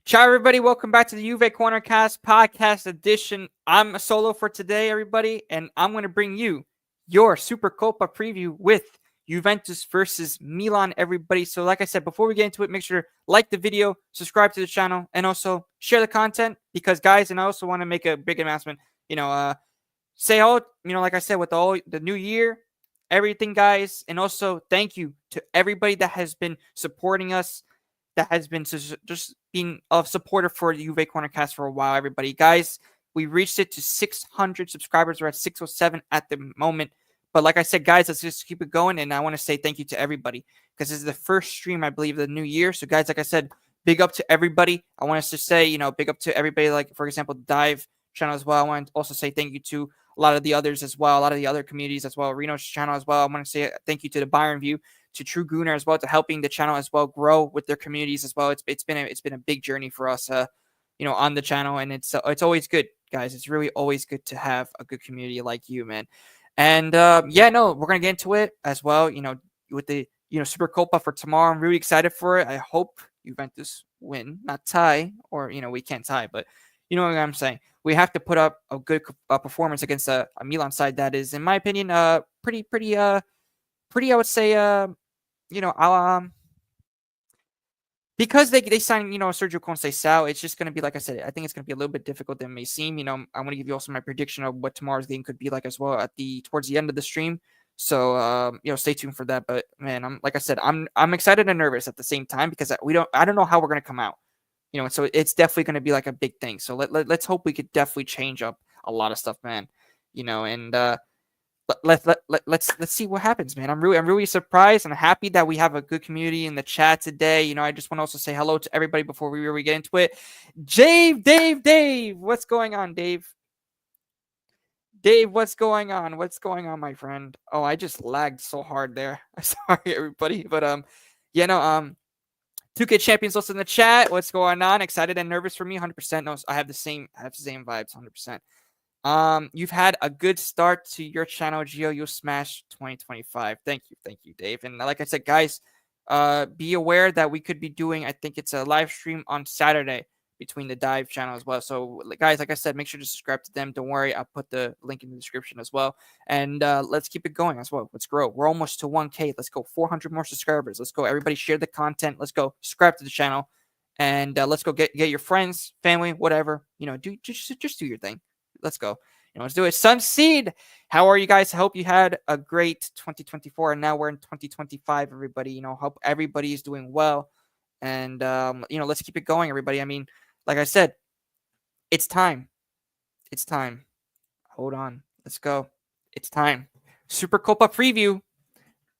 Ciao, everybody. Welcome back to the JuveCorner Cast podcast edition. I'm a solo for today, everybody, and I'm going to bring you your Supercoppa preview with Juventus versus Milan, everybody. So, like I said, before we get into it, make sure to like the video, subscribe to the channel, and also share the content because, guys, and I also want to make a big announcement. Say hello, like I said, with the new year, everything, guys, and also thank you to everybody that has been supporting us, that has been just being a supporter for the JuveCorner Cast for a while, everybody. Guys, we reached it to 600 subscribers. We're at 607 at the moment. But like I said, guys, let's just keep it going. And I want to say thank you to everybody because this is the first stream, I believe, of the new year. So, guys, like I said, big up to everybody. I want us to say, big up to everybody, like, for example, the Dive channel as well. I want to also say thank you to a lot of the others as well, a lot of the other communities as well, Reno's channel as well. I want to say thank you to the Byron View, to True Gooner as well, to helping the channel as well grow with their communities as well. It's been a big journey for us, on the channel, and it's always good, guys. It's really always good to have a good community like you, man. And we're gonna get into it as well. With the Supercoppa for tomorrow, I'm really excited for it. I hope Juventus win, not tie, or we can't tie, but you know what I'm saying. We have to put up a good performance against a Milan side that is, in my opinion, pretty. I would say, because they signed, Sergio Conceição, it's just going to be, like I said, I think it's going to be a little bit difficult than it may seem. I want to give you also my prediction of what tomorrow's game could be like as well towards the end of the stream. So, stay tuned for that. But man, like I said, I'm excited and nervous at the same time because I don't know how we're going to come out. So it's definitely going to be like a big thing. So let's hope we could definitely change up a lot of stuff, man. And let's see what happens, man. I'm really surprised and happy that we have a good community in the chat today. I just want to also say hello to everybody before we really get into it. Dave, what's going on, Dave? Dave, what's going on? What's going on, my friend? Oh, I just lagged so hard there. Sorry, everybody, but 2K Champions also in the chat. What's going on? Excited and nervous for me? 100%. No, I have the same vibes. 100%. You've had a good start to your channel, Gio. You'll smash 2025. Thank you, Dave. And like I said, guys, be aware that we could be doing, I think it's a live stream on Saturday between the Dive channel as well. So, guys, like I said, make sure to subscribe to them. Don't worry, I'll put the link in the description as well. And let's keep it going as well. Let's grow. We're almost to 1K. Let's go. 400 more subscribers. Let's go. Everybody share the content. Let's go. Subscribe to the channel. And let's go get your friends, family, whatever. Just do your thing. Let's go. Let's do it. Sunseed, how are you guys? I hope you had a great 2024, and now we're in 2025, everybody. Hope everybody is doing well. And, let's keep it going, everybody. I mean, like I said, it's time. It's time. Hold on. Let's go. It's time. Supercoppa preview.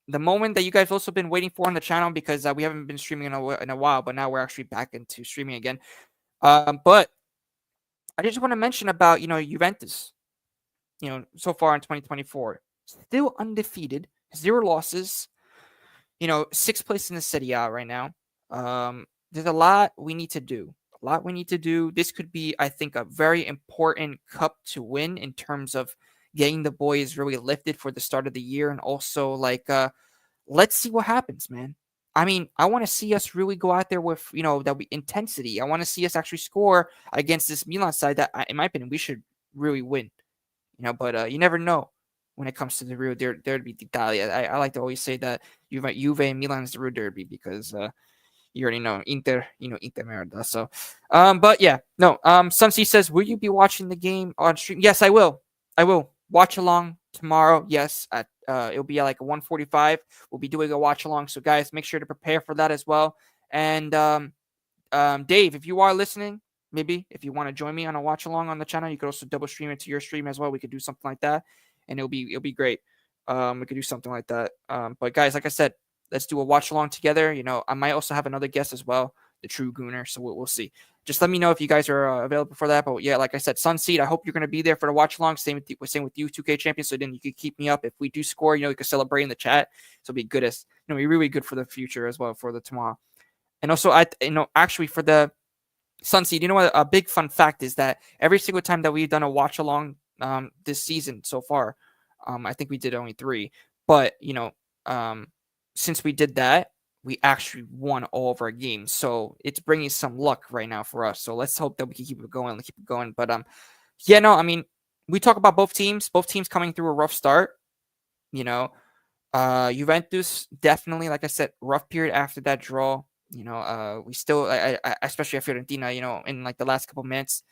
The moment that you guys also been waiting for on the channel because we haven't been streaming in a while, but now we're actually back into streaming again. But I just want to mention about, Juventus, so far in 2024, still undefeated, 0 losses, 6th place in the Serie A right now. There's a lot we need to do. This could be, I think, a very important cup to win in terms of getting the boys really lifted for the start of the year. And also, let's see what happens, man. I mean, I want to see us really go out there with, intensity. I want to see us actually score against this Milan side that, in my opinion, we should really win. But you never know when it comes to the real derby d'Italia. I like to always say that Juve and Milan is the real derby because you already know Inter merda. So, but yeah, no. Sunsi says, will you be watching the game on stream? Yes, I will. Watch along tomorrow. Yes, it'll be at like 1:45. We'll be doing a watch along. So guys, make sure to prepare for that as well. And Dave, if you are listening, maybe if you want to join me on a watch along on the channel, you could also double stream it to your stream as well. We could do something like that, and it'll be great. We could do something like that. But guys, like I said, let's do a watch along together. I might also have another guest as well, the True Gooner. So we'll see. Just let me know if you guys are available for that. But yeah, like I said, Sunseed, I hope you're going to be there for the watch along. Same with you, 2K champion. So then you can keep me up. If we do score, you can celebrate in the chat. So it'll be good be really good for the future as well for the tomorrow. And also, actually for the Sunseed, what a big fun fact is that every single time that we've done a watch along this season so far, I think we did only 3. But since we did that, we actually won all of our games. So it's bringing some luck right now for us. So let's hope that we can keep it going. But yeah, no, I mean, we talk about both teams coming through a rough start. You know, Juventus definitely, like I said, rough period after that draw. You know, we still, especially at Fiorentina, you know, in like the last couple minutes,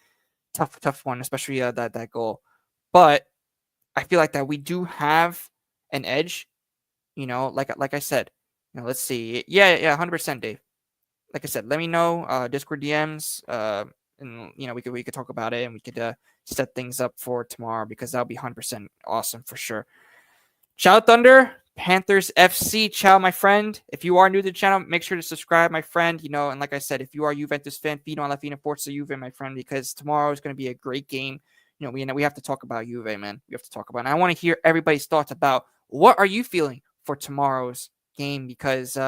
tough one, especially that goal. But I feel like that we do have an edge. You know, like I said, you know, let's see, yeah, 100%, Dave. Like I said, let me know, Discord DMs, and you know we could talk about it and we could set things up for tomorrow because that'll be 100% awesome for sure. Ciao Thunder, Panthers FC. Ciao, my friend. If you are new to the channel, make sure to subscribe, my friend. You know, and like I said, if you are a Juventus fan, Fino alla fine, Forza Juve, my friend, because tomorrow is going to be a great game. You know, we have to talk about Juve, man. We have to talk about it. And I want to hear everybody's thoughts about what are you feeling for tomorrow's game because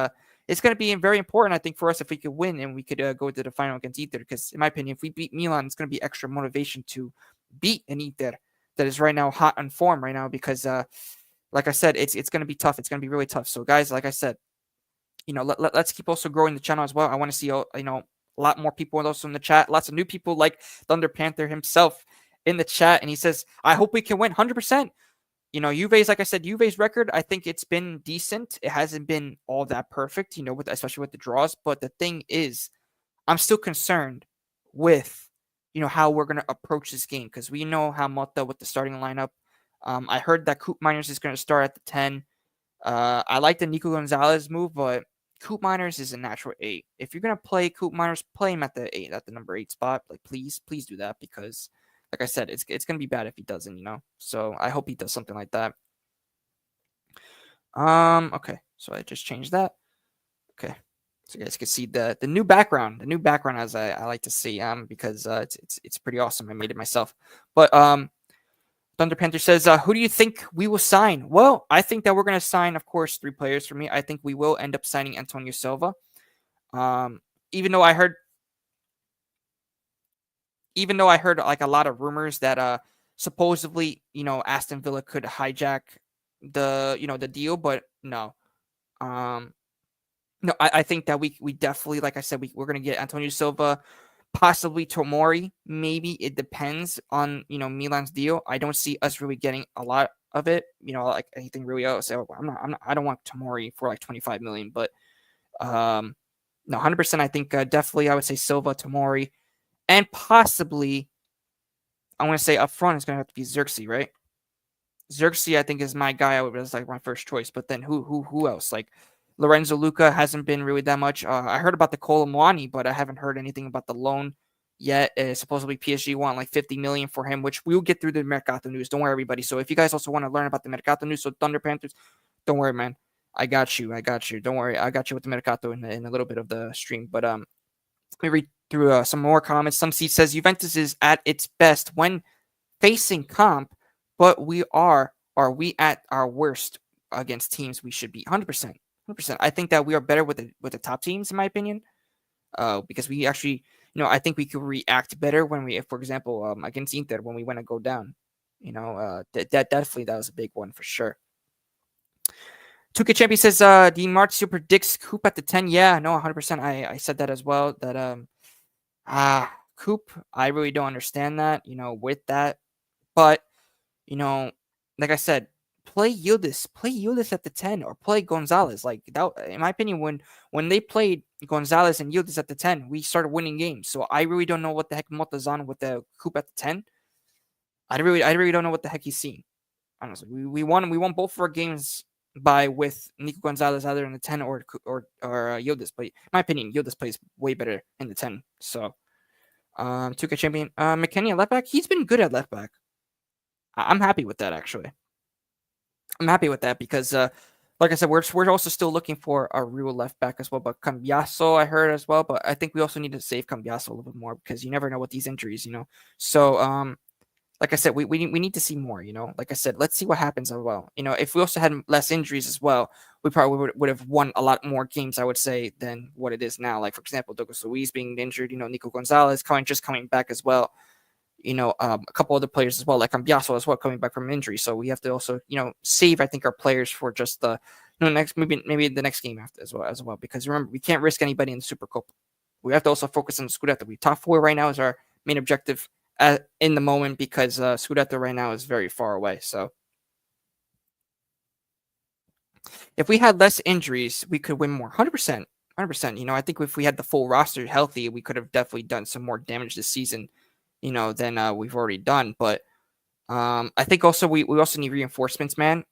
it's going to be very important, I think, for us if we could win and we could go to the final against Inter. Because in my opinion, if we beat Milan, it's going to be extra motivation to beat an Inter that is right now hot on form right now because like I said, it's going to be tough. It's going to be really tough. So, guys, like I said, you know, let's keep also growing the channel as well. I want to see, you know, a lot more people also in the chat. Lots of new people like Thunder Panther himself in the chat. And he says, I hope we can win 100%. You know, Juve's, like I said, Juve's record, I think it's been decent. It hasn't been all that perfect, you know, especially with the draws. But the thing is, I'm still concerned with, you know, how we're going to approach this game because we know how Motta with the starting lineup. I heard that Coop Miners is going to start at the 10. I like the Nico Gonzalez move, but Coop Miners is a natural 8. If you're going to play Coop Miners, play him at the 8, at the number 8 spot. Like, please do that because, like I said, it's going to be bad if he doesn't, you know? So I hope he does something like that. Okay. So I just changed that. Okay. So you guys can see the new background, as I like to see, because it's pretty awesome. I made it myself. But Thunder Panther says, who do you think we will sign? Well, I think that we're going to sign, of course, 3 players for me. I think we will end up signing Antonio Silva. Even though I heard like a lot of rumors that supposedly, you know, Aston Villa could hijack the deal, but no. No, I think that we definitely, like I said, we're going to get Antonio Silva, possibly Tomori. Maybe it depends on, you know, Milan's deal. I don't see us really getting a lot of it, you know, like anything really else. So I don't want Tomori for like 25 million, but no, 100%. I think definitely I would say Silva, Tomori, and possibly I want to say up front it's going to have to be Xerxes, right? Xerxes, I think, is my guy. Was like my first choice, but then who else? Like Lorenzo Luca hasn't been really that much. I heard about the Colomwani, but I haven't heard anything about the loan yet. Supposedly PSG want like 50 million for him, which we'll get through the Mercato news. Don't worry, everybody. So if you guys also want to learn about the Mercato news, so Thunder Panthers, don't worry, man. I got you. Don't worry. I got you with the Mercato in a little bit of the stream. But let me read through some more comments. Some seat says Juventus is at its best when facing comp, but are we at our worst against teams we should be? 100%. 100%. I think that we are better with the top teams, in my opinion, because we actually, you know, I think we could react better when we, for example, against Inter when we want to go down. You know, that definitely that was a big one for sure. 2K Champion says, Dean Marzio predicts Coop at the 10. Yeah, no, 100%. I said that as well. That Coop, I really don't understand that. You know, with that, but you know, like I said, play Yildiz at the 10 or play Gonzalez. Like that, in my opinion, when they played Gonzalez and Yildiz at the 10, we started winning games. So I really don't know what the heck Motta's on with the Coop at the 10. I really don't know what the heck he's seeing. Honestly, we won both of our games with Nico Gonzalez either in the 10 or Yildiz. But in my opinion, Yildiz plays way better in the 10. So 2K Champion, McKennie at left back, he's been good at left back. I'm happy with that, actually. I'm happy with that because, like I said, we're also still looking for a real left back as well. But Cambiaso, I heard as well. But I think we also need to save Cambiaso a little bit more because you never know with these injuries, you know. So, like I said, we need to see more, you know. Like I said, let's see what happens as well. You know, if we also had less injuries as well, we probably would have won a lot more games, I would say, than what it is now. Like, for example, Douglas Luiz being injured, you know, Nico Gonzalez coming back as well. You know, a couple other players as well, like Cambiaso as well, coming back from injury. So we have to also, you know, save, I think, our players for just the, No, maybe the next game after as well. Because remember, we can't risk anybody in the Supercoppa. We have to also focus on the Scudetto. We top 4 right now is our main objective in the moment because Scudetto right now is very far away. So if we had less injuries, we could win more. 100%. 100%. I think if we had the full roster healthy, we could have definitely done some more damage this season, than we've already done. But I think also we also need reinforcements, man.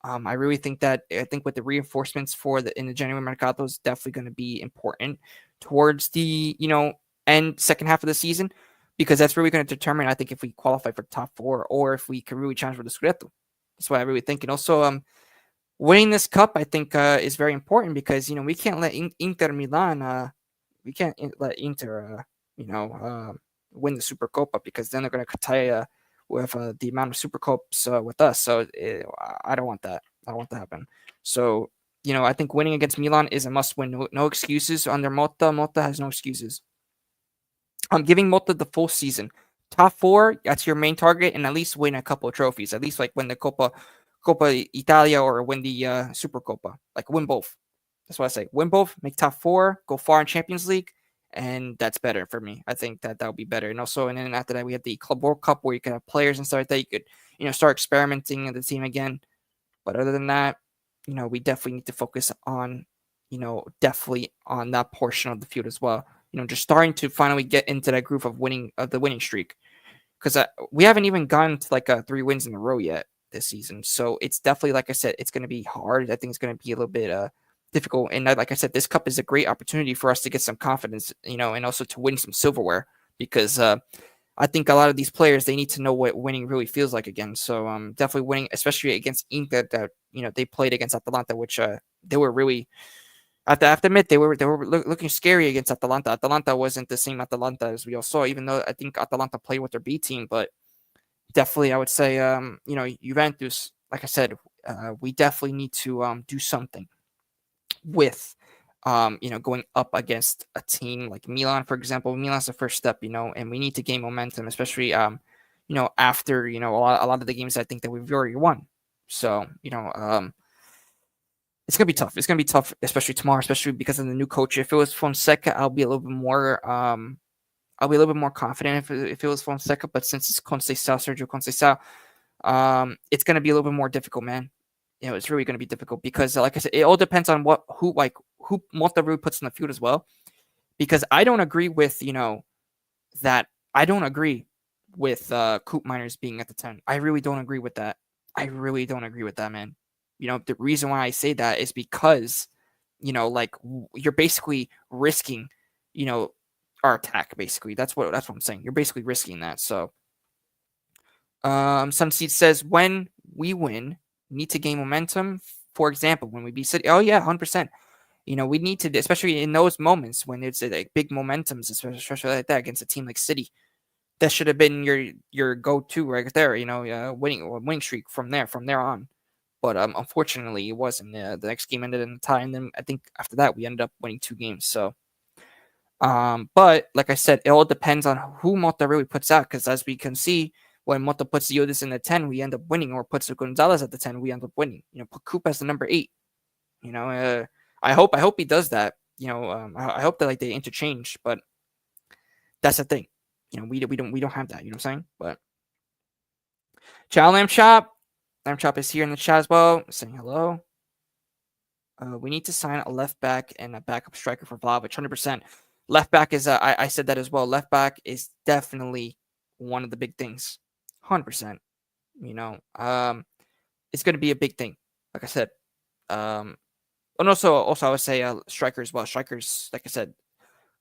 I really think with the reinforcements in the January Mercato is definitely going to be important towards the end second half of the season, because that's really going to determine, I think, if we qualify for top 4 or if we can really challenge for the Scudetto. That's what I really think. And also, winning this cup, I think, is very important because we can't let Inter Milan, we can't let Inter, win the Supercoppa, because then they're going to tie with the amount of Supercops with us. So I don't want that. I don't want that to happen. So I think winning against Milan is a must-win. No excuses under Motta. Motta has no excuses. I'm giving Motta the full season. Top 4, that's your main target, and at least win a couple of trophies. At least like win the Coppa Italia or win the Supercoppa. Like win both. That's what I say. Win both, make top 4, go far in Champions League, and that's better for me. I think that would be better. And also, and then after that, we have the Club World Cup where you can have players and stuff like that. You could, start experimenting in the team again. But other than that, we definitely need to focus on, definitely on that portion of the field as well. Just starting to finally get into that groove of the winning streak, because we haven't even gotten to like 3 wins in a row yet this season. So it's definitely, like I said, it's going to be hard. I think it's going to be a little bit difficult. And like I said, this cup is a great opportunity for us to get some confidence, and also to win some silverware, because I think a lot of these players, they need to know what winning really feels like again. So definitely winning, especially against Inter, that they played against Atalanta, which they were really. I have to admit, they were looking scary against Atalanta. Atalanta wasn't the same Atalanta as we all saw, even though I think Atalanta played with their B team. But definitely, I would say, Juventus, like I said, we definitely need to do something with, going up against a team like Milan, for example. Milan's the first step, and we need to gain momentum, especially, after, a lot of the games I think that we've already won. So, it's gonna be tough. It's gonna be tough, especially tomorrow, especially because of the new coach. If it was Fonseca, I'll be a little bit more confident if it was Fonseca. But since it's Conceição, Sergio Conceição, it's gonna be a little bit more difficult, man. It's really gonna be difficult because, like I said, it all depends on who Motta really puts in the field as well. Because I don't agree with that. I don't agree with Coop Miners being at the 10. I really don't agree with that. I really don't agree with that, man. The reason why I say that is because, like you're basically risking, our attack. Basically, that's what I'm saying. You're basically risking that. So, Sunseed says when we win, we need to gain momentum. For example, when we beat City, oh yeah, 100%. We need to, especially in those moments when it's like big momentums, especially like that against a team like City. That should have been your go-to right there. Winning streak from there on. But unfortunately, it wasn't. The next game ended in a tie, and then I think after that we ended up winning 2 games. So, but like I said, it all depends on who Motta really puts out. Because as we can see, when Motta puts Yildiz in the 10, we end up winning, or puts Gonzalez at the 10, we end up winning. Put Coop as the number 8. I hope he does that. I hope that like they interchange. But that's the thing. We don't have that. You know what I'm saying? But Ciao Lamb Chop. Lamb Chop is here in the chat as well, saying hello. We need to sign a left back and a backup striker for Vlahovic. 100%. Left back is, I said that as well. Left back is definitely one of the big things. 100%. It's going to be a big thing. Like I said. And also I would say striker as well. Strikers, like I said,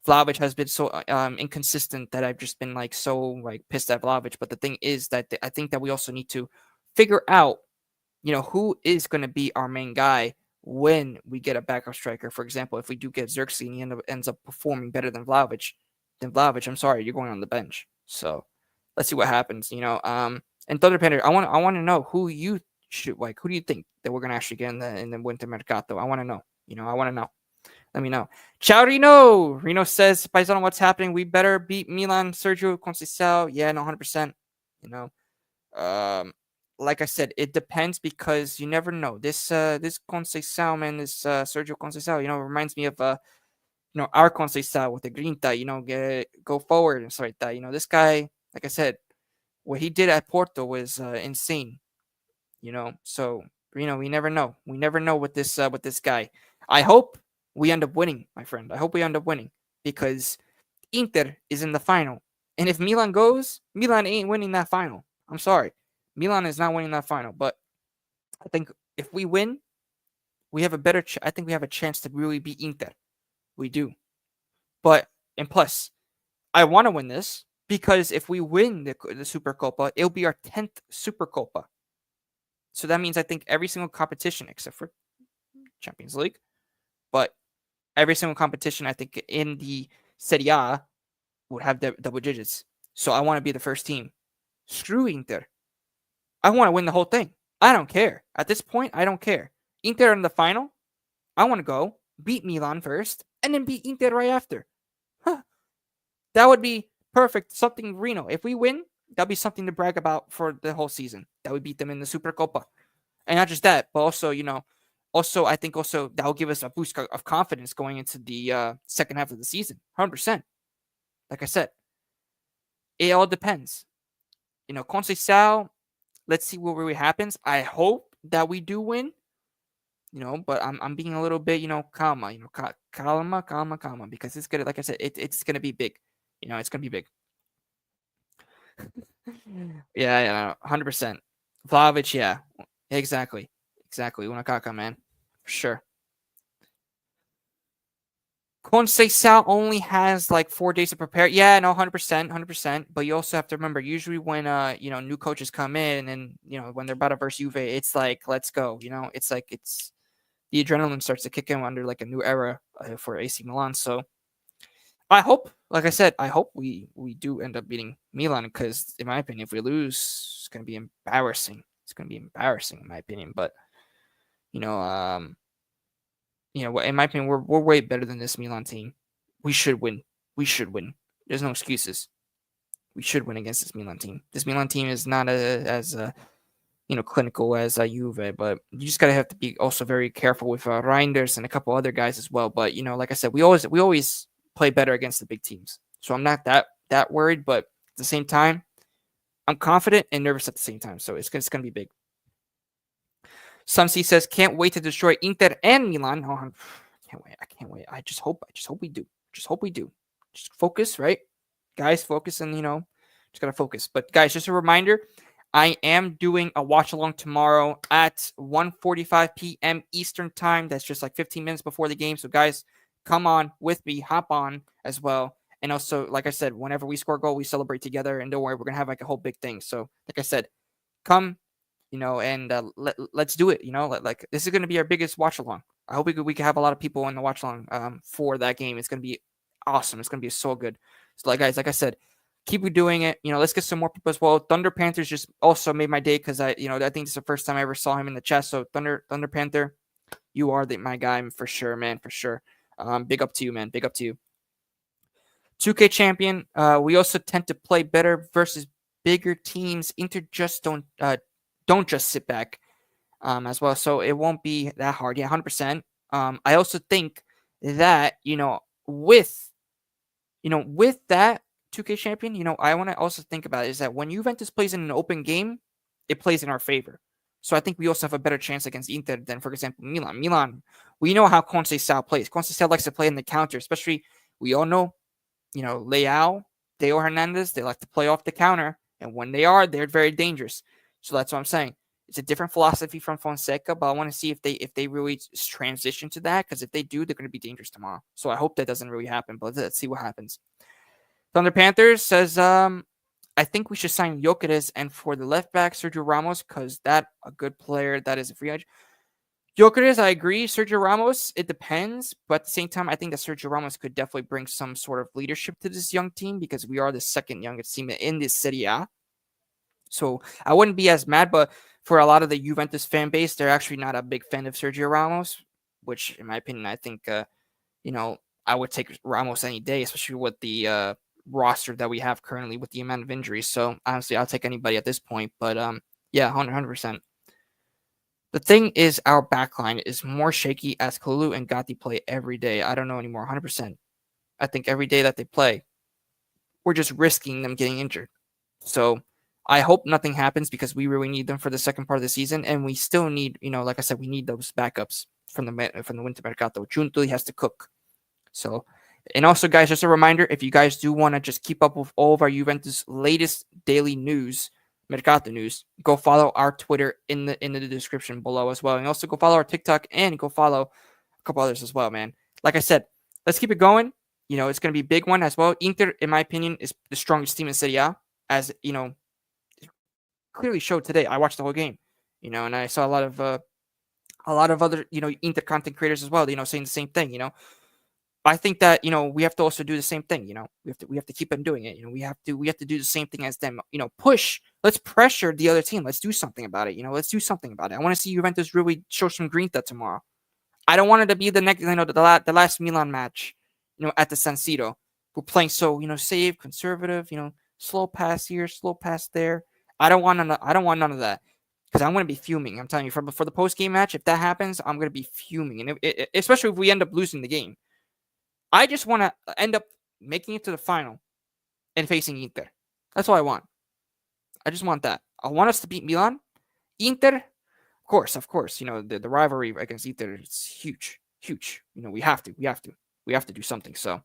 Vlahovic has been so inconsistent that I've just been so pissed at Vlahovic. But the thing is that I think that we also need to figure out, who is going to be our main guy when we get a backup striker. For example, if we do get Xerxes and he ends up performing better than Vlahovic, I'm sorry, you're going on the bench. So let's see what happens. And Thunder Panda, I want to know who you should who do you think that we're going to actually get in the Winter Mercato? I want to know. I want to know. Let me know. Ciao, Reno. Reno says, Paisano, what's happening? We better beat Milan, Sergio Conceição. Yeah, no, 100%. like I said, it depends because you never know. This Conceição, man, this Sergio Conceição, reminds me of our Conceição with the Grinta, go forward and stuff like that. This guy, like I said, what he did at Porto was insane. So we never know. We never know with this guy. I hope we end up winning, my friend. I hope we end up winning because Inter is in the final, and if Milan goes, Milan ain't winning that final. I'm sorry, Milan is not winning that final. But I think if we win, we have a better. I think we have a chance to really beat Inter. We do. But and plus, I want to win this because if we win the Supercoppa, it'll be our 10th Supercoppa. So that means I think every single competition except for Champions League, but every single competition I think in the Serie A would have double digits. So I want to be the first team. Screw Inter. I want to win the whole thing. I don't care. At this point, I don't care. Inter in the final. I want to go beat Milan first and then beat Inter right after. Huh. That would be perfect. Something Reno. If we win, that'll be something to brag about for the whole season. That we beat them in the Supercoppa. And not just that, but also, I think also that will give us a boost of confidence going into the second half of the season. 100%. Like I said, it all depends. Conceição, let's see what really happens. I hope that we do win. But I'm being a little bit, calma, calma, because it's gonna, like I said, it's gonna be big. It's gonna be big. Yeah, 100%. Vlahovic, yeah, exactly. Unakaka, man, for sure. Conceição only has like 4 days to prepare. Yeah, no, 100%. But you also have to remember, usually when new coaches come in and when they're about to verse Juve, it's like let's go. It's like the adrenaline starts to kick in under like a new era for AC Milan. So I hope, like I said, I hope we do end up beating Milan because, in my opinion, if we lose, it's going to be embarrassing. It's going to be embarrassing, in my opinion. But in my opinion, we're way better than this Milan team. We should win. There's no excuses. We should win against this Milan team. This Milan team is not as clinical as Juve, but you just gotta have to be also very careful with Reinders and a couple other guys as well. But like I said, we always play better against the big teams, so I'm not that worried. But at the same time, I'm confident and nervous at the same time. So it's gonna be big. Sumsy says, "Can't wait to destroy Inter and Milan." Oh, I can't wait. I just hope we do. Just focus, right, guys? Focus and just gotta focus. But guys, just a reminder. I am doing a watch along tomorrow at 1:45 p.m. Eastern time. That's just like 15 minutes before the game. So guys, come on with me, hop on as well. And also, like I said, whenever we score a goal, we celebrate together. And don't worry, we're gonna have like a whole big thing. So, like I said, come, and let's do it. Like this is gonna be our biggest watch along. I hope we can have a lot of people in the watch along for that game. It's gonna be awesome. It's gonna be so good. So, guys, like I said, keep doing it. Let's get some more people as well. Thunder Panthers just also made my day because I think it's the first time I ever saw him in the chest. So Thunder Panther, you are my guy for sure, man, for sure. Big up to you, man. Big up to you. 2K champion. We also tend to play better versus bigger teams. Inter just don't just sit back as well. So it won't be that hard. Yeah, 100%. I also think that with that 2K champion, I want to also think about it is that when Juventus plays in an open game, it plays in our favor. So I think we also have a better chance against Inter than, for example, Milan. Milan, we know how Conceição plays. Conceição likes to play in the counter, especially we all know, Leao, Theo Hernandez, they like to play off the counter. And when they are, they're very dangerous. So that's what I'm saying. It's a different philosophy from Fonseca, but I want to see if they really transition to that, because if they do, they're going to be dangerous tomorrow. So I hope that doesn't really happen, but let's see what happens. Thunder Panthers says, I think we should sign Gyökeres and for the left back, Sergio Ramos, because that a good player that is a free agent. Gyökeres, I agree. Sergio Ramos, it depends, but at the same time, I think that Sergio Ramos could definitely bring some sort of leadership to this young team because we are the second youngest team in this Serie A. So I wouldn't be as mad, but for a lot of the Juventus fan base, they're actually not a big fan of Sergio Ramos, which, in my opinion, I think, I would take Ramos any day, especially with the roster that we have currently with the amount of injuries. So honestly, I'll take anybody at this point. But Yeah, 100%. The thing is, our backline is more shaky as Kalulu and Gatti play every day. I don't know anymore. 100%. I think every day that they play, we're just risking them getting injured. So I hope nothing happens because we really need them for the second part of the season, and we still need, like I said, we need those backups from the winter mercato. June really has to cook. So, and also, guys, just a reminder: if you guys do want to just keep up with all of our Juventus latest daily news, Mercato news, go follow our Twitter in the description below as well, and also go follow our TikTok and go follow a couple others as well, man. Like I said, let's keep it going. It's going to be a big one as well. Inter, in my opinion, is the strongest team in Serie A, as clearly showed today. I watched the whole game, and I saw a lot of other Inter content creators as well, saying the same thing. I think that we have to also do the same thing. We have to keep on doing it. We have to do the same thing as them. Push. Let's pressure the other team. Let's do something about it. Let's do something about it. I want to see Juventus really show some grinta tomorrow. I don't want it to be the next, the last Milan match, at the San Siro. We're playing so safe, conservative, slow pass here, slow pass there. I don't want none of that. Because I'm going to be fuming. I'm telling you, for the post game match, if that happens, I'm going to be fuming, and especially if we end up losing the game. I just want to end up making it to the final and facing Inter. That's all I want. I just want that. I want us to beat Milan. Inter, of course. The rivalry against Inter is huge. We have to do something. So,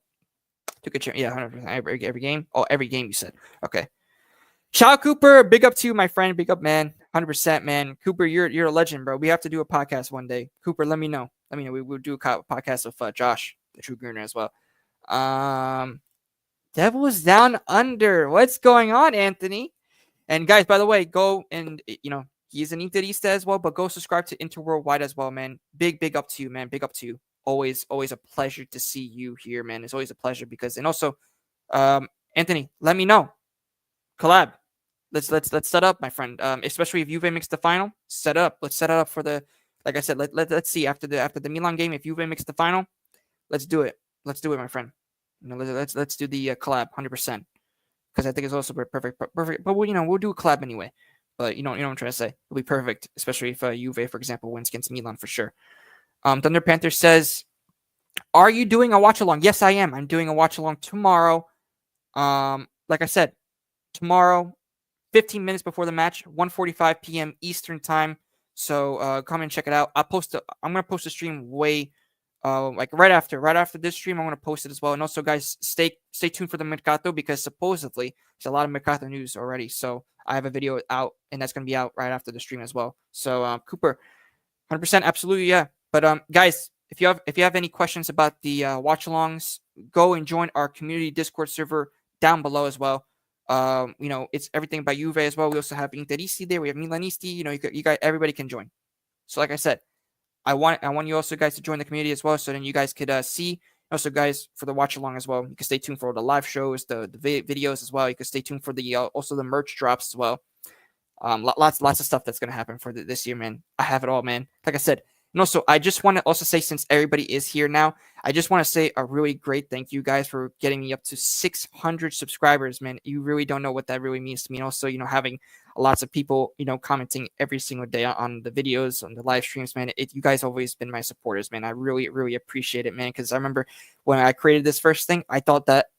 took a chance. Yeah, 100%. Every game. Oh, every game you said. Okay. Ciao, Cooper. Big up to you, my friend. Big up, man. 100%, man. Cooper, you're a legend, bro. We have to do a podcast one day. Cooper, let me know. We will do a podcast with Josh, the JuveCorner, as well. Devils Down Under. What's going on, Anthony? And guys, by the way, go and he's an Interista as well, but go subscribe to Inter Worldwide as well, man. Big up to you, man. Big up to you. Always a pleasure to see you here, man. It's always a pleasure and also, Anthony, let me know. Collab. Let's set up, my friend. Especially if Juve makes the final, set up. Let's set it up for the. Like I said, let's see after the Milan game, if Juve makes the final, let's do it. Let's do it, my friend. Let's do the collab 100%, because I think it's also perfect. But we'll do a collab anyway. But you know what I'm trying to say. It'll be perfect, especially if Juve, for example, wins against Milan for sure. Thunder Panther says, "Are you doing a watch along?" Yes, I am. I'm doing a watch along tomorrow. Like I said, tomorrow, 15 minutes before the match, 1:45 p.m. Eastern time. So come and check it out. I'm gonna post the stream way right after this stream. I'm gonna post it as well. And also, guys, stay tuned for the Mercato, because supposedly there's a lot of Mercato news already. So I have a video out, and that's gonna be out right after the stream as well. So Cooper, 100%, absolutely, yeah. But guys, if you have any questions about the watch alongs, go and join our community Discord server down below as well. It's everything by Juve as well. We also have Interisti there. We have Milanisti. You guys, everybody can join. So, like I said, I want you also guys to join the community as well, so then you guys could see. Also, guys, for the watch along as well, you can stay tuned for all the live shows, the videos as well. You can stay tuned for the also the merch drops as well. Lots of stuff that's gonna happen for this year, man. I have it all, man. Like I said. And also, I just want to also say, since everybody is here now, I just want to say a really great thank you, guys, for getting me up to 600 subscribers, man. You really don't know what that really means to me. And also, having lots of people, commenting every single day on the videos, on the live streams, man. You guys always been my supporters, man. I really, really appreciate it, man. Because I remember when I created this first thing, I thought that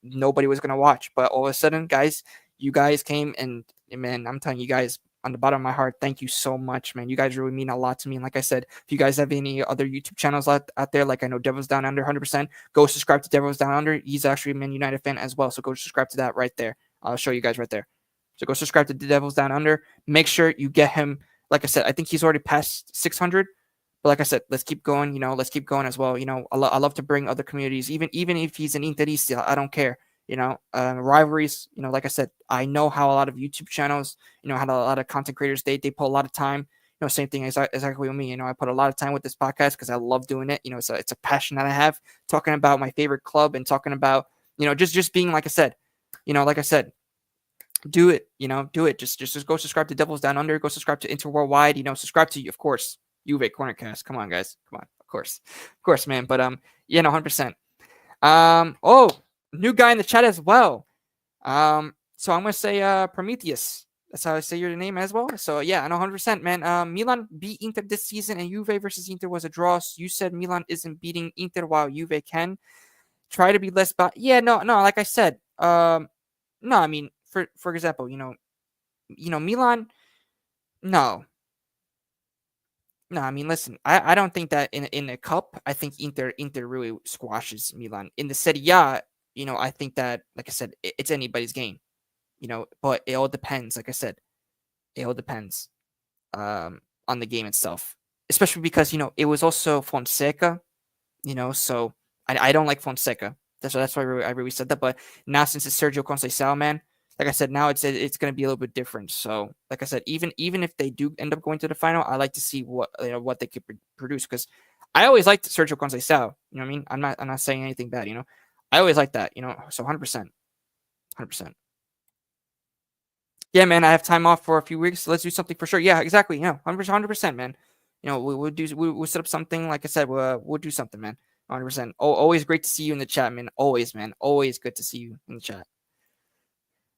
nobody was going to watch. But all of a sudden, guys, you guys came, and man, I'm telling you guys, on the bottom of my heart, thank you so much, man. You guys really mean a lot to me. And like I said, if you guys have any other YouTube channels out there, like I know Devils Down Under 100%, go subscribe to Devils Down Under. He's actually a Man United fan as well, so go subscribe to that right there. I'll show you guys right there. So go subscribe to the Devils Down Under. Make sure you get him. Like I said, I think he's already passed 600. But like I said, let's keep going. Let's keep going as well. I love to bring other communities, even if he's an Interista, I don't care. Rivalries, like I said, I know how a lot of YouTube channels, how a lot of content creators, they put a lot of time, same thing exactly with me. I put a lot of time with this podcast because I love doing it. It's a passion that I have, talking about my favorite club and talking about, just being, like I said, do it, do it. Just go subscribe to Devils Down Under, go subscribe to Inter Worldwide, subscribe to, of course, Juve Cornercast. Come on, guys. Come on. Of course, man. But, 100%. New guy in the chat as well. So I'm gonna say Prometheus. That's how I say your name as well. So yeah, I know 100%, man. Milan beat Inter this season, and Juve versus Inter was a draw. So you said Milan isn't beating Inter while Juve can. Try to be less, but yeah, no. Like I said, no. I mean, for example, Milan. No, no. I mean, listen. I don't think that in a cup. I think Inter really squashes Milan in the Serie A. I think that, like I said, it's anybody's game. But it all depends. Like I said, it all depends on the game itself, especially because it was also Fonseca. So I don't like Fonseca. That's why I really said that. But now since it's Sergio Conceição, man, like I said, now it's going to be a little bit different. So like I said, even if they do end up going to the final, I like to see what they could produce, because I always liked Sergio Conceição. You know what I mean? I'm not saying anything bad. I always like that. So 100%, 100%. Yeah, man, I have time off for a few weeks. So let's do something for sure. Yeah, exactly. 100%, man. We'll set up something. Like I said, we'll do something, man. 100%. Always great to see you in the chat, man. Always, man. Always good to see you in the chat.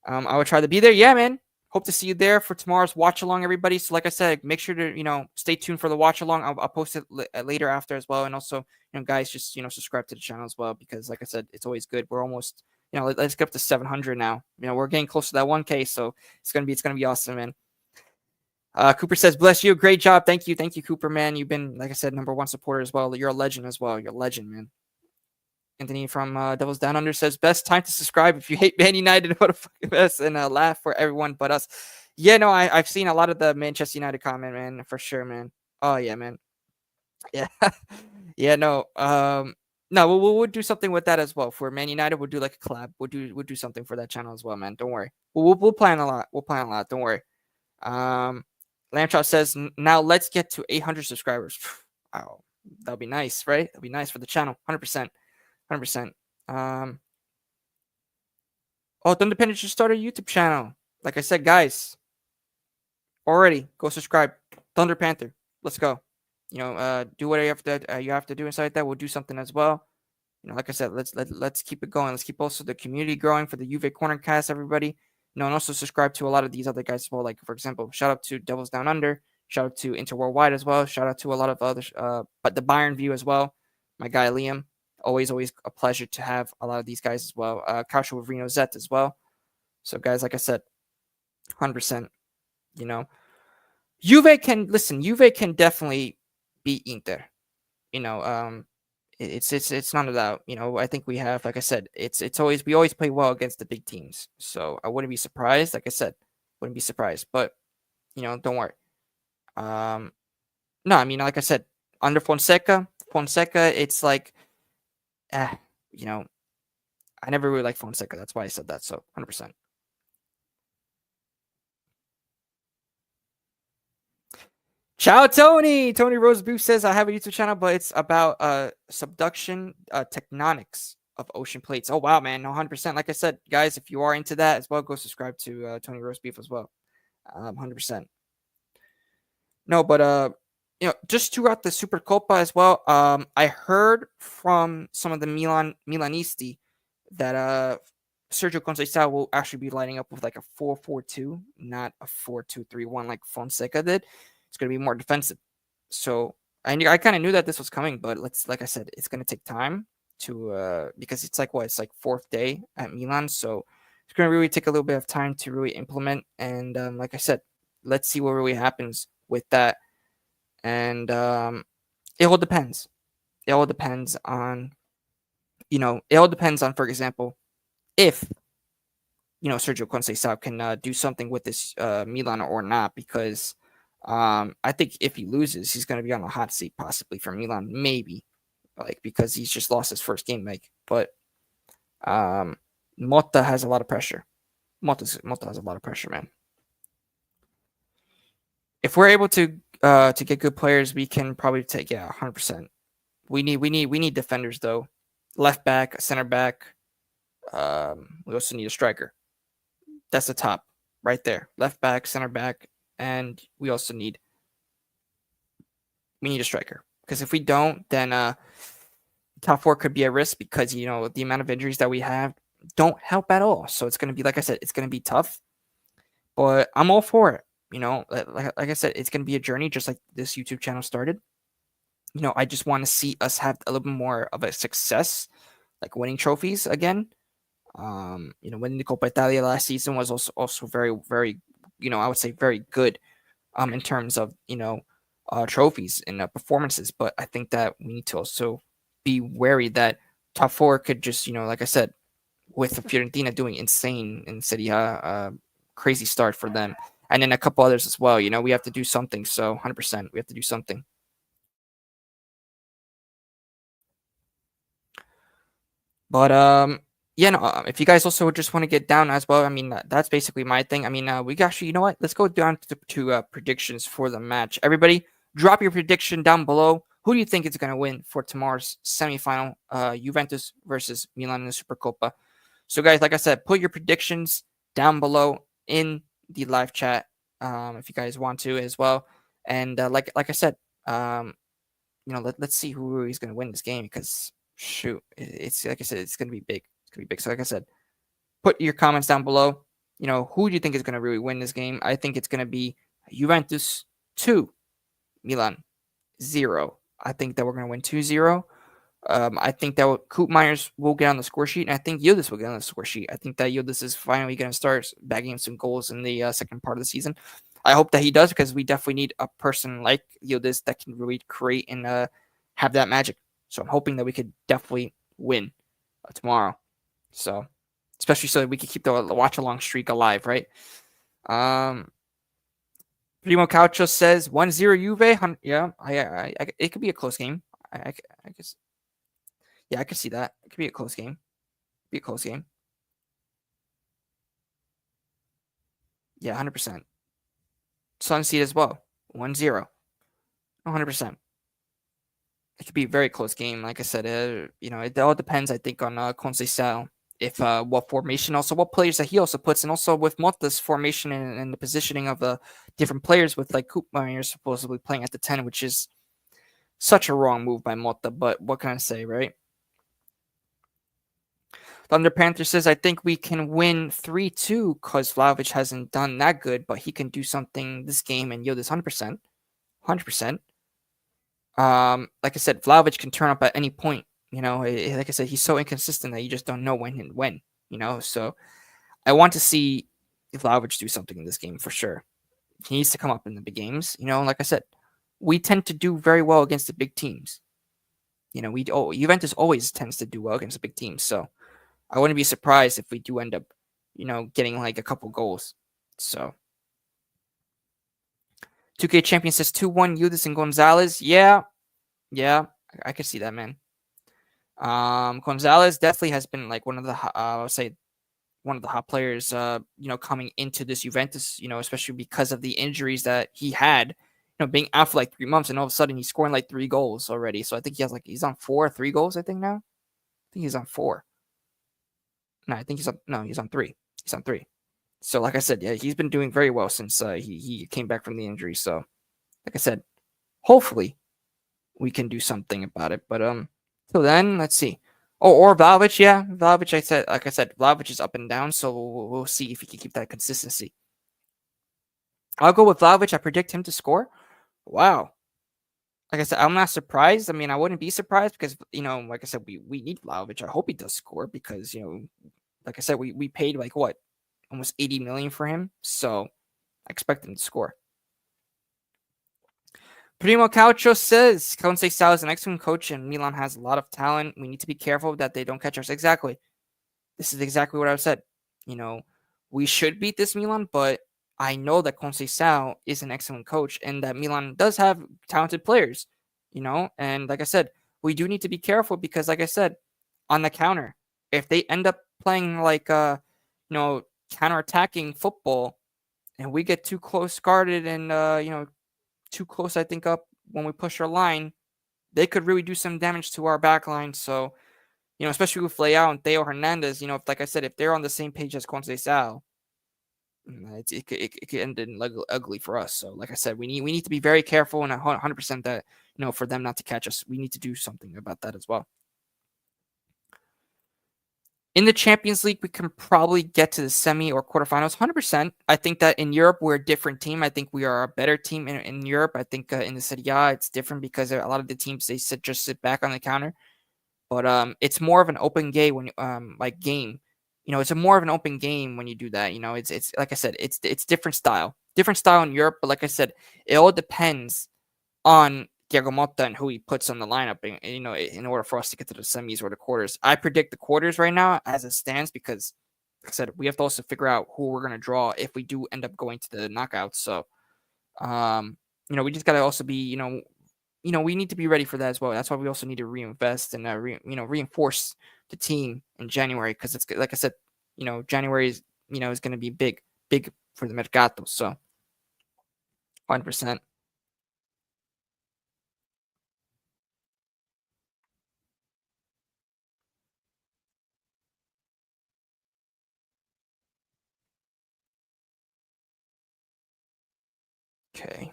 I will try to be there. Yeah, man. Hope to see you there for tomorrow's watch along, everybody. So, like I said, make sure to stay tuned for the watch along. I'll post it later after as well, and also guys, just subscribe to the channel as well, because like I said, it's always good. We're almost let's get up to 700 now. We're getting close to that 1K, so it's gonna be awesome, man. Cooper says, "Bless you, great job, thank you, Cooper, man. You've been, like I said, #1 supporter as well. You're a legend as well. You're a legend, man." Anthony from Devils Down Under says, "Best time to subscribe if you hate Man United, what a fucking mess," and laugh for everyone but us. Yeah, no, I've seen a lot of the Manchester United comment, man, for sure, man. Oh yeah, man. Yeah, yeah, no, no, we'll do something with that as well. For Man United, we'll do like a collab. We'll do something for that channel as well, man. Don't worry. We'll plan a lot. We'll plan a lot. Don't worry. Lamchop says, "Now let's get to 800 subscribers." Wow, that'll be nice, right? That'll be nice for the channel. 100%. 100%. Thunder Panda just started a YouTube channel. Like I said, guys, already go subscribe. Thunder Panther. Let's go. Do whatever you have to do inside that. We'll do something as well. Like I said, let's keep it going. Let's keep also the community growing for the JuveCorner cast, everybody. And also subscribe to a lot of these other guys as well. Like, for example, shout out to Devils Down Under. Shout out to Inter Worldwide as well. Shout out to a lot of others, but the Bayern View as well. My guy Liam. Always a pleasure to have a lot of these guys as well. Cacho with Reno Zet as well. So, guys, like I said, 100%. Juve can definitely beat Inter. It's not a doubt. I think we have, like I said, we always play well against the big teams. So I wouldn't be surprised. Like I said, wouldn't be surprised. But don't worry. No, I mean, like I said, under Fonseca, it's like, I never really liked Fonseca. That's why I said that. So 100%. Ciao, Tony. Tony Rosebooth says, "I have a YouTube channel, but it's about subduction tectonics of ocean plates." Oh, wow, man. 100%. Like I said, guys, if you are into that as well, go subscribe to Tony Roastbeef as well. 100%. No, but just throughout the Supercoppa as well, I heard from some of the Milanisti that Sergio Conceição will actually be lining up with like a 4-4-2, not a 4-2-3-1 like Fonseca did. It's going to be more defensive. So I kind of knew that this was coming, but like I said, it's going to take time because it's like fourth day at Milan. So it's going to really take a little bit of time to really implement. And like I said, let's see what really happens with that. And it all depends. It all depends on, for example, if Sergio Conceição can do something with this Milan or not, because I think if he loses, he's going to be on a hot seat possibly for Milan, maybe, because he's just lost his first game, but Motta has a lot of pressure. Motta has a lot of pressure, man. If we're able to get good players, we can probably take 100%. We need defenders though, left back, center back. We also need a striker. That's the top right there, left back, center back, and we also need a striker, because if we don't, then top four could be at risk, because the amount of injuries that we have don't help at all. So it's going to be, like I said, it's going to be tough. But I'm all for it. Like I said, it's gonna be a journey, just like this YouTube channel started. I just want to see us have a little bit more of a success, like winning trophies again. Winning the Coppa Italia last season was also very, very, I would say very good in terms of trophies and performances. But I think that we need to also be wary that top four could just, like I said, with Fiorentina doing insane in Serie A, crazy start for them, and then a couple others as well. We have to do something. So 100%, we have to do something. But yeah, no, if you guys also just want to get down as well, I mean, that's basically my thing. I mean, we actually, you know what? Let's go down to predictions for the match. Everybody, drop your prediction down below. Who do you think is going to win for tomorrow's semifinal? Juventus versus Milan in the Supercoppa. So, guys, like I said, put your predictions down below in the live chat if you guys want to as well. And like I said, let's see who is going to win this game because shoot, it's like I said, it's going to be big. It's going to be big. So like I said, put your comments down below. Who do you think is going to really win this game? I think it's going to be Juventus 2, Milan 0. I think that we're going to win 2-0. I think that Coop Myers will get on the score sheet, and I think Yildiz will get on the score sheet. I think that Yildiz is finally going to start bagging some goals in the second part of the season. I hope that he does because we definitely need a person like Yildiz that can really create and have that magic. So I'm hoping that we could definitely win tomorrow. So, especially so that we can keep the watch along streak alive, right? Primo Caucho says 1-0 Juve. Yeah, it could be a close game. I guess. Yeah, I could see that. It could be a close game. Be a close game. Yeah, 100%. Sunseed as well. 1-0. 100%. It could be a very close game. Like I said, it all depends, I think, on Conceição. If what formation, also what players that he also puts, and also with Motta's formation and the positioning of the different players, with like Koopmeier supposedly playing at the 10, which is such a wrong move by Motta. But what can I say, right? Thunder Panther says, I think we can win 3-2 because Vlahovic hasn't done that good, but he can do something this game and yield this 100%. 100%. Like I said, Vlahovic can turn up at any point. Like I said, he's so inconsistent that you just don't know when and when. So I want to see Vlahovic do something in this game for sure. He needs to come up in the big games. Like I said, we tend to do very well against the big teams. Juventus always tends to do well against the big teams. So I wouldn't be surprised if we do end up, getting like a couple goals. So 2K Champion says 2-1 Yildiz and Gonzalez. Yeah, I could see that, man. Gonzalez definitely has been like one of the I would say one of the hot players coming into this Juventus, especially because of the injuries that he had, being out for like 3 months, and all of a sudden he's scoring like 3 goals already. So I think he's on 3 goals, I think now. I think he's on 4. No, I think he's on 3. He's on 3. So like I said, yeah, he's been doing very well since he came back from the injury. So like I said, hopefully we can do something about it. But till then, let's see. Oh, or Vlahovic, yeah. Vlahovic, like I said, Vlahovic is up and down, so we'll see if he can keep that consistency. I'll go with Vlahovic. I predict him to score. Wow. Like I said, I'm not surprised. I mean, I wouldn't be surprised because, like I said, we need Vlahovic. I hope he does score because, like I said, we paid like what? Almost 80 million for him. So I expect him to score. Primo Caucho says Conceição is an excellent coach and Milan has a lot of talent. We need to be careful that they don't catch us. Exactly. This is exactly what I've said. We should beat this Milan, but I know that Conceição is an excellent coach and that Milan does have talented players, and like I said, we do need to be careful because, like I said, on the counter, if they end up playing like, counter-attacking football and we get too close guarded and, too close, I think, up when we push our line, they could really do some damage to our back line. So, especially with Leao and Theo Hernandez, like I said, if they're on the same page as Conceição, it could end in ugly for us. So, like I said, we need to be very careful and 100% that, for them not to catch us. We need to do something about that as well. In the Champions League, we can probably get to the semi or quarterfinals 100%. I think that in Europe, we're a different team. I think we are a better team in Europe. I think in the Serie A, it's different because a lot of the teams, they just sit back on the counter. But it's more of an open game when like game. It's a more of an open game when you do that. It's like I said, it's different style in Europe. But like I said, it all depends on Diego Motta and who he puts on the lineup, in order for us to get to the semis or the quarters. I predict the quarters right now as it stands because, like I said, we have to also figure out who we're going to draw if we do end up going to the knockouts. So, we just got to also be, we need to be ready for that as well. That's why we also need to reinvest and, reinforce the team in January because it's like I said, January is going to be big for the Mercato. So, 100%. Okay.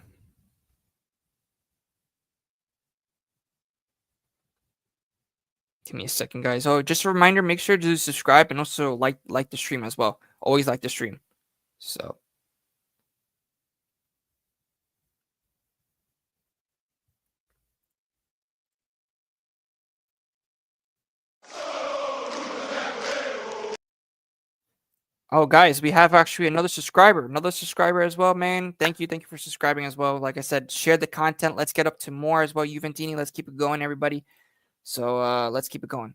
Give me a second, guys. Oh, just a reminder, make sure to subscribe and also like the stream as well. Always like the stream. So, oh, guys, we have actually another subscriber as well, man. Thank you for subscribing as well. Like I said, share the content. Let's get up to more as well. Juventini, let's keep it going, everybody. So, let's keep it going.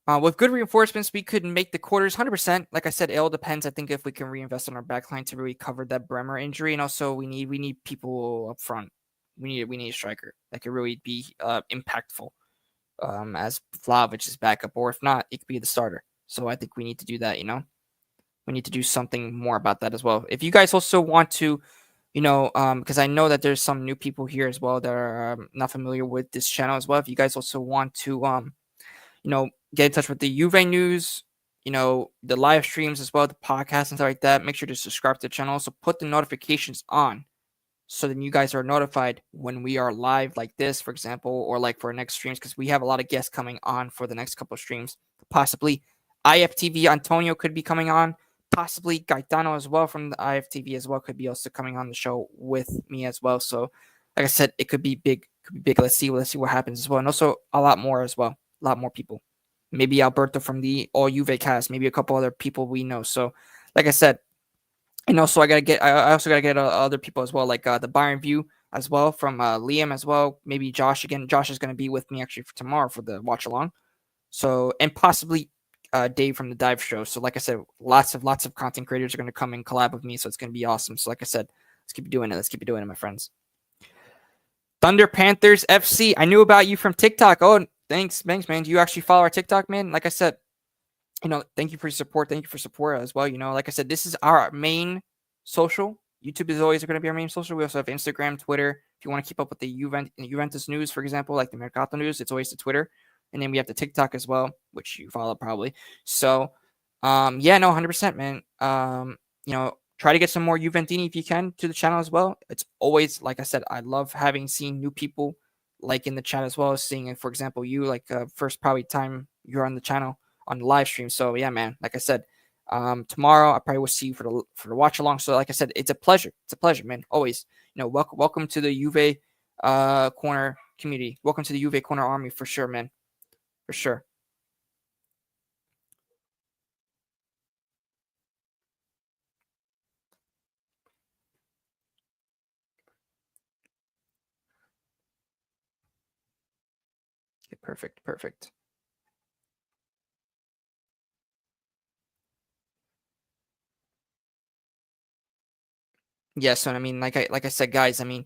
With good reinforcements, we could make the quarters 100%. Like I said, it all depends. I think if we can reinvest on our backline to really cover that Bremer injury, and also we need people up front. We need a striker that could really be impactful. As Vlahovic's backup, or if not, it could be the starter. So I think we need to do that. We need to do something more about that as well. If you guys also want to, because I know that there's some new people here as well that are not familiar with this channel as well. If you guys also want to, get in touch with the Juve news, the live streams as well, the podcast and stuff like that, make sure to subscribe to the channel. Also, put the notifications on so then you guys are notified when we are live like this, for example, or like for our next streams, because we have a lot of guests coming on for the next couple of streams. Possibly IFTV Antonio could be coming on. Possibly Gaetano as well from the IFTV as well could be also coming on the show with me as well. So, like I said, it could be big. Could be big. Let's see what happens as well, and also a lot more as well. A lot more people. Maybe Alberto from the All Juve cast. Maybe a couple other people we know. So, like I said, and also I also gotta get other people as well, like the Bayern View as well from Liam as well. Maybe Josh again. Josh is gonna be with me actually for tomorrow for the watch along. So and possibly Dave from the Dive Show. So like I said, lots of content creators are gonna come and collab with me. So it's gonna be awesome. So like I said, let's keep doing it. Let's keep doing it, my friends. Thunder Panthers FC. I knew about you from TikTok. Oh, thanks, man. Do you actually follow our TikTok, man? Like I said, thank you for your support. Thank you for support as well. Like I said, this is our main social. YouTube is always going to be our main social. We also have Instagram, Twitter. If you want to keep up with the Juventus news, for example, like the Mercato news, it's always the Twitter. And then we have the TikTok as well, which you follow probably. So, yeah, no, 100%, man. Try to get some more Juventini if you can to the channel as well. It's always, like I said, I love seeing new people like in the chat as well as seeing, for example, you like first probably time you're on the channel on the live stream. So yeah, man, like I said, tomorrow I probably will see you for the watch along. So like I said, it's a pleasure. It's a pleasure, man. Always, welcome to the Juve corner community. Welcome to the Juve corner army for sure, man. For sure. Okay, perfect. Yes, and I mean, like I said, guys, I mean,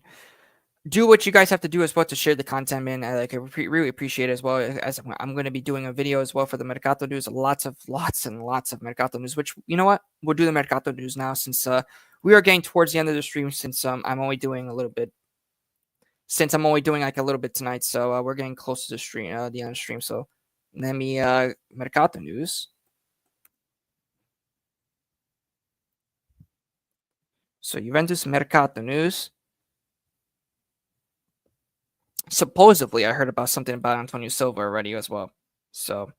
do what you guys have to do as well to share the content, man. I really appreciate it as well. As I'm going to be doing a video as well for the Mercato news, lots and lots of Mercato news. Which you know what, we'll do the Mercato news now since we are getting towards the end of the stream. Since I'm only doing a little bit, since I'm only doing like a little bit tonight, so we're getting close to the stream, the end of the stream. So let me Mercato news. So Juventus Mercato news. Supposedly, I heard about something about Antonio Silva already as well. So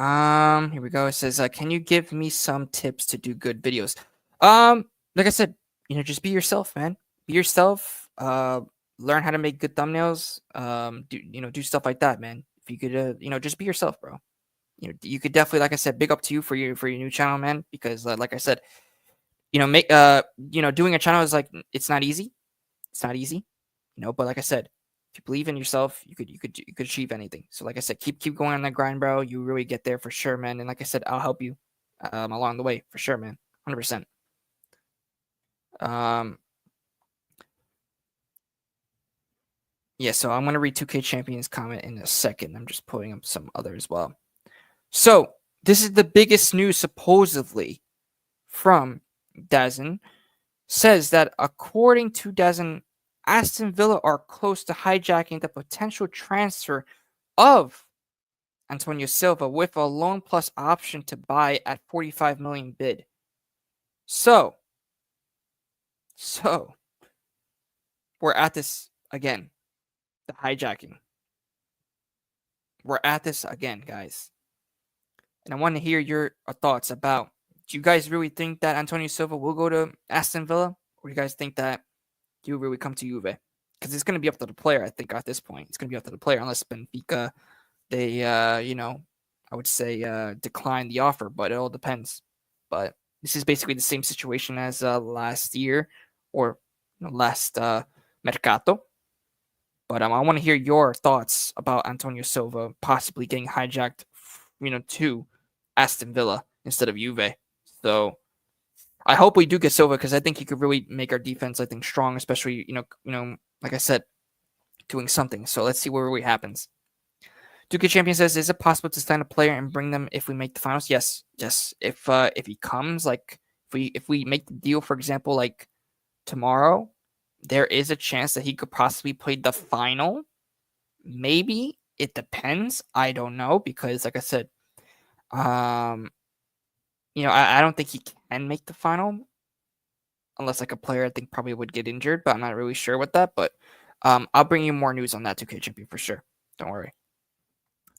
here we go. It says, can you give me some tips to do good videos? Like I said, just be yourself, man. Be yourself. Learn how to make good thumbnails. Do stuff like that, man. If you could, just be yourself, bro. You could definitely, like I said, big up to you for your new channel, man. Because, like I said, doing a channel is like it's not easy. It's not easy, but like I said, if you believe in yourself, you could achieve anything. So like I said, keep going on that grind, bro. You really get there for sure, man. And like I said, I'll help you along the way for sure, man. 100%. Yeah, so I'm gonna read 2K Champions comment in a second. I'm just pulling up some other as well. So this is the biggest news supposedly from Dazen. Says that according to Dazen, Aston Villa are close to hijacking the potential transfer of Antonio Silva with a loan plus option to buy at 45 million bid. So we're at this again. The hijacking. We're at this again, guys. And I want to hear your thoughts about, do you guys really think that Antonio Silva will go to Aston Villa? Or do you guys think that he will really come to Juve? Because it's going to be up to the player, I think, at this point. It's going to be up to the player, unless Benfica, they, I would say decline the offer, but it all depends. But this is basically the same situation as last year or last Mercato. But I want to hear your thoughts about Antonio Silva possibly getting hijacked, to Aston Villa instead of Juve. So I hope we do get Silva because I think he could really make our defense, I think, strong, especially like I said, doing something. So let's see what really happens. Duke Champion says, "Is it possible to sign a player and bring them if we make the finals?" Yes. If he comes, like if we make the deal, for example, like tomorrow, there is a chance that he could possibly play the final. Maybe it depends. I don't know because, like I said, I don't think he can make the final unless like a player I think probably would get injured, but I'm not really sure with that. But I'll bring you more news on that 2K Champion for sure. Don't worry.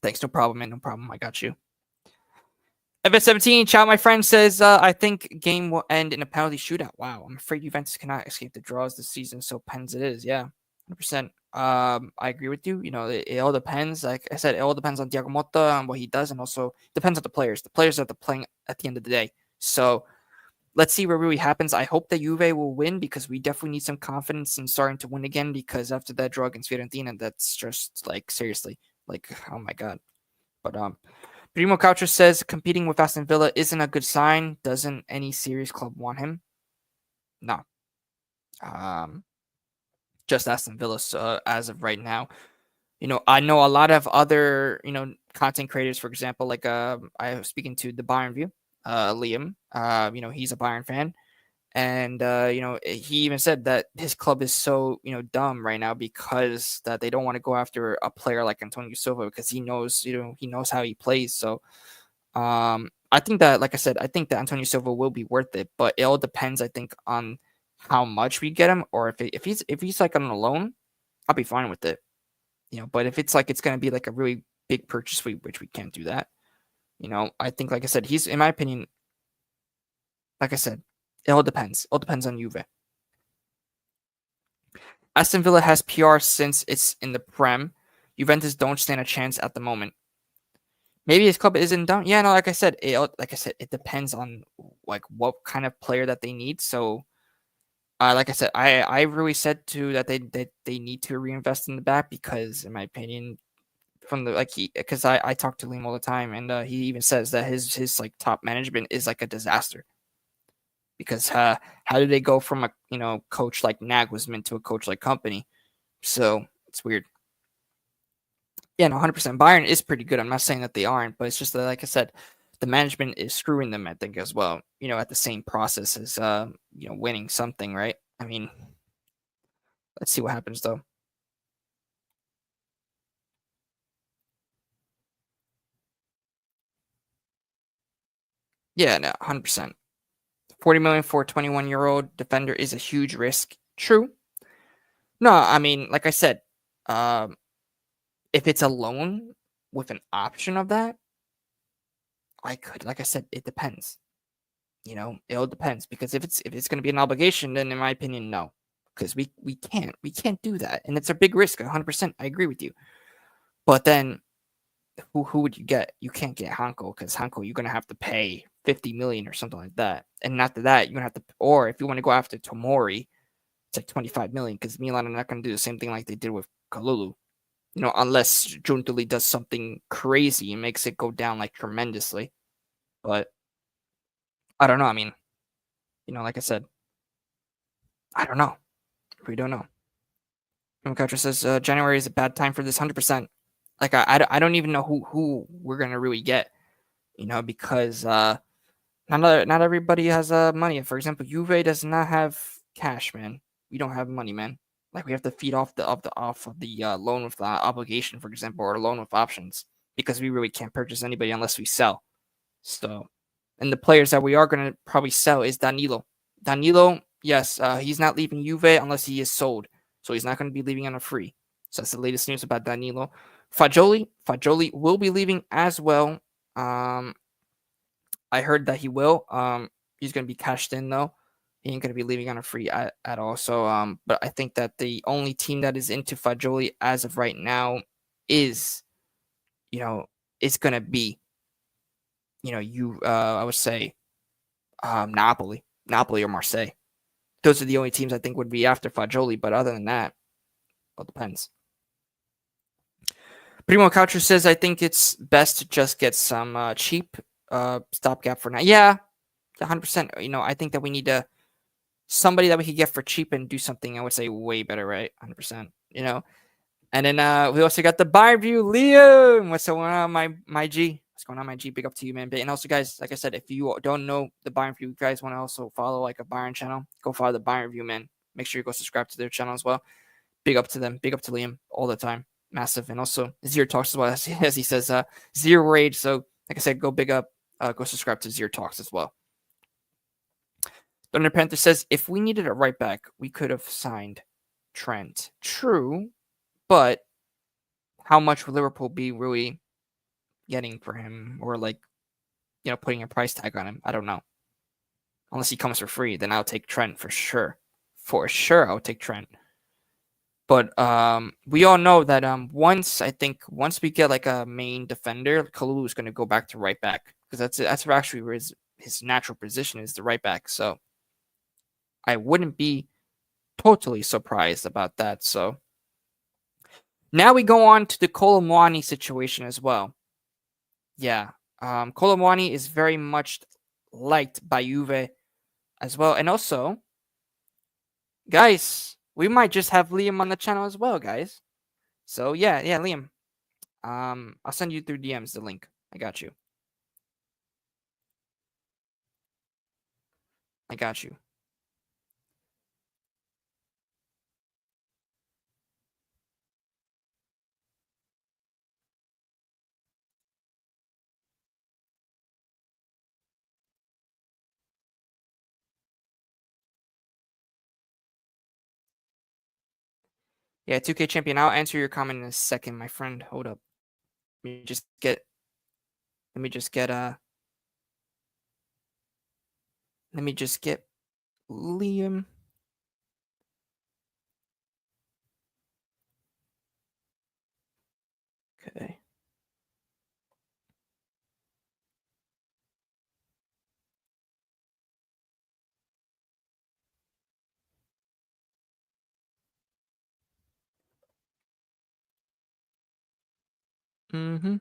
Thanks. No problem, man. No problem. I got you. FS17, Ciao, my friend, says, I think game will end in a penalty shootout. Wow, I'm afraid Juventus cannot escape the draws this season, so pens it is. Yeah, 100%. I agree with you. It all depends. Like I said, it all depends on Thiago Motta and what he does, and also depends on the players. The players are the playing at the end of the day. So let's see what really happens. I hope that Juve will win because we definitely need some confidence in starting to win again because after that draw against Fiorentina, that's just like seriously, like, oh my God. But Primo Coucher says competing with Aston Villa isn't a good sign. Doesn't any serious club want him? No. Just Aston Villa as of right now. I know a lot of other, content creators, for example, like I was speaking to the Bayern View, Liam. He's a Bayern fan. And he even said that his club is so dumb right now because that they don't want to go after a player like Antonio Silva because he knows how he plays. So I think that, like I said, I think that Antonio Silva will be worth it, but it all depends, I think, on how much we get him, or if he's like on a loan, I'll be fine with it. But if it's like it's gonna be like a really big purchase, which we can't do that. I think, like I said, he's, in my opinion, like I said, it all depends. It all depends on Juve. Aston Villa has PR since it's in the Prem. Juventus don't stand a chance at the moment. Maybe his club isn't done. Yeah, no, like I said, it depends on like what kind of player that they need. So, like I said, I really said too that they need to reinvest in the back because, in my opinion, from the because I talk to Liam all the time, and he even says that his like top management is like a disaster because how did they go from a coach like Nagelsmann to a coach like Company? So it's weird. Yeah, no, 100%. Bayern is pretty good. I'm not saying that they aren't, but it's just that, like I said, the management is screwing them, I think, as well. At the same process as winning something, right? I mean, let's see what happens though. Yeah, no, 100%. 40 million for a 21-year-old defender is a huge risk. True. No, I mean, like I said, um, if it's a loan with an option of that, I could. Like I said, it depends. It all depends because if it's going to be an obligation, then in my opinion, no, because we can't do that, and it's a big risk. 100%, I agree with you. But then, who would you get? You can't get Hanko because Hanko you're going to have to pay 50 million or something like that, and after that you're going to have to, or if you want to go after Tomori, it's like 25 million because Milan are not going to do the same thing like they did with Kalulu. Unless Juntuli does something crazy and makes it go down like tremendously. But I don't know. I mean, like I said, I don't know. We don't know. Coach says January is a bad time for this 100%. Like I don't even know who we're gonna really get, because not everybody has money. For example, Juve does not have cash, man. We don't have money, man. Like we have to feed off the loan with the obligation, for example, or a loan with options, because we really can't purchase anybody unless we sell. So, and the players that we are gonna probably sell is Danilo. Danilo, yes, he's not leaving Juve unless he is sold. So he's not going to be leaving on a free. So that's the latest news about Danilo. Fagioli will be leaving as well. I heard that he will. He's going to be cashed in though. He ain't going to be leaving on a free at all. So, but I think that the only team that is into Fagioli as of right now is, it's going to be, I would say, Napoli or Marseille. Those are the only teams I think would be after Fagioli. But other than that, well, it depends. Primo Coucher says, I think it's best to just get some cheap stopgap for now. Yeah, 100%. I think that we need somebody that we could get for cheap and do something, I would say, way better, right? 100%. And then we also got the Bayern view, Liam. What's going on, my G? What's going on, my G? Big up to you, man. And also, guys, like I said, if you don't know the Bayern view, you guys want to also follow like a Bayern channel, go follow the Bayern view, man. Make sure you go subscribe to their channel as well. Big up to them. Big up to Liam all the time. Massive. And also Zero Talks as well, as he says, Zero Rage. So, like I said, go big up, go subscribe to Zero Talks as well. Thunder Panther says, if we needed a right back, we could have signed Trent. True, but how much would Liverpool be really getting for him, or like, putting a price tag on him? I don't know. Unless he comes for free, then I'll take Trent for sure. For sure, I'll take Trent. But we all know that once we get like a main defender, Kalulu is going to go back to right back, because that's actually where his natural position is, the right back. So I wouldn't be totally surprised about that. So now we go on to the Kolo Muani situation as well. Yeah, Kolo Muani is very much liked by Juve as well, and also, guys, we might just have Liam on the channel as well, guys. So yeah, Liam. I'll send you through DMs the link. I got you. I got you. Yeah, 2K champion. I'll answer your comment in a second, my friend. Hold up. Let me just get. Let me just get. Let me just get Liam. Okay. Mm-hmm.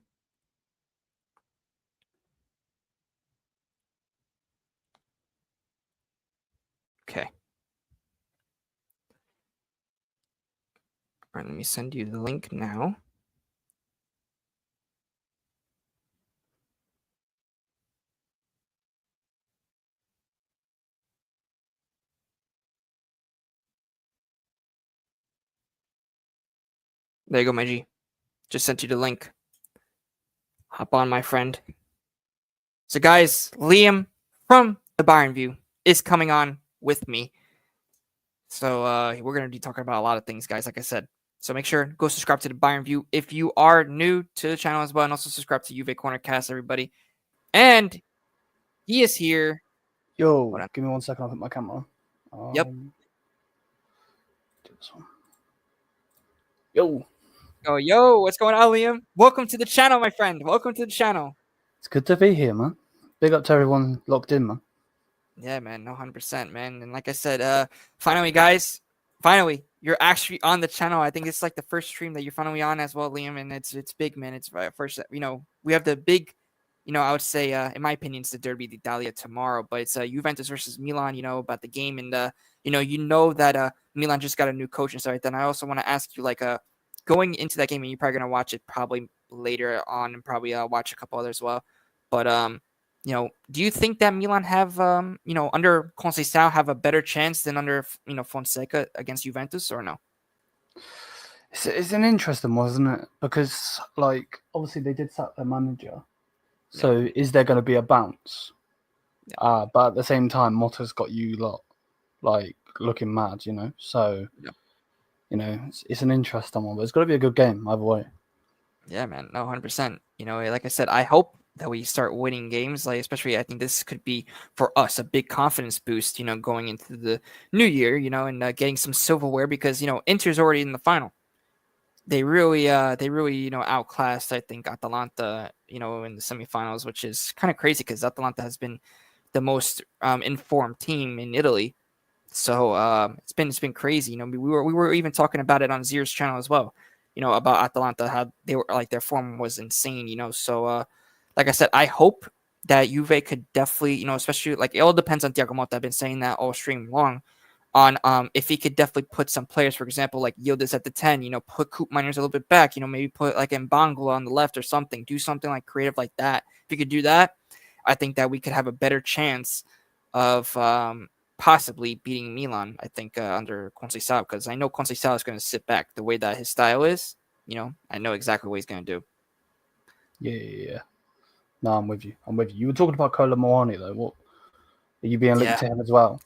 Okay. All right, let me send you the link now. There you go, my G. Just sent you the link. Hop on, my friend. So, guys, Liam from the Bayern View is coming on with me. So, we're going to be talking about a lot of things, guys, like I said. So, make sure go subscribe to the Bayern View if you are new to the channel as well. And also subscribe to JuveCorner Cast, everybody. And he is here. Yo, give me 1 second. I'll put my camera on. Yep. Do this one. Yo. Yo, what's going on, Liam? Welcome to the channel, my friend. Welcome to the channel. It's good to be here, man. Big up to everyone locked in, man. Yeah, man, no, 100%, man. And like I said, finally, guys, finally, you're actually on the channel. I think it's like the first stream that you're finally on as well, Liam. And it's big, man. It's first, we have the big, I would say, in my opinion, it's the Derby d'Italia tomorrow. But it's Juventus versus Milan. About the game, and that Milan just got a new coach and stuff like that. And I also want to ask you, like, going into that game, and you're probably gonna watch it probably later on, and probably watch a couple others as well. But do you think that Milan have, under Conceição have a better chance than under, Fonseca against Juventus, or no? It's an interesting one, isn't it? Because, like, obviously they did sack their manager. So is there going to be a bounce? Yeah. But at the same time, Motta's got you lot, like, looking mad, So, it's an interesting one. But it's got to be a good game either way. Yeah, man. No, 100%. Like I said, I hope that we start winning games, like especially I think this could be for us a big confidence boost, going into the new year, and getting some silverware, because Inter's already in the final. They really outclassed, I think, Atalanta, in the semifinals, which is kind of crazy because Atalanta has been the most informed team in Italy. So it's been crazy. We were even talking about it on Zier's channel as well. About Atalanta, how they were like their form was insane. So like I said, I hope that Juve could definitely, especially like it all depends on Thiago Motta. I've been saying that all stream long on if he could definitely put some players, for example, like Yildiz at the 10, put Coop Miners a little bit back, maybe put like Mbangula on the left or something, do something like creative like that. If you could do that, I think that we could have a better chance of possibly beating Milan, I think, under Conceição, because I know Conceição is going to sit back the way that his style is. I know exactly what he's going to do. Yeah. No, I'm with you. You were talking about Kolo Muani, though. What are you being linked to him as well?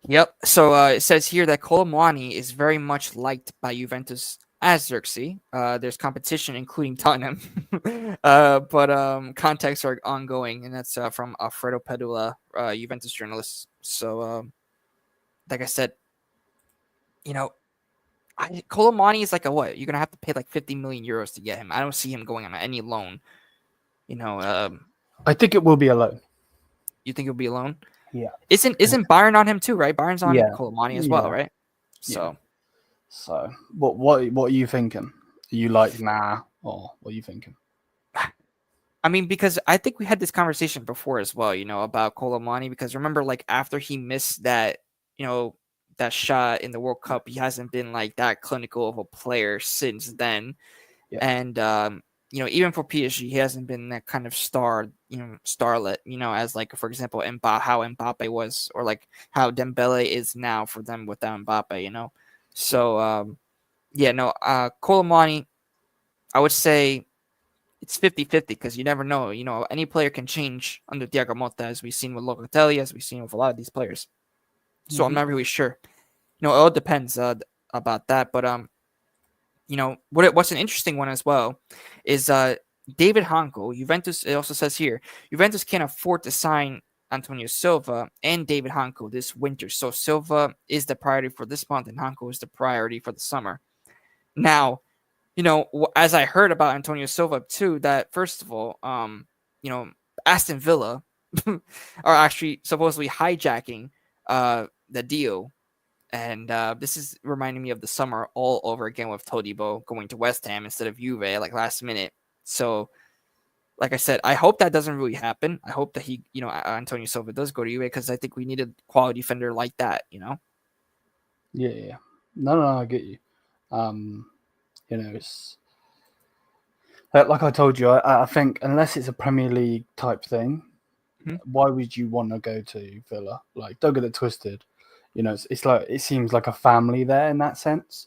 Yep. So it says here that Kolo Muani is very much liked by Juventus as Xerxes. There's competition, including Tottenham, but contacts are ongoing, and that's from Alfredo Pedula, Juventus journalist. So, like I said, Kolo Muani is like a what? You're gonna have to pay like 50 million euros to get him. I don't see him going on any loan. I think it will be a loan. You think it'll be a loan? Yeah. Isn't Bayern on him too, right? Bayern's on Kolo Muani as well, right? So what are you thinking? Are you like nah, or what are you thinking? I mean, because I think we had this conversation before as well, about Kolo Muani, because remember, like after he missed that, that shot in the World Cup, he hasn't been like that clinical of a player since then. Yeah. And even for PSG, he hasn't been that kind of starlet, as like, for example, how Mbappe was, or like how Dembele is now for them without Mbappe, So, Kolo Muani, I would say it's 50-50 because you never know. Any player can change under Thiago Motta, as we've seen with Locatelli, as we've seen with a lot of these players. So I'm not really sure. It all depends about that, but what's an interesting one as well is David Hanko. Juventus, it also says here, Juventus can't afford to sign Antonio Silva and David Hanko this winter. So Silva is the priority for this month, and Hanko is the priority for the summer. Now, as I heard about Antonio Silva too, that first of all, Aston Villa are actually supposedly hijacking the deal. And this is reminding me of the summer all over again with Todibo going to West Ham instead of Juve, like last minute. So, like I said, I hope that doesn't really happen. I hope that he, Antonio Silva does go to Juve, because I think we need a quality defender like that, Yeah. No, I get you. It's like I told you, I think unless it's a Premier League type thing, why would you want to go to Villa? Like, don't get it twisted. It's like it seems like a family there in that sense.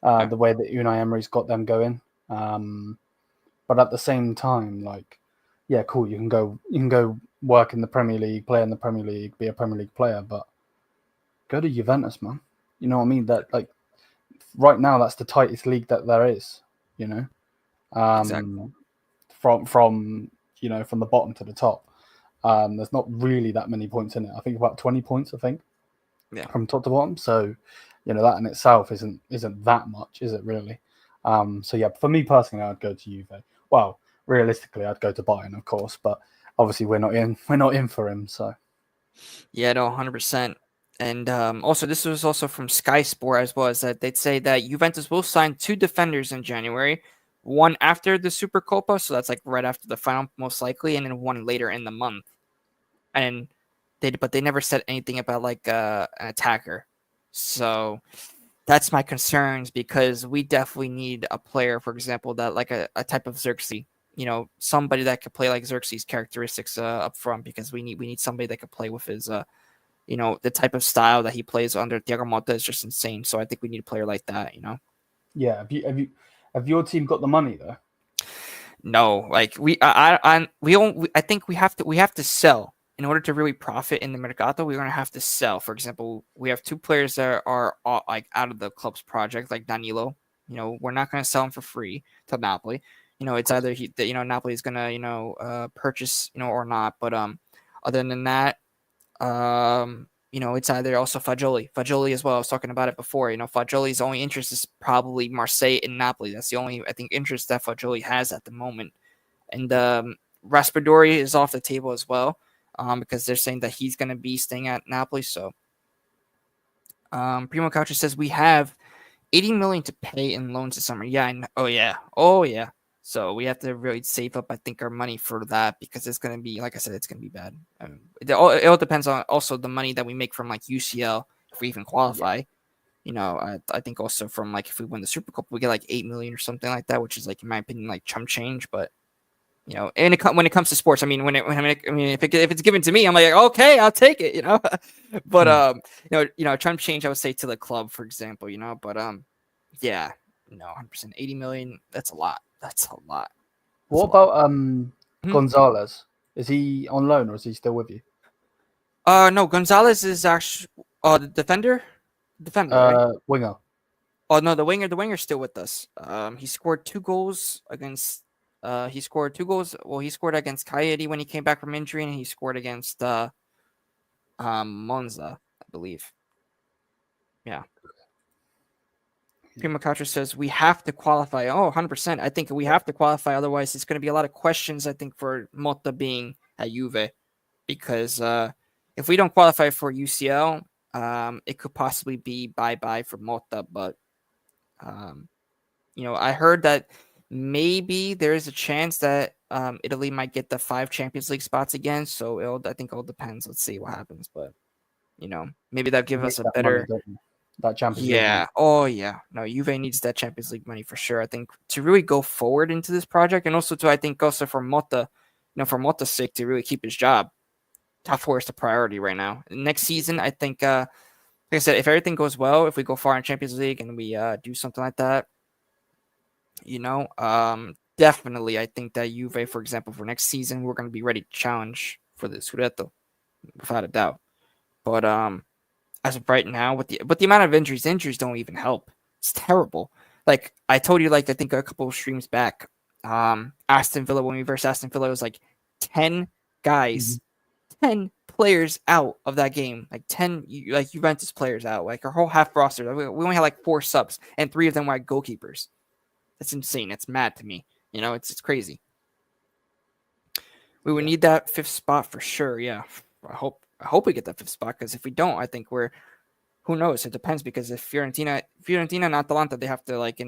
The way that Unai Emery's got them going, but at the same time, like, yeah, cool. You can go work in the Premier League, play in the Premier League, be a Premier League player, but go to Juventus, man. You know what I mean? That like right now, that's the tightest league that there is. You know, Exactly. from from the bottom to the top. There's not really that many points in it. I think about 20 points. I think Yeah. from top to bottom. So, that in itself isn't that much, is it really? So yeah, for me personally, I'd go to Juve. Well, realistically, I'd go to Bayern, of course, but obviously we're not in for him. So Yeah, no, 100%. And also, this was also from Sky Sport as well, as that they'd say that Juventus will sign 2 defenders in January, one after the Supercoppa, so that's like right after the final, most likely, and then one later in the month. And but they never said anything about like an attacker. So that's my concerns, because we definitely need a player, for example, that like a type of Xerxes, somebody that could play like Xerxes characteristics up front, because we need somebody that could play with his the type of style that he plays under Thiago Motta is just insane. So I think we need a player like that. yeah, have your team got the money though? No, like I think we have to sell in order to really profit in the mercato. We're gonna have to sell. For example, we have 2 players that are all, like out of the club's project, like Danilo. We're not gonna sell him for free to Napoli. Of It's course. either Napoli is gonna purchase or not. But other than that, it's either also Fagioli. Fagioli as well. I was talking about it before. Fagioli's only interest is probably Marseille and Napoli. That's the only, I think, interest that Fagioli has at the moment. And Raspadori is off the table as well, because they're saying that he's going to be staying at Napoli. So Primo Coucher says we have 80 million to pay in loans this summer. Yeah. Oh yeah. So we have to really save up, I think, our money for that, because it's going to be, like I said, it's going to be bad. It all depends on also the money that we make from like UCL, if we even Yeah. qualify. I think also from like if we win the Super Cup, we get like 8 million or something like that, which is like, in my opinion, like chump change. But and when it comes to sports, I mean, if it's given to me, I'm like, okay, I'll take it. But Hmm. chump change, I would say to the club, for example. But yeah, no, 100%, 80 million. That's a lot. That's a lot. That's What a lot. about Hmm? Gonzalez? Is he on loan or is he still with you? No, Gonzalez is actually the defender, right? Winger. Oh no, the winger's still with us. He scored 2 goals against. He scored 2 goals. Well, he scored against Cagliari when he came back from injury, and he scored against Monza, I believe. Yeah. Primo Coucher says we have to qualify. Oh, 100%. I think we have to qualify. Otherwise, it's going to be a lot of questions, I think, for Motta being at Juve. Because if we don't qualify for UCL, it could possibly be bye-bye for Motta. But, I heard that maybe there is a chance that Italy might get the 5 Champions League spots again. So I think it all depends. Let's see what happens. But, maybe that'll give Need us a that money, better. don't you? That Champions League money. Yeah. Oh, yeah. No, Juve needs that Champions League money for sure. I think to really go forward into this project, and also I think also for Motta, for Motta's sake, to really keep his job. Top 4 is the priority right now. Next season, I think, like I said, if everything goes well, if we go far in Champions League and we do something like that, definitely, I think that Juve, for example, for next season, we're going to be ready to challenge for the Scudetto, without a doubt. But as of right now, with the amount of injuries don't even help. It's terrible. Like I told you, like I think a couple of streams back, Aston Villa, when we versed Aston Villa, it was like 10 Hmm. guys, 10 players out of that game, like 10 like Juventus players out, like our whole half roster. We only had like 4 subs, and 3 of them were like goalkeepers. That's insane. That's mad to me. It's crazy. We would Yeah. need that 5th spot for sure. Yeah, I hope we get that 5th spot, because if we don't, I think we're, who knows? It depends, because if Fiorentina and Atalanta, they have to, like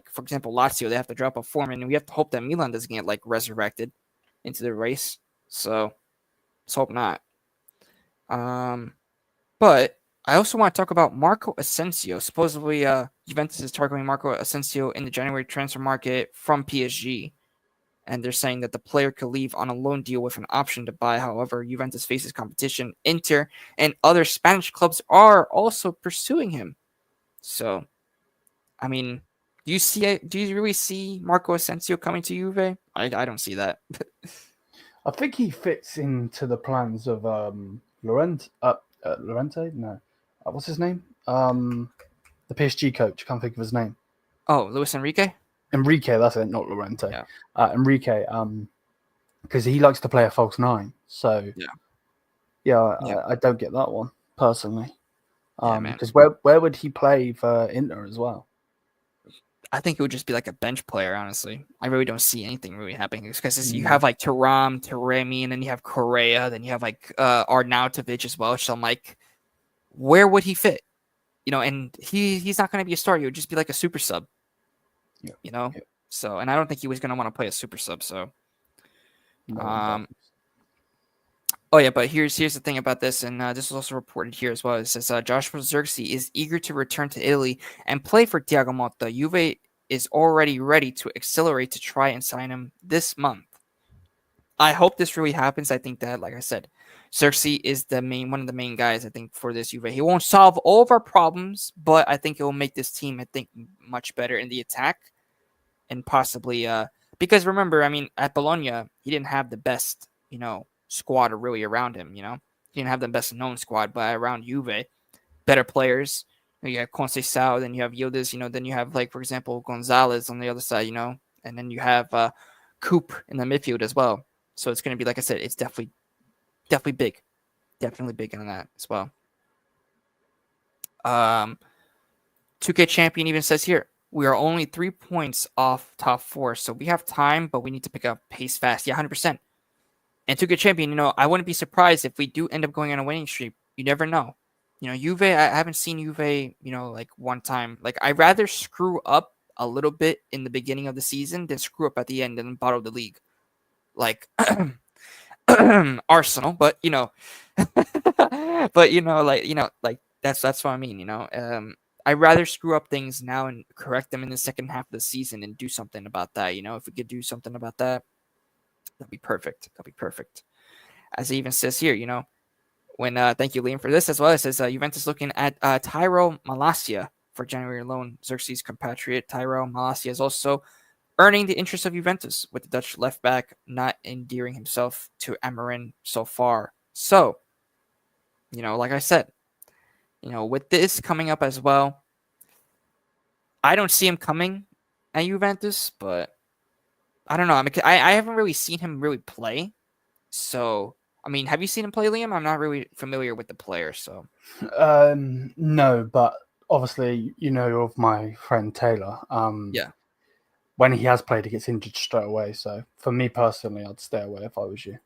for example, Lazio, they have to drop a form, and we have to hope that Milan doesn't get like resurrected into the race. So let's hope not. But I also want to talk about Marco Asensio. Supposedly, Juventus is targeting Marco Asensio in the January transfer market from PSG. And they're saying that the player could leave on a loan deal with an option to buy. However, Juventus faces competition. Inter and other Spanish clubs are also pursuing him. So, I mean, do you see it? Do you really see Marco Asensio coming to Juve? I don't see that. I think he fits into the plans of Lorente. No, what's his name? The PSG coach. Can't think of his name. Oh, Luis Enrique. Enrique. That's it. Not Lorente. Yeah. Enrique. Because he likes to play a false nine. So Yeah. I don't get that one personally. Yeah, man. Because where would he play for Inter as well? I think it would just be like a bench player, honestly. I really don't see anything really happening because you have like Taremi, and then you have Correa, then you have like Arnautovic as well. So I'm like, where would he fit? And he's not going to be a starter. He would just be like a super sub. Yeah. So, and I don't think he was going to want to play a super sub. So, No, oh yeah, but here's the thing about this, and this was also reported here as well. It says Joshua Zirkzee is eager to return to Italy and play for Thiago Motta. Juve is already ready to accelerate to try and sign him this month. I hope this really happens. I think that, like I said, Zirkzee is one of the main guys, I think, for this Juve. He won't solve all of our problems, but I think it will make this team, I think, much better in the attack, and possibly because remember, I mean, at Bologna, he didn't have the best, squad really around him. He didn't have the best known squad, but around Juve, better players. You have Conceição, then you have Yildiz, then you have, like, for example, Gonzalez on the other side, and then you have Coop in the midfield as well. So it's going to be, like I said, it's definitely big. Definitely big on that as well. 2K Champion even says here, we are only 3 points off top 4, so we have time, but we need to pick up pace fast. Yeah, 100%. And 2K Champion, I wouldn't be surprised if we do end up going on a winning streak. You never know. Juve, I haven't seen Juve, like one time. Like, I'd rather screw up a little bit in the beginning of the season than screw up at the end and bottle the league. Like, Arsenal, but, like, that's what I mean, I'd rather screw up things now and correct them in the second half of the season and do something about that. If we could do something about that, that'd be perfect. As it even says here, when thank you, Liam, for this as well. It says Juventus looking at Tyrell Malacia for January loan. Xerxes' compatriot Tyrell Malacia is also earning the interest of Juventus, with the Dutch left back not endearing himself to Amarin so far. So, like I said, with this coming up as well, I don't see him coming at Juventus, but I don't know. I haven't really seen him really play. So, I mean, have you seen him play, Liam? I'm not really familiar with the player, so. No, but obviously, of my friend Taylor. Yeah. When he has played, he gets injured straight away. So, for me personally, I'd stay away if I was you.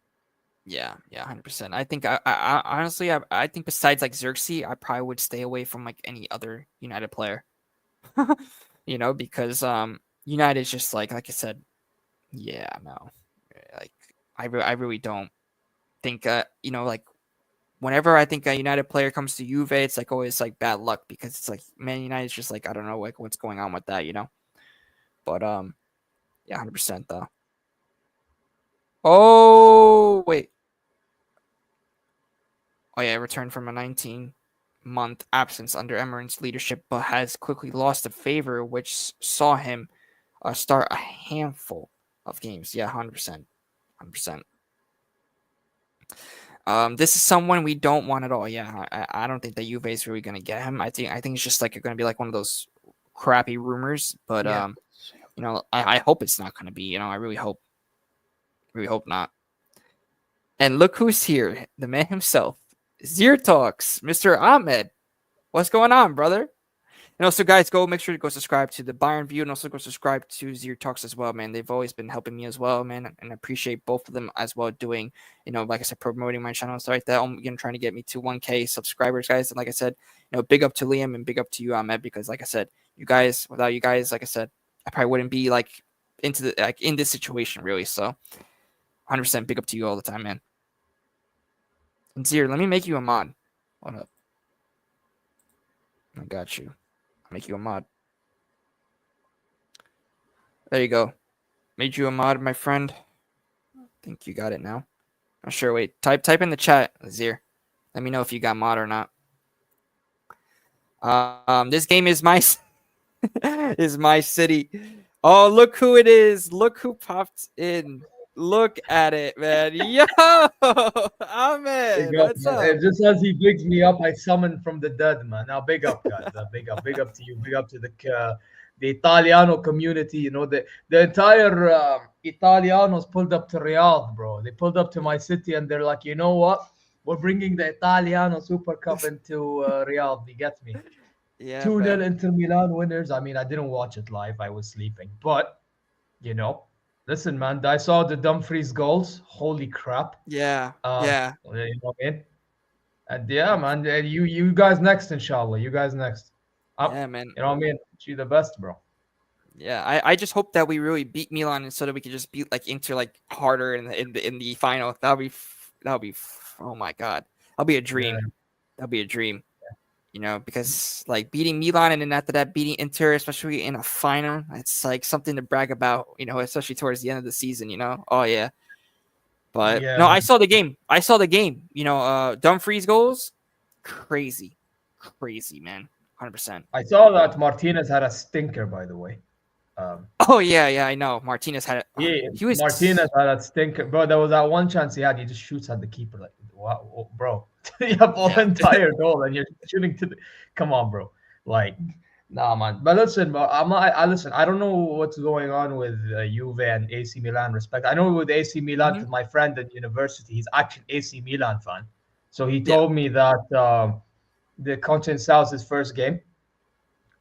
Yeah, 100%. I think I honestly, I think besides like Xerxes, I probably would stay away from like any other United player. Because United is just like I said, yeah, no, like I really don't think like whenever I think a United player comes to Juve, it's like always like bad luck because it's like Man United is just like I don't know like what's going on with that, But yeah, 100% though. Oh wait. Oh yeah, returned from a 19-month absence under Emery's leadership, but has quickly lost the favor, which saw him start a handful of games. Yeah, 100%. 100%. This is someone we don't want at all. Yeah, I don't think that Juve is really going to get him. I think it's just like going to be like one of those crappy rumors. But Yeah. I hope it's not going to be. I really hope not. And look who's here, the man himself, Zier Talks, Mr. Ahmed. What's going on, brother? And also, guys, make sure to go subscribe to the Bayern View and also go subscribe to Zier Talks as well, man. They've always been helping me as well, man, and I appreciate both of them as well doing, like I said, promoting my channel and stuff like that. I'm trying to get me to 1K subscribers, guys. And like I said, big up to Liam and big up to you, Ahmed, because like I said, without you guys, like I said, I probably wouldn't be like in this situation really. So 100% big up to you all the time, man. And Zier, let me make you a mod. Hold up. I got you. Make you a mod. There you go. Made you a mod, my friend. I think you got it now. Not sure. Wait. Type in the chat, Zier. Let me know if you got mod or not. This game is my is my city. Oh, look who it is. Look who popped in. Look at it, man. Yo, Big Ahmed, up, what's man. up? Just as he bigs me up, I summon from the dead, man. Now, big up, guys. Big up to you. Big up to the Italiano community. You know, the entire Italianos pulled up to Riyadh, bro. They pulled up to my city, and they're like, you know what? We're bringing the Italiano Super Cup into Riyadh. You get me? Yeah, 2-0 fam. Inter Milan winners. I mean, I didn't watch it live. I was sleeping, but you know, listen, man. I saw the Dumfries goals. Holy crap! Yeah, Um, yeah, you know what I mean? And yeah, man, you guys next, inshallah. You guys next. Up, yeah, man. you know what I mean? You the best, bro. Yeah, I just hope that we really beat Milan and so that we could just beat like Inter like harder in the final. Oh my god, that'll be a Yeah, dream. That'll be a dream. Because like beating Milan and then after that beating Inter, especially in a final, it's like something to brag about. Especially towards the end of the season. Oh yeah. But yeah, no, I man. saw the game. I saw the game. Dumfries goals, crazy, crazy man, 100%. I saw that Martinez had a stinker, by the way. Um, Oh yeah, yeah, I know. Martinez had it. yeah, He was. Martinez had a stinker, bro. There was that one chance he had. He just shoots at the keeper, like, wow, bro. You have all Yeah. entire goal, and you're shooting to the. Come on, bro. Like, nah, man. But listen, bro. I listen. I don't know what's going on with Juve and AC Milan. Respect. I know with AC Milan Mhm. because my friend at university, he's actually AC Milan fan. So he Yeah. told me that the Conference South his first game.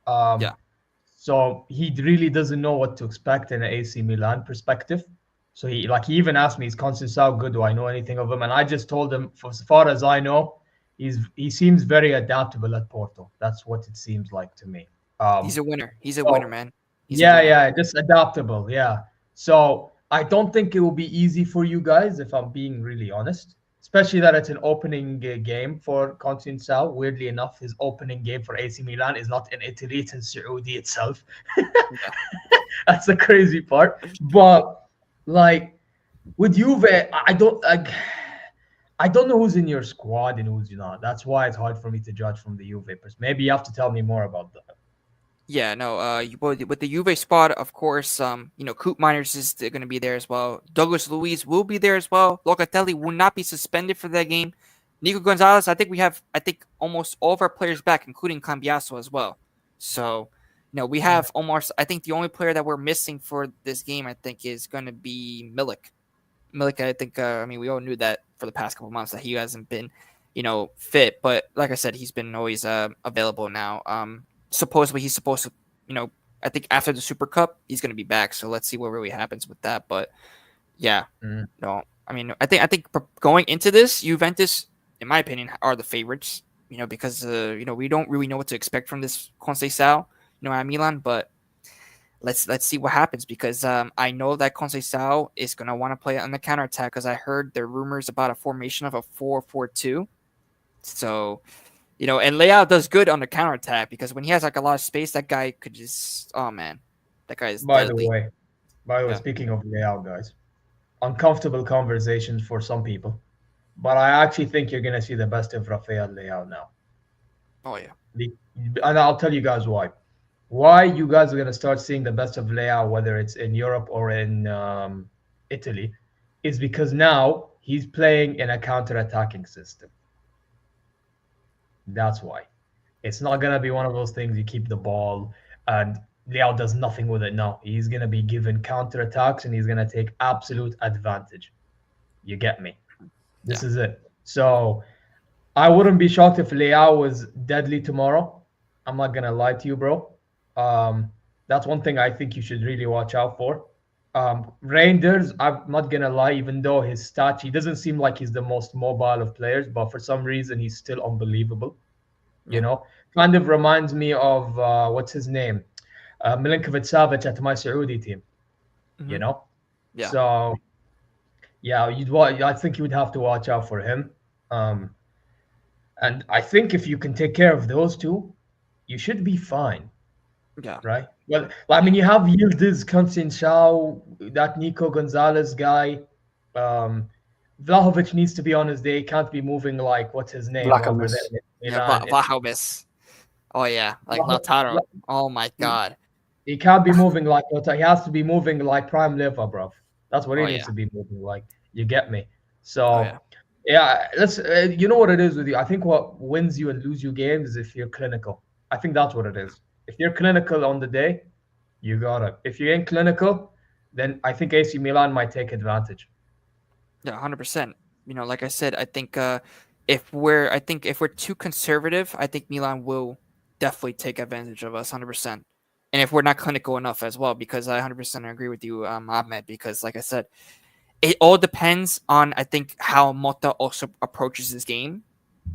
Um, Yeah. so he really doesn't know what to expect in an AC Milan perspective. So he even asked me, "Is Conceição good? Do I know anything of him?" And I just told him, for as far as I know, he seems very adaptable at Porto. That's what it seems like to me. He's a winner. He's a winner, So man. He's a yeah, winner. yeah, just adaptable. Yeah. So I don't think it will be easy for you guys, if I'm being really honest. Especially that it's an opening game for Conceição. Weirdly enough, his opening game for AC Milan is not in Italy; it's in Saudi itself. Yeah. That's the crazy part. But like with Juve, I don't know who's in your squad and who's not. That's why it's hard for me to judge from the Juve. Maybe you have to tell me more about that. Yeah, no, with the Juve spot, of course, Coop Miners is going to be there as well. Douglas Luiz will be there as well. Locatelli will not be suspended for that game. Nico Gonzalez, I think almost all of our players back, including Cambiaso as well. So, we Yeah. have almost, I think the only player that we're missing for this game, I think, is going to be Milik. Milik, I think, we all knew that for the past couple months that he hasn't been, fit. But like I said, he's been always available now. Supposedly he's supposed to, I think after the Super Cup, he's going to be back. So let's see what really happens with that. But yeah, Mm. no, I think going into this, Juventus, in my opinion, are the favorites. Because we don't really know what to expect from this Conceição, at Milan. But let's see what happens because I know that Conceição is going to want to play on the counterattack because I heard there are rumors about a formation of a 4-4-2. So, and Leao does good on the counterattack because when he has like a lot of space, that guy could just, oh man, that guy is By the deadly. way, Yeah. speaking of Real guys, uncomfortable conversations for some people, but I actually think you're gonna see the best of Rafael Leao now. Oh yeah. And I'll tell you guys why. Why you guys are gonna start seeing the best of Leao, whether it's in Europe or in Italy, is because now he's playing in a counter-attacking system. That's why. It's not gonna be one of those things you keep the ball and Leao does nothing with it. No, he's gonna be given counter attacks and he's gonna take absolute advantage. You get me? Yeah. This is it. So I wouldn't be shocked if Leao was deadly tomorrow. I'm not gonna lie to you, bro. Um, that's one thing I think you should really watch out for. Reinders, I'm not gonna lie, even though his stats, he doesn't seem like he's the most mobile of players, but for some reason he's still unbelievable. You Yeah. know, kind of reminds me of what's his name, Milinkovic Savic at my Saudi team. You Hmm. know, Yeah. so yeah, I think you would have to watch out for him. Um, and I think if you can take care of those two, you should be fine, Yeah. right? Well, I mean, Yeah. you have Yildiz Shaw, that Nico Gonzalez guy. Um, Vlahovic needs to be on his day. Can't be moving like what's his name over there Blackamus. in Yeah. Milan. Vahoubis. Oh yeah. Like Lautaro. Oh my God. He can't be moving like He has to be moving like Prime Liver, bro. That's what Oh he needs yeah. to be moving like. You get me? Oh So yeah. yeah, let's. You know what it is with you. I think what wins you and lose you games is if you're clinical. I think that's what it is. If you're clinical on the day, you got it. If you ain't clinical, then I think AC Milan might take advantage. Yeah, 100%. Like I said, I think if we're too conservative, I think Milan will definitely take advantage of us 100%. And if we're not clinical enough as well, because I 100% agree with you, Ahmed, because like I said, it all depends on, I think, how Motta also approaches this game,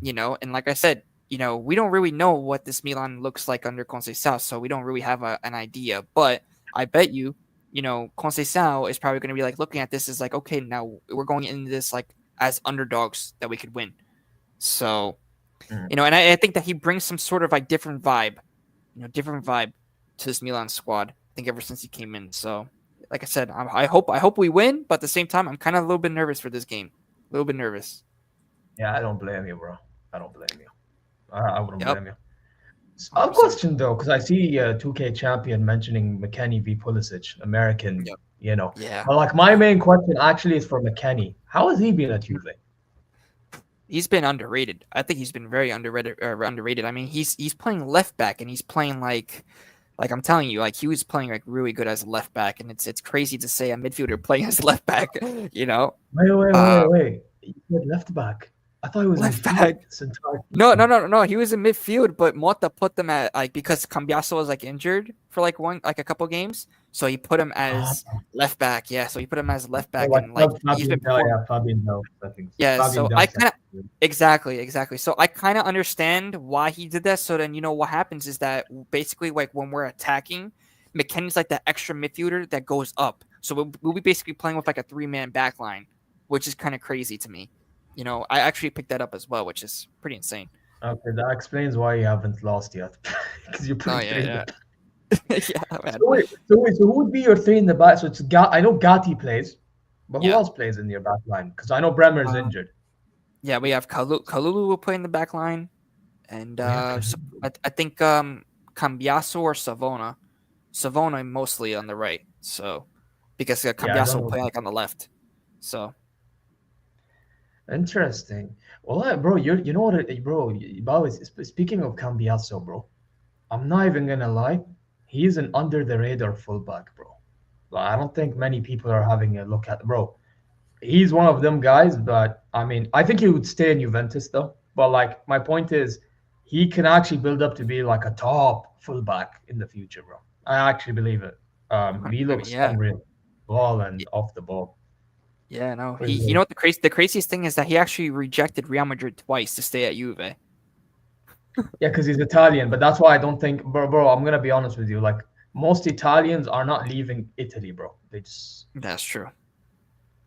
and like I said, we don't really know what this Milan looks like under Conceição, so we don't really have an idea. But I bet you, Conceição is probably going to be like looking at this as like, okay, now we're going into this like as underdogs that we could win. So, Mm. and I think that he brings some sort of like different vibe to this Milan squad. I think ever since he came in. So, like I said, I hope we win, but at the same time, I'm kind of a little bit nervous for this game. A little bit nervous. Yeah, I don't blame you, bro. I don't blame you. I wouldn't Yep, blame you. A 100%. question though, because I see 2K champion mentioning McKennie v Pulisic, American. Yep. You know, Yeah. but like my main question actually is for McKennie. How has he been at Juve? He's been underrated. I think he's been very underrated. Underrated. I mean, he's playing left back, and he's playing like I'm telling you, like he was playing like really good as a left back, and it's crazy to say a midfielder playing as left back. You know, uh, Wait. You said left back. I thought he was left midfield back. this entire No, season. no, no, no. He was in midfield, but Mota put them at like because Cambiaso was like injured for like a couple games, so he put him Ah, as left back. Yeah, so he put him as left so back, like and like he's Fabian been Del, performing. yeah, Fabian Del, I think. Yeah, Fabian so Del I said. kind of exactly. So I kind of understand why he did that. So then what happens is that basically like when we're attacking, McKennie's like that extra midfielder that goes up. So we'll be basically playing with like a 3-man back line, which is kind of crazy to me. I actually picked that up as well, which is pretty insane. Okay, that explains why you haven't lost yet, because you're Oh putting three in the yeah, back. yeah, yeah, So man. so who would be your three in the back? So it's I know Gatti plays, but who Yeah, else plays in your back line? Because I know Bremer's Uh, injured. yeah. We have Kalulu will play in the back line, and Oh yeah, so I think Cambiaso or Savona. Savona mostly on the right. So because yeah, I Cambiaso don't will know. play like on the left. So Interesting. Well, bro, you know what, bro? By the way, speaking of Cambiaso, bro, I'm not even gonna lie. He's an under the radar fullback, bro. Like, I don't think many people are having a look at, bro. He's one of them guys, but I mean, I think he would stay in Juventus though. But like, my point is, he can actually build up to be like a top fullback in the future, bro. I actually believe it. He I mean, looks yeah, unreal, ball and off the ball. yeah. No, Pretty he. You good. know what the craziest thing is that he actually rejected Real Madrid twice to stay at Juve. Yeah, because he's Italian, but that's why I don't think, bro. I'm gonna be honest with you. Like most Italians are not leaving Italy, bro. That's true.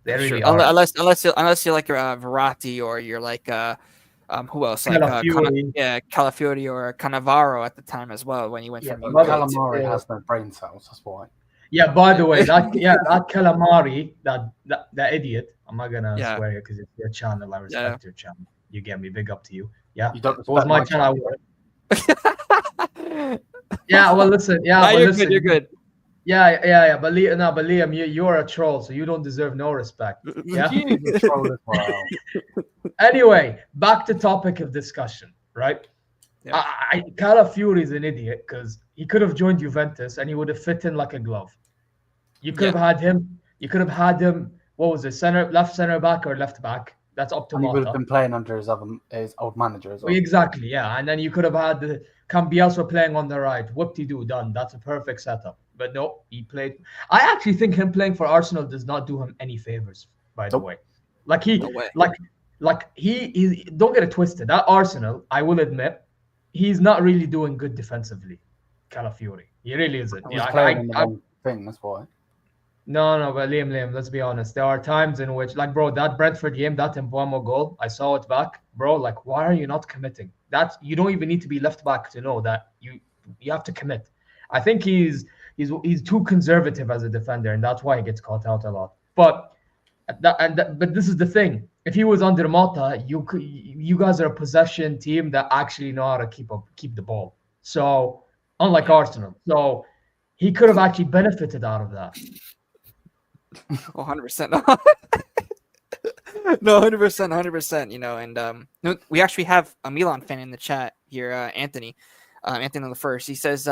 They That's true. really aren't. Unless you're like Verratti or you're like who else like Calafiori, Calafiori or Cannavaro at the time as well when he went yeah, from but Juve to calamari has no brain cells. That's why. yeah. By the yeah way, that calamari, that idiot. I'm not gonna yeah swear because it's your channel. I yeah. respect your channel. You get me. Big up to you. Yeah. You don't If it was respect my my channel, I channel. would. Yeah. Well, listen. Yeah. Now But you're good. listen. You're good. Yeah. But Liam, you're a troll, so you don't deserve no respect. Yeah. He's a troll as well. Anyway, back to topic of discussion, right? Yeah. Calafiori is an idiot because he could have joined Juventus and he would have fit in like a glove. You could have Yeah. had him. You could have had him. What was it? Left center back or left back? That's up to And he would have Mata. been playing under his old manager as well. Exactly, yeah. And then you could have had the Cambiaso playing on the right. Whoop-de-doo, done. That's a perfect setup. But no, he played. I actually think him playing for Arsenal does not do him any favors. By the Nope. way, like he, No way. like he don't get it twisted. At Arsenal, I will admit, he's not really doing good defensively. Calafiori, he really isn't. He was Yeah, playing in the wrong thing. That's why. no, but Liam, let's be honest. There are times in which, like, bro, that Brentford game, that Mbuemo goal, I saw it back, bro. Like, why are you not committing? That you don't even need to be left back to know that you have to commit. I think he's too conservative as a defender, and that's why he gets caught out a lot. But but this is the thing. If he was under Mota, you guys are a possession team that actually know how to keep the ball. So unlike Arsenal, so he could have actually benefited out of that. Oh, 100%. No, 100%, 100%. You know, and no, we actually have a Milan fan in the chat here, Anthony. Anthony the first. He says,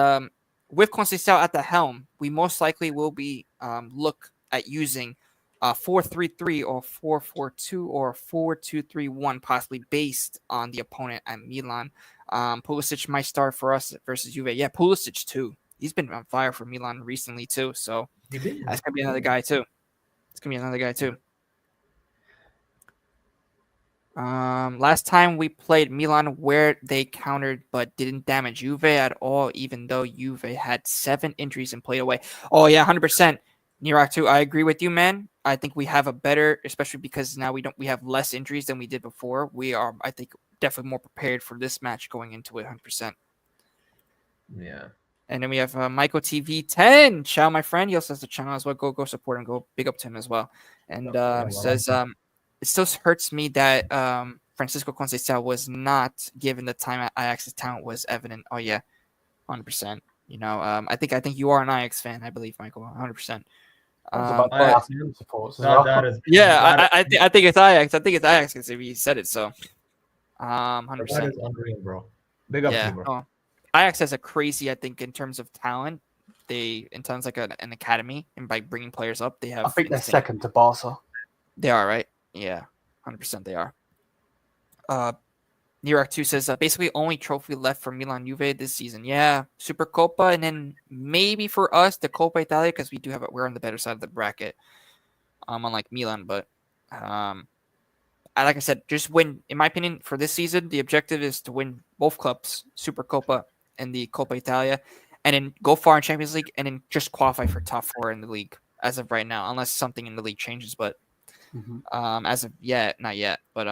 with Conceição at the helm, we most likely will be look at using 4-3-3 or 4-4-2 or 4-2-3-1, possibly based on the opponent at Milan. Pulisic might start for us versus Juve. Yeah, Pulisic too. He's been on fire for Milan recently too. So that's gonna be another guy too. It's gonna be another guy too. Last time we played Milan, where they countered but didn't damage Juve at all, even though Juve had 7 injuries and played away. Oh yeah, 100%. Nirak too. I agree with you, man. I think we have a better, especially because now we have less injuries than we did before. We are, I think, definitely more prepared for this match going into it, 100%. Yeah. And then we have Michael TV 10. Ciao, my friend. He also has the channel as well. Go support him. Go big up to him as well. And says it still hurts me that Francisco Conceição was not given the time at Ajax's talent was evident. Oh yeah, 100%. You know, I think you are an Ajax fan, I believe, Michael, 100%. Supports as That well. is, Yeah, I think it's Ajax. I think it's Ajax because he said it. So, 100%. that is unreal, bro. Big up to you, bro. Oh, Ajax has a crazy, I think, in terms of talent. They, in terms like an academy, and by bringing players up, they have. I think they're second to Barca. They are, right? Yeah, 100% they are. Nirak 2 says basically only trophy left for Milan Juve this season. Yeah, Supercoppa, and then maybe for us the Coppa Italia because we're on the better side of the bracket. Unlike Milan, but like I said, just win. In my opinion, for this season, the objective is to win both clubs, Supercoppa and the Coppa Italia, and then go far in Champions League, and then just qualify for top 4 in the league as of right now, unless something in the league changes. But as of yet, not yet. But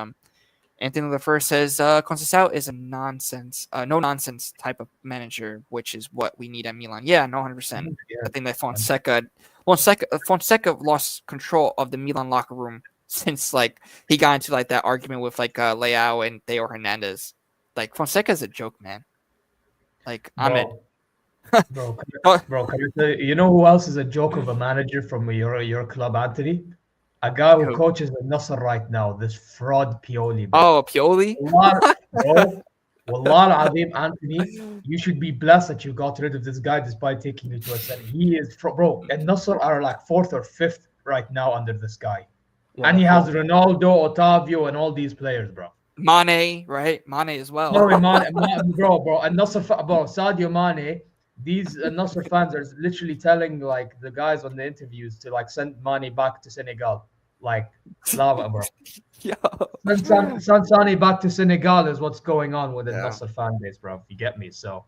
Anthony the First says Conceição is a no nonsense type of manager, which is what we need at Milan. Yeah, no, 100%. I think that Fonseca lost control of the Milan locker room since like he got into like that argument with like Leao and Theo Hernandez. Like Fonseca is a joke, man. Like Ahmed. Bro, can you tell you know who else is a joke of a manager from your club, Anthony? A guy who coaches the Nasser right now, this fraud Pioli. Bro. Oh, Pioli? Wallah al-Azim, Anthony, you should be blessed that you got rid of this guy despite taking you to a set. He is, bro, and Nasser are like 4th or 5th right now under this guy. Yeah, and he has Ronaldo, Otavio, and all these players, bro. Mane, right? Mane as well. Sorry, bro, and Nasser, bro, Sadio Mane. These Nasser fans are literally telling like the guys on the interviews to like send Mane back to Senegal. Like lava, bro. Send Sane back to Senegal is what's going on with the Nasser fan base, bro. If you get me, so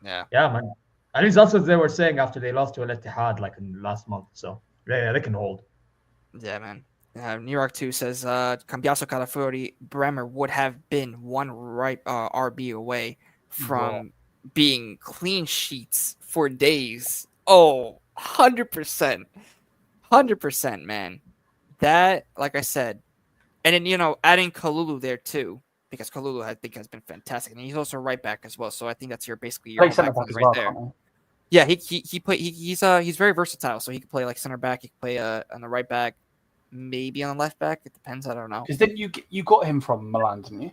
yeah, man. At least that's what they were saying after they lost to Al Ittihad like in last month. So yeah, they can hold. Yeah, man. New York 2 says Cambiaso Calafiori Bremer would have been one right RB away from being clean sheets for days. Oh, 100%. 100%, man. That, like I said, and then, you know, adding Kalulu there too, because Kalulu, I think, has been fantastic. And he's also right back as well. So I think that's your back right there. Yeah, he's very versatile. So he can play like center back. He can play on the right back, maybe on the left back. It depends. I don't know. Because then you got him from Milan, didn't you?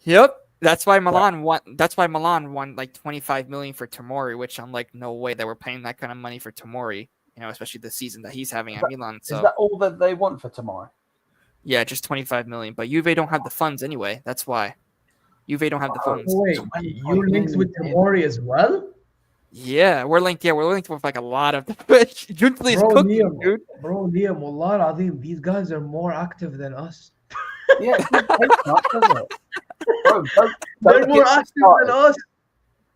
Yep. That's why Milan won. That's why Milan won like 25 million for Tomori, which I'm like, no way that we're paying that kind of money for Tomori. You know, especially the season that he's having at Milan. So is that all that they want for Tomori? Yeah, just 25 million. But Juve don't have the funds anyway. That's why. Juve don't have the funds. Wait, you linked with Tomori as well? Yeah, we're linked. Yeah, we're linked with like a lot of the Juntli is cooking, Liam, dude. Bro, Liam, Wallah al-Azim, these guys are more active than us. Yeah, it's not, does it? Bro, they're more active than us.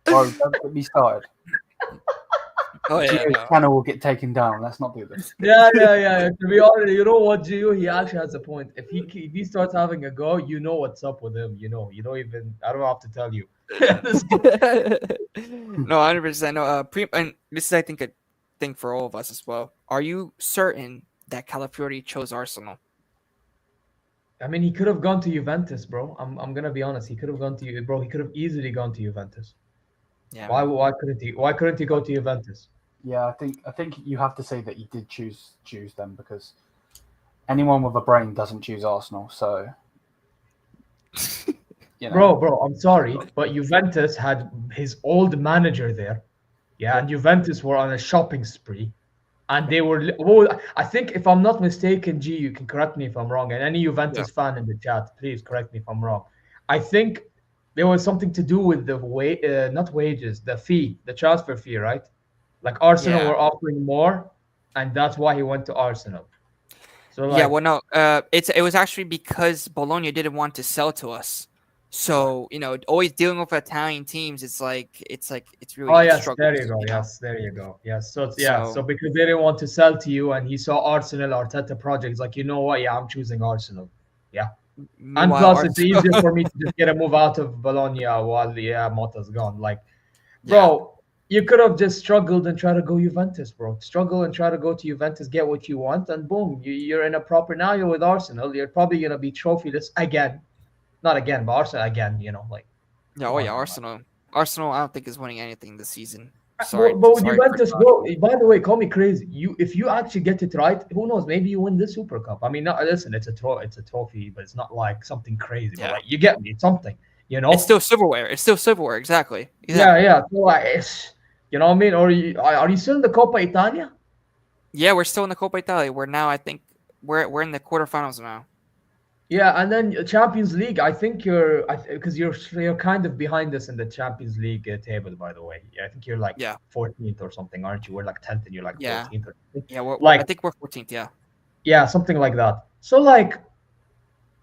Bro, don't get me started. Oh yeah, Gio's channel will get taken down. Let's not do this. Yeah. To be honest, you know what, Gio? He actually has a point. If he starts having a go, you know what's up with him. You know. You don't even. I don't have to tell you. No, 100%. No. And this is, I think, a thing for all of us as well. Are you certain that Calafiori chose Arsenal? I mean, he could have gone to Juventus, bro. I'm gonna be honest. He could have gone to you, bro. He could have easily gone to Juventus. Yeah. Why couldn't he? Why couldn't he go to Juventus? Yeah, I think you have to say that you did choose them because anyone with a brain doesn't choose Arsenal. So you know, Bro, I'm sorry, but Juventus had his old manager there. Yeah, and Juventus were on a shopping spree. And they were, well, I think, if I'm not mistaken, G, you can correct me if I'm wrong. And any Yeah. Juventus fan in the chat, please correct me if I'm wrong. I think there was something to do with the not wages, the fee, the transfer fee, right? Like Arsenal Yeah. were offering more, and that's why he went to Arsenal. So Yeah, like, well, no, it was actually because Bologna didn't want to sell to us. So always dealing with Italian teams, it's really oh it yes, there struggles. you go. Yes, there you go. Yes. So So so because they didn't want to sell to you, and he saw Arsenal Arteta projects, like, you know what? Yeah, I'm choosing Arsenal. Yeah. And meanwhile, plus, it's Arsenal. easier for me to just get a move out of Bologna while Motta's gone. Like, Yeah, bro, you could have just struggled and try to go Juventus, bro. Struggle and try to go to Juventus, get what you want, and boom, you're in a proper. Now you're with Arsenal. You're probably gonna be trophyless again. Not again, but Arsenal again. Like, yeah, come oh on, yeah, man. Arsenal. Arsenal, I don't think is winning anything this season. But with Sorry for Juventus, Josh. bro. By the way, call me crazy. If you actually get it right, who knows? Maybe you win the Super Cup. I mean, no, listen, it's a trophy, but it's not like something crazy. But Yeah, like, you get me, it's something. it's still silverware. It's still silverware. Exactly. Yeah, Exactly. yeah. So like, you know what I mean? Or are you still in the Coppa Italia? Yeah, we're still in the Coppa Italia. We're now, I think, we're in the quarterfinals now. Yeah, and then Champions League. I think you're, because you're kind of behind us in the Champions League table, by the way. Yeah, I think you're like Yeah, 14th or something, aren't you? We're like 10th, and you're like yeah, 14th or something. yeah. I Like, think we're 14th. Yeah. yeah, something like that. So like,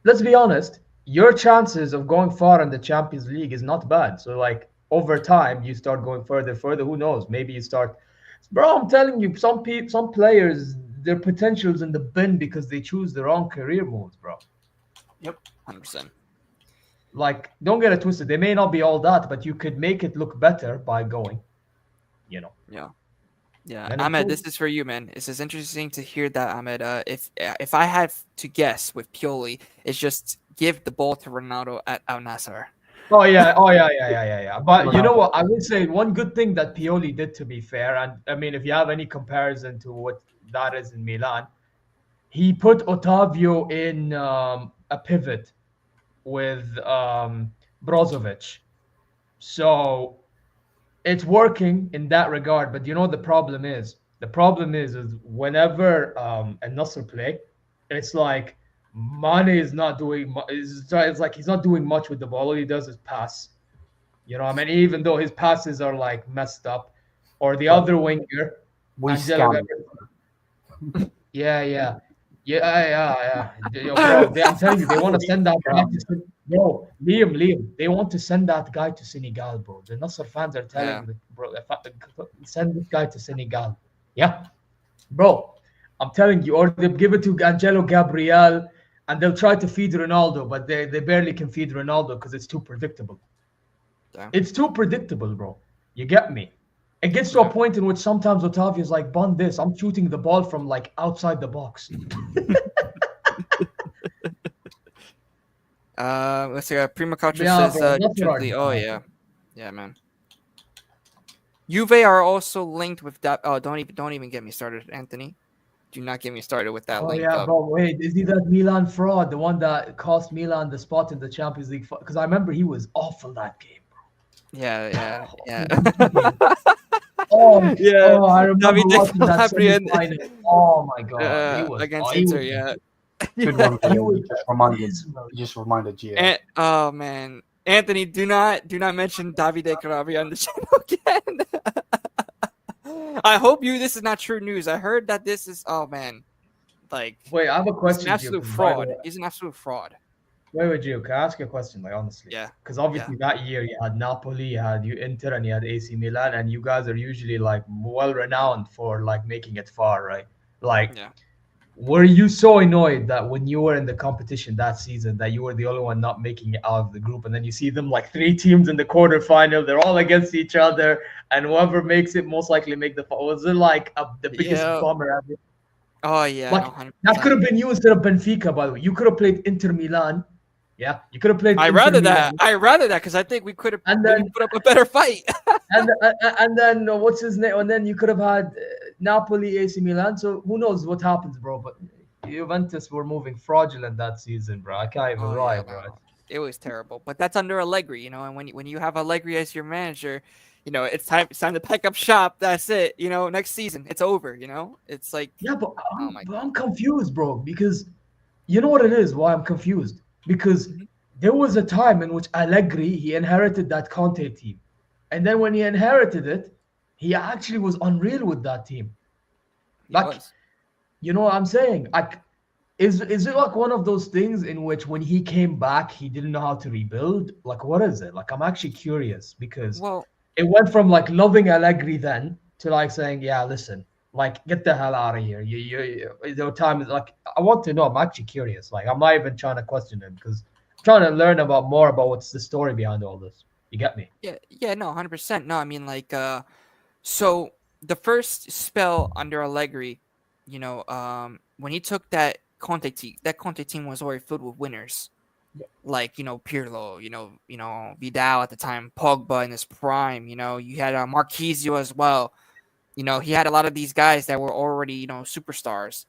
let's be honest, your chances of going far in the Champions League is not bad. So like, over time, you start going further. Who knows? Maybe you start, bro. I'm telling you, some players, their potential's in the bin because they choose the wrong career moves, bro. yep. 100%. Like, don't get it twisted. They may not be all that, but you could make it look better by going. You know, Yeah. Yeah, and Ahmed, improve. this is for you, man. This is interesting to hear that, Ahmed. If I had to guess with Pioli, it's just give the ball to Ronaldo at Al Nassr. Oh yeah. But you know Ronaldo. what? I would say one good thing that Pioli did, to be fair, and I mean, if you have any comparison to what that is in Milan, he put Otavio in a pivot with Brozovic. So it's working in that regard. But you know the problem is? The problem is whenever a Nasser play, it's like Mane is not doing much. It's like he's not doing much with the ball. All he does is pass. You know, I mean, even though his passes are like messed up, or the But other winger, we Angelo. scam. Yeah. Yo, bro, I'm telling you, they want to send that guy to bro, Liam. They want to send that guy to Senegal, bro. The Nasser fans are Yeah, telling me, bro, send this guy to Senegal. Yeah, bro, I'm telling you, or they give it to Angelo Gabriel, and they'll try to feed Ronaldo, but they barely can feed Ronaldo because it's too predictable. yeah, It's too predictable, bro. You get me? It gets to a yeah. point in which sometimes Otavio's like, bun this. I'm shooting the ball from like outside the box. Let's see. Prima Culture Yeah, says, bro. That's what truthfully, I oh yeah, yeah, man. Juve are also linked with that. Oh, don't even get me started, Anthony. Do not get me started with that Oh link yeah, up. bro. Wait, is he that Milan fraud, the one that cost Milan the spot in the Champions League? Because I remember he was awful that game, Yeah, yeah, bro. yeah. Oh, Yeah, oh, I remember Davide watching that Calabria semi-final. Oh my God, he was. Oh, against he Inter. was. Yeah, Good yeah. one, He Gio. was abysmal. You just reminded Gio. And, oh man, Anthony, do not mention Davide Calabria on the channel again. I hope this is not true news. I heard that this is, oh man, like Wait, I have a he's an question, absolute Juve. By the fraud. way, He's an absolute fraud. wait, Gio, can I ask you a question, like, honestly? Yeah, Because yeah, obviously that year you had Napoli, you had Inter, and you had AC Milan, and you guys are usually like well renowned for like making it far, right? Like, yeah. were you so annoyed that when you were in the competition that season that you were the only one not making it out of the group, and then you see them like three teams in the quarterfinal, they're all against each other, and whoever makes it most likely make the final? Was it like the biggest Yeah. bummer ever? Oh yeah, Like, no, that could 100%. have been you instead of Benfica, by the way. You could have played Inter Milan, Yeah, you could have played. I Inter rather Milan. that. I rather that because I think we could have And maybe then put up a better fight. and then what's his name? And then you could have had Napoli, AC Milan. So who knows what happens, bro? But Juventus were moving fraudulent that season, bro. I can't even Oh lie, yeah, bro. no, it was terrible. But that's under Allegri, you know. And when you have Allegri as your manager, you know it's time to pack up shop. That's it. You know, next season it's over. You know, it's like Yeah, but oh my god. I'm confused, bro. Because you know what it is? Why I'm confused? Because Mhm. there was a time in which Allegri he inherited that Conte team, and then when he inherited it, he actually was unreal with that team. He Like, was. you know what I'm saying? Like, is it like one of those things in which when he came back, he didn't know how to rebuild? Like, what is it? Like, I'm actually curious because Well, it went from like loving Allegri then to like saying, yeah, listen, like get the hell out of here. The time is like I want to know. I'm actually curious. Like I'm not even trying to question him because I'm trying to learn about more about what's the story behind all this. You get me? yeah, no, 100%. No, I mean like so the first spell under Allegri, you know, when he took that Conte team was already filled with winners. Like, you know, Pirlo, Vidal at the time, Pogba in his prime, you know, you had Marquisio as well. You know, he had a lot of these guys that were already, you know, superstars.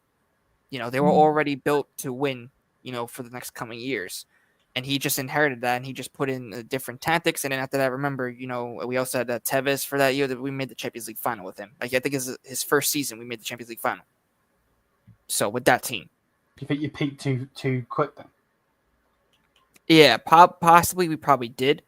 You know, they were already built to win, you know, for the next coming years. And he just inherited that and he just put in different tactics. And then after that, remember, you know, we also had Tevez for that year that we made the Champions League final with him. Like, I think his first season, we made the Champions League final. So with that team. Do you think you peaked too quick then? Yeah, possibly we probably did.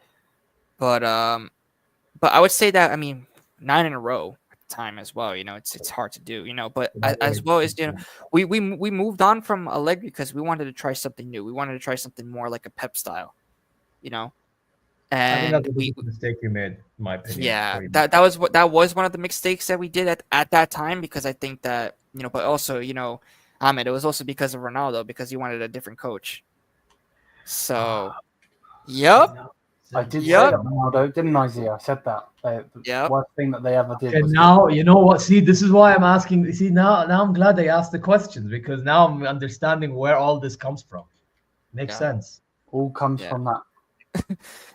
But I would say that, I mean, 9 in a row at the time as well. You know, it's hard to do. You know, but as well as, you know, we moved on from Allegri because we wanted to try something new. We wanted to try something more like a Pep style. You know, I think that's and the we biggest mistake you made, in my opinion. yeah Pretty much. that was one of the mistakes that we did at that time because I think that, you know, but also, you know, Ahmed, it was also because of Ronaldo because he wanted a different coach. So, yep, I did say yep, that Ronaldo, didn't I, Zia? I said that. The yep. worst thing that they ever did And was now you know what? See, this is why I'm asking. See, now I'm glad I asked the questions because now I'm understanding where all this comes from. Makes Yeah. sense. all comes Yeah. from that.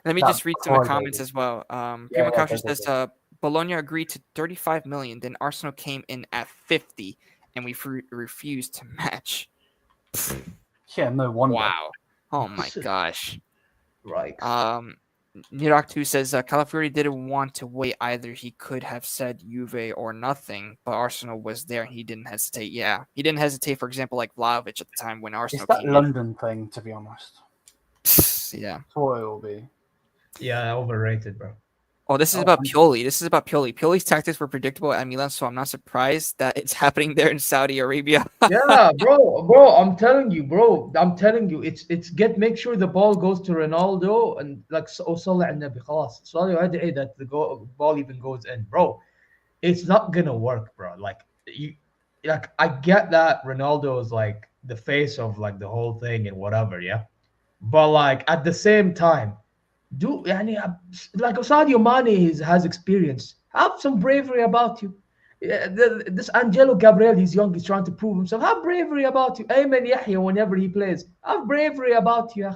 Let me That just read some of the crybaby. comments as well. Yeah, Prima Coucher go. says, Bologna agreed to 35 million, then Arsenal came in at 50, and we refused to match. Yeah, no wonder. Wow. Oh my gosh. Right. Nidok 2 says, Calafiori didn't want to wait either. He could have said Juve or nothing, but Arsenal was there and he didn't hesitate. Yeah, he didn't hesitate, for example, like Vlahovic at the time when Arsenal It's that came London thing, to be honest. in. Yeah. That's what it will be. Yeah, overrated, bro. Oh, this is about Pioli. This is about Pioli. Pioli's tactics were predictable at Milan, so I'm not surprised that it's happening there in Saudi Arabia. Yeah, bro, I'm telling you, bro. I'm telling you, it's make sure the ball goes to Ronaldo and like صلي على النبي خلاص. صلي وادعي that the ball even goes in, bro. It's not gonna work, bro. Like I get that Ronaldo is like the face of like the whole thing and whatever, yeah. But like at the same time, يعني like Sadio Mane has experience. Have some bravery about you. Yeah, this Angelo Gabriel, he's young, he's trying to prove himself. Have bravery about you. Ayman Yahya, whenever he plays, have bravery about you.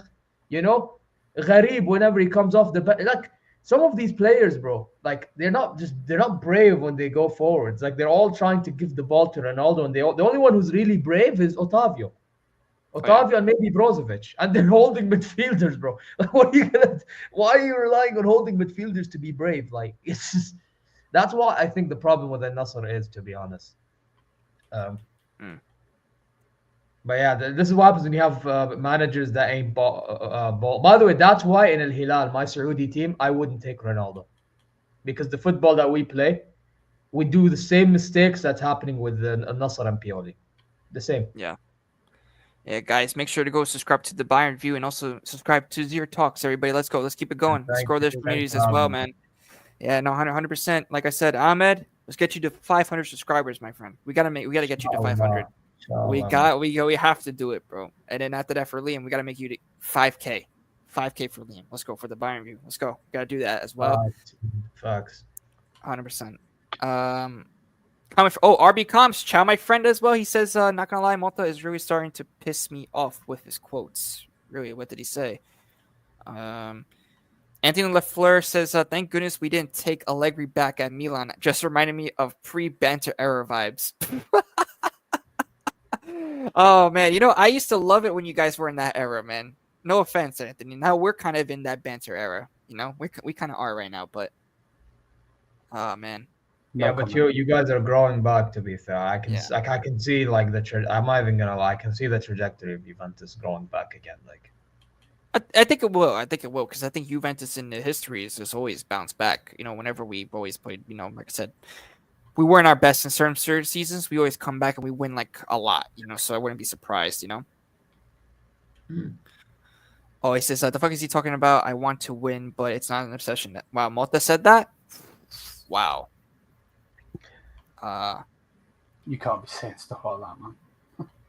You know, Gharib, whenever he comes off the bench. Like some of these players, bro, like they're not brave when they go forwards. Like they're all trying to give the ball to Ronaldo, and the only one who's really brave is Otavio. Otavio and maybe Brozovic, and they're holding midfielders, bro. What are you gonna? Why are you relying on holding midfielders to be brave? Like it's just that's what I think the problem with Al Nassr is, to be honest. Um, Mm. but yeah, this is what happens when you have managers that ain't ball. By the way, that's why in Al Hilal, my Saudi team, I wouldn't take Ronaldo because the football that we play, we do the same mistakes that's happening with Al Nassr and Pioli, the same. Yeah. Yeah, guys, make sure to go subscribe to the Bayern View and also subscribe to Zero Talks. Everybody, let's go. Let's keep it going. Let's Thank grow those you. communities Thanks as for well, having me. man. Yeah, no, 100%. Like I said, Ahmed, let's get you to 500 subscribers, my friend. We gotta get you to 500. We have to do it, bro. And then after that for Liam, we gotta make you to 5K. 5K for Liam. Let's go for the Bayern View. Let's go. Gotta do that as well. Facts. 100%. RB Comps, Ciao, my friend as well. He says, not gonna lie, Mota is really starting to piss me off with his quotes. really, what did he say? Anthony Lafleur says, thank goodness we didn't take Allegri back at Milan. Just reminded me of pre-banter era vibes. Oh, man. You know, I used to love it when you guys were in that era, man. No offense, Anthony. Now we're kind of in that banter era. You know, we kind of are right now, but oh, man. Yeah, but you guys are growing back. To be fair, I can I can see like I'm not even gonna lie. I can see the trajectory of Juventus growing back again. Like, I think it will. I think it will because I think Juventus in the history is just always bounced back. You know, whenever we've always played, you know, like I said, we weren't our best in certain seasons. We always come back and we win like a lot. You know, so I wouldn't be surprised. You know. Oh, he says, the fuck is he talking about? I want to win, but it's not an obsession. Wow, Mota said that? Wow. You can't be saying stuff like that, man.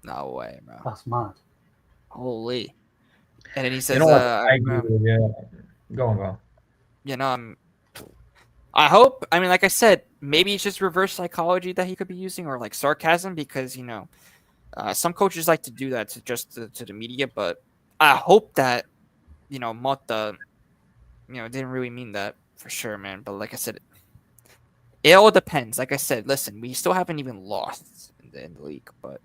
No way, bro. That's mad. Holy. And then he says, you know what? I agree with you. Go on. You know, I hope, I mean, like I said, maybe it's just reverse psychology that he could be using or like sarcasm because, you know, some coaches like to do that to the media, but I hope that, you know, Mota, you know, didn't really mean that for sure, man. But like I said, it all depends. Like I said, listen, we still haven't even lost in the league, but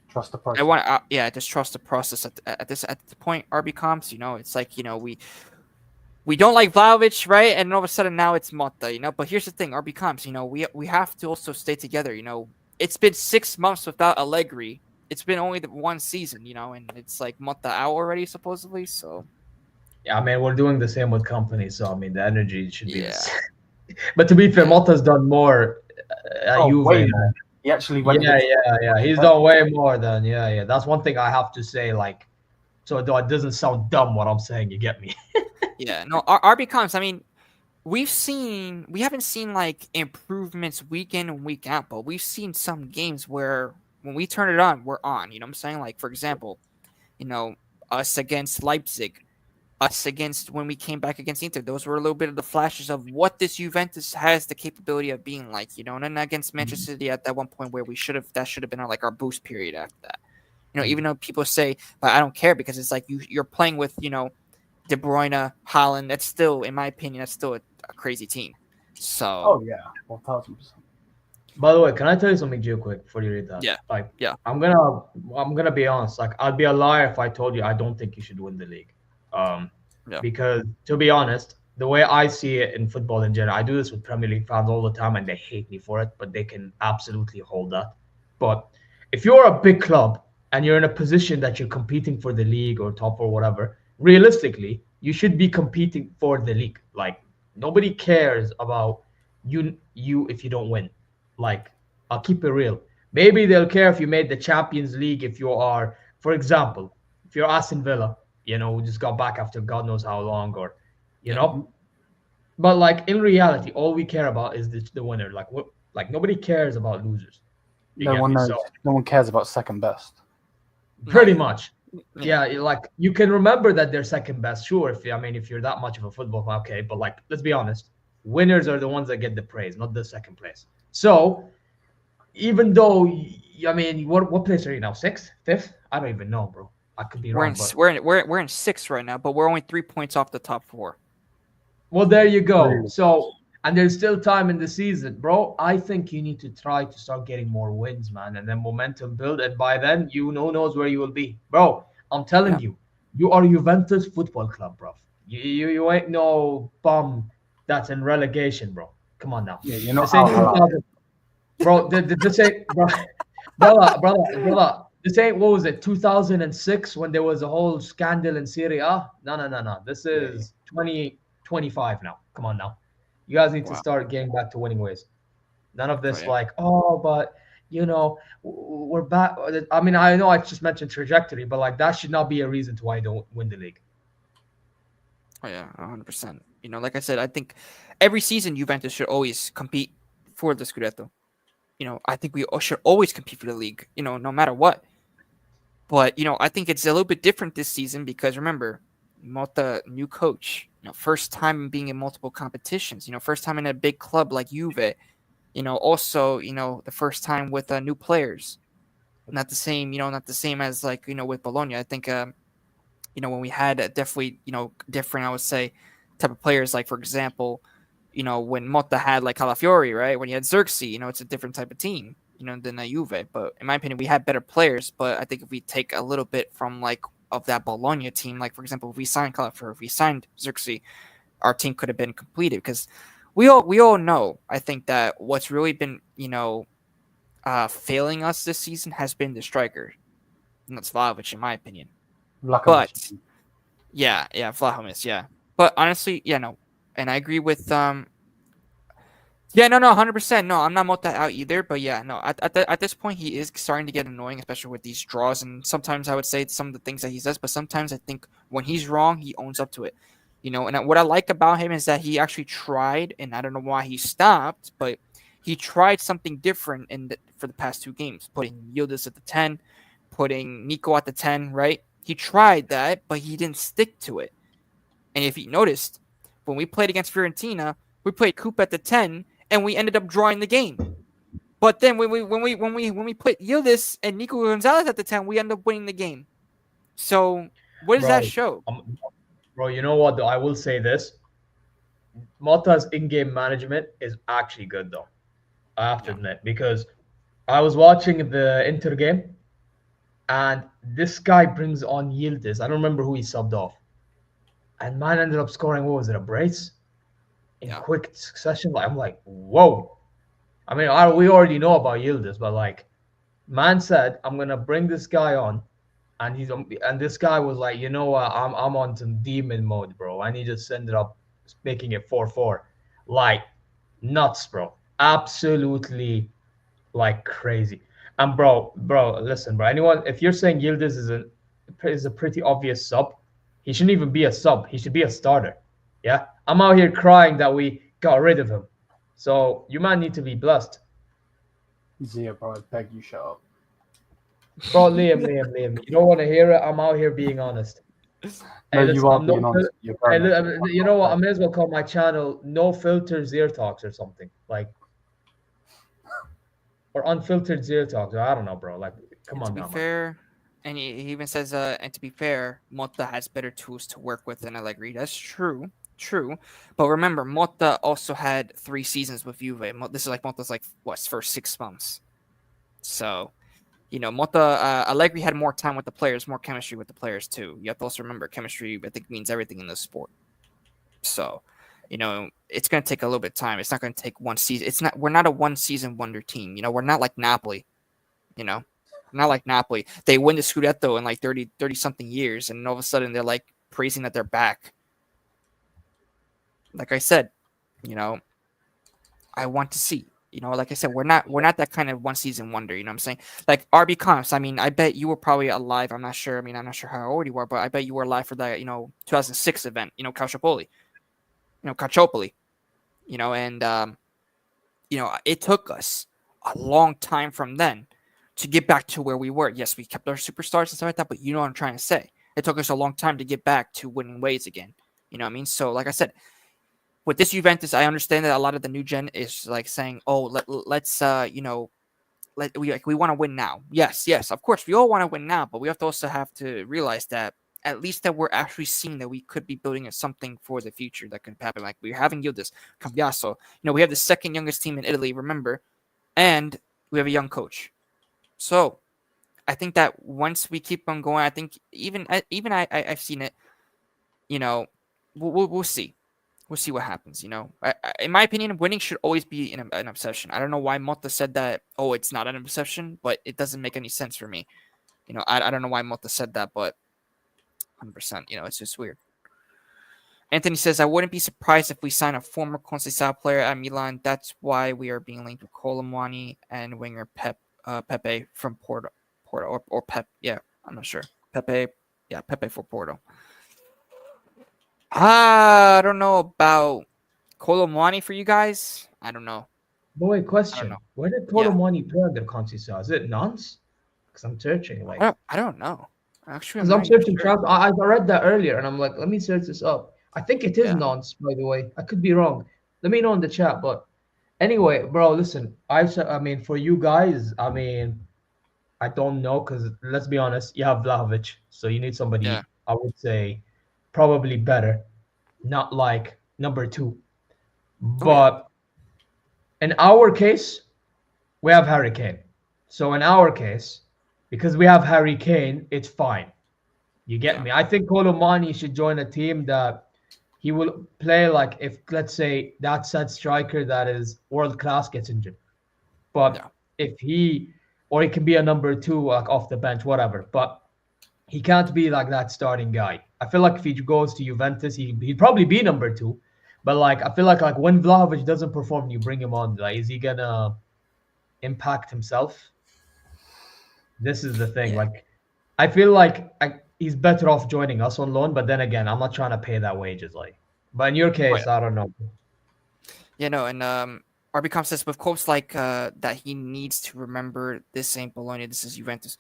trust the process. I want, just trust the process at the point. RB comps, you know, it's like, you know, we don't like Vlahovic, right? And all of a sudden now it's Mota, you know. But here's the thing, RB comps, you know, we have to also stay together. You know, it's been 6 months without Allegri. It's been only the one season, you know, and it's like Mota out already supposedly. So yeah, I mean, we're doing the same with company, so I mean, the energy should be the same. But to be fair, Motta's done more at Juve. Way more. He actually went. Yeah. He's done way more than That's one thing I have to say. Like, so though it doesn't sound dumb what I'm saying, you get me? Yeah, no, RB comps. I mean, we haven't seen like improvements week in and week out, but we've seen some games where when we turn it on, we're on. You know what I'm saying? Like, for example, you know, us against Leipzig. Us against when we came back against Inter, those were a little bit of the flashes of what this Juventus has the capability of being like, you know. And then against Manchester City at that one point where that should have been like our boost period after that, you know. Even though people say, but I don't care because it's like you're playing with, you know, De Bruyne, Haaland. That's still, in my opinion, that's still a crazy team. So. Oh yeah, 1,000%. By the way, can I tell you something real quick before you read that? Yeah. Like, yeah. I'm gonna be honest. Like, I'd be a liar if I told you I don't think you should win the league. Because to be honest, the way I see it in football in general, I do this with Premier League fans all the time and they hate me for it, but they can absolutely hold that. But if you're a big club and you're in a position that you're competing for the league or top or whatever, realistically, you should be competing for the league. Like, nobody cares about you if you don't win. Like, I'll keep it real. Maybe they'll care if you made the Champions League, if you are, for example, if you're Aston Villa, you know, who just got back after God knows how long, or, you know. But, like, in reality, all we care about is the winner. Like nobody cares about losers. No one cares about second best. Pretty much. Yeah, like, you can remember that they're second best, sure, if you're that much of a football fan, okay. But, like, let's be honest. Winners are the ones that get the praise, not the second place. So, even though, I mean, what place are you now? 6th? 5th? I don't even know, bro. I could be wrong. We're in 6th right now, but we're only 3 points off the top 4. Well, there you go. So, and there's still time in the season, bro. I think you need to try to start getting more wins, man, and then momentum build. And by then, knows where you will be, bro. I'm telling you, you are Juventus Football Club, bro. You ain't no bum that's in relegation, bro. Come on now. Yeah, you're not bro. The same, brother. This ain't, what was it, 2006 when there was a whole scandal in Serie A? No. This is 2025 now. Come on now. You guys need to start getting back to winning ways. None of this but, you know, we're back. I mean, I know I just mentioned trajectory, but, like, that should not be a reason to why I don't win the league. Oh, yeah, 100%. You know, like I said, I think every season Juventus should always compete for the Scudetto. You know, I think we should always compete for the league, you know, no matter what. But, you know, I think it's a little bit different this season because, remember, Mota, new coach, you know, first time being in multiple competitions, you know, first time in a big club like Juve, you know, also, you know, the first time with new players. not the same, not the same as like with Bologna. I think when we had definitely different, I would say, type of players. Like for example, when Motta had like Calafiori, right? When you had Xerxes, it's a different type of team, than a Juve. But in my opinion, we had better players. But I think if we take a little bit from like of that Bologna team, like for example, if we signed Calafiori, if we signed Xerxes, our team could have been completed because we all know. I think that what's really been failing us this season has been the striker, and that's Vlahovic, in my opinion. But Vlahovic. yeah, Vlahovic, yeah. But honestly, yeah, no, and I agree with yeah, no, 100%. No, I'm not Mota out either. But yeah, no, at this point, he is starting to get annoying, especially with these draws. And sometimes I would say some of the things that he says, but sometimes I think when he's wrong, he owns up to it. And what I like about him is that he actually tried, and I don't know why he stopped, but he tried something different for the past two games, putting Yildiz at the 10, putting Nico at the 10, right? He tried that, but he didn't stick to it. And if you noticed, when we played against Fiorentina, we played Coop at the 10, and we ended up drawing the game. But then when we put Yildiz and Nico Gonzalez at the 10, we end up winning the game. So what does that show? Bro, you know what though? I will say this. Motta's in-game management is actually good though. I have to admit, because I was watching the Inter game and this guy brings on Yildiz. I don't remember who he subbed off. And man ended up scoring, what was it, a brace? In quick succession. Like, I'm like, whoa. I mean, we already know about Yildiz, but like, man said, I'm gonna bring this guy on, and this guy was like, you know what, I'm on some demon mode, bro, and he just ended up making it 4-4, like nuts, bro, absolutely, like crazy. And bro, listen, bro, anyone, if you're saying Yildiz is a pretty obvious sub, he shouldn't even be a sub. He should be a starter. Yeah, I'm out here crying that we got rid of him. So you might need to be blessed. Zia, bro, I beg you, shut up. Bro, Liam, you don't want to hear it. I'm out here being honest. No, you are being honest. You know what? I may as well call my channel "No Filter Zero Talks" or something like, or "Unfiltered Zero Talks." Or I don't know, bro. Like, come on now. To be fair, and he even says, and to be fair, Motta has better tools to work with than Allegri. That's true. But remember, Motta also had 3 seasons with Juve. This is like Motta's first 6 months. So, Motta, Allegri had more time with the players, more chemistry with the players too. You have to also remember, chemistry, I think, means everything in this sport. So, it's going to take a little bit of time. It's not going to take one season. We're not a one-season wonder team. We're not like Napoli. Not like Napoli. They win the Scudetto in like 30 something years, and all of a sudden they're like praising that they're back. Like I said, I want to see. Like I said, we're not that kind of one season wonder. You know what I'm saying? Like RB Comps. I mean, I bet you were probably alive. I'm not sure. I mean, I'm not sure how old you were, but I bet you were alive for that 2006 event. Calciopoli. Calciopoli. And it took us a long time from then to get back to where we were. Yes, we kept our superstars and stuff like that, but you know what I'm trying to say. It took us a long time to get back to winning ways again. You know what I mean? So, like I said, with this Juventus, I understand that a lot of the new gen is like saying, "Oh, let's we want to win now." Yes, of course, we all want to win now, but we also have to realize that at least that we're actually seeing that we could be building something for the future that could happen. Like we're having Yildiz, Cambiaso. We have the second youngest team in Italy, remember, and we have a young coach. So, I think that once we keep on going, I think even I've seen it. We'll see. We'll see what happens. In my opinion, winning should always be an obsession. I don't know why Motta said that. Oh, it's not an obsession, but it doesn't make any sense for me. I don't know why Motta said that, but 100%. It's just weird. Anthony says, I wouldn't be surprised if we sign a former Conceição player at Milan. That's why we are being linked with Colomwani and winger Pepe from Porto or Pep. Yeah, I'm not sure. Pepe for Porto. I don't know about Colomwani for you guys. I don't know. Boy, question. Where did Colomwani play under Conceição? Is it Nantes? Because I'm searching. I don't know. Actually, because I'm searching. Sure. I read that earlier, and I'm like, let me search this up. I think it is Nantes, by the way. I could be wrong. Let me know in the chat. But anyway, bro, listen. I mean, for you guys, I mean, I don't know because let's be honest, you have Vlahovic, so you need Yeah. somebody. I would say probably better, not like number two. Oh yeah. But in our case, we have Harry Kane. So in our case, because we have Harry Kane, it's fine. You get Yeah. me? I think Colomani should join a team that he will play like if let's say that said striker that is world class gets injured. But Yeah. if he or he can be a number two like off the bench, whatever. But he can't be like that starting guy. I feel like if he goes to Juventus, he'd probably be number two. But like I feel like when Vlahovic doesn't perform, you bring him on. Like, is he gonna impact himself? This is the thing. Yeah. Like, I feel like he's better off joining us on loan. But then again, I'm not trying to pay that wages. Like, but in your Oh yeah. case, I don't know. Yeah. No. And Arbicom says with quotes like that he needs to remember this ain't Bologna, this is Juventus.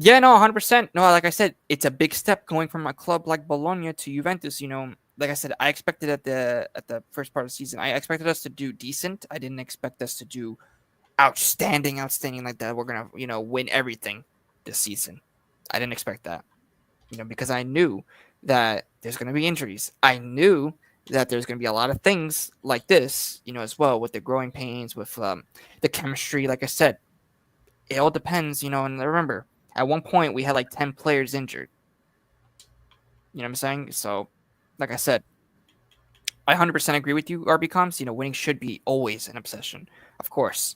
Yeah, no, 100%. No, like I said, it's a big step going from a club like Bologna to Juventus. Like I said, I expected at the first part of the season, I expected us to do decent. I didn't expect us to do outstanding like that. We're gonna, win everything this season. I didn't expect that, because I knew that there's gonna be injuries. I knew that there's gonna be a lot of things like this, as well with the growing pains, with the chemistry. Like I said, it all depends, and remember, at one point we had like 10 players injured. You know what I'm saying? So, like I said, I 100% agree with you, RB Coms. Winning should be always an obsession, of course.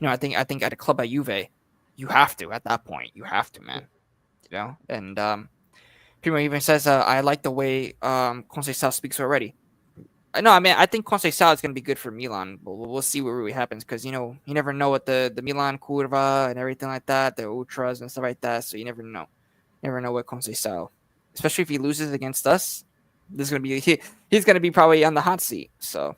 I think at a club like Juve, you have to at that point. You have to, man. And Primo even says, I like the way Conceição speaks already. No, I mean, I think Conceição is going to be good for Milan. We'll see what really happens because, you never know what the Milan curva and everything like that, the ultras and stuff like that. So you never know. Never know what Conceição, especially if he loses against us. This is going to be, he's going to be probably on the hot seat. So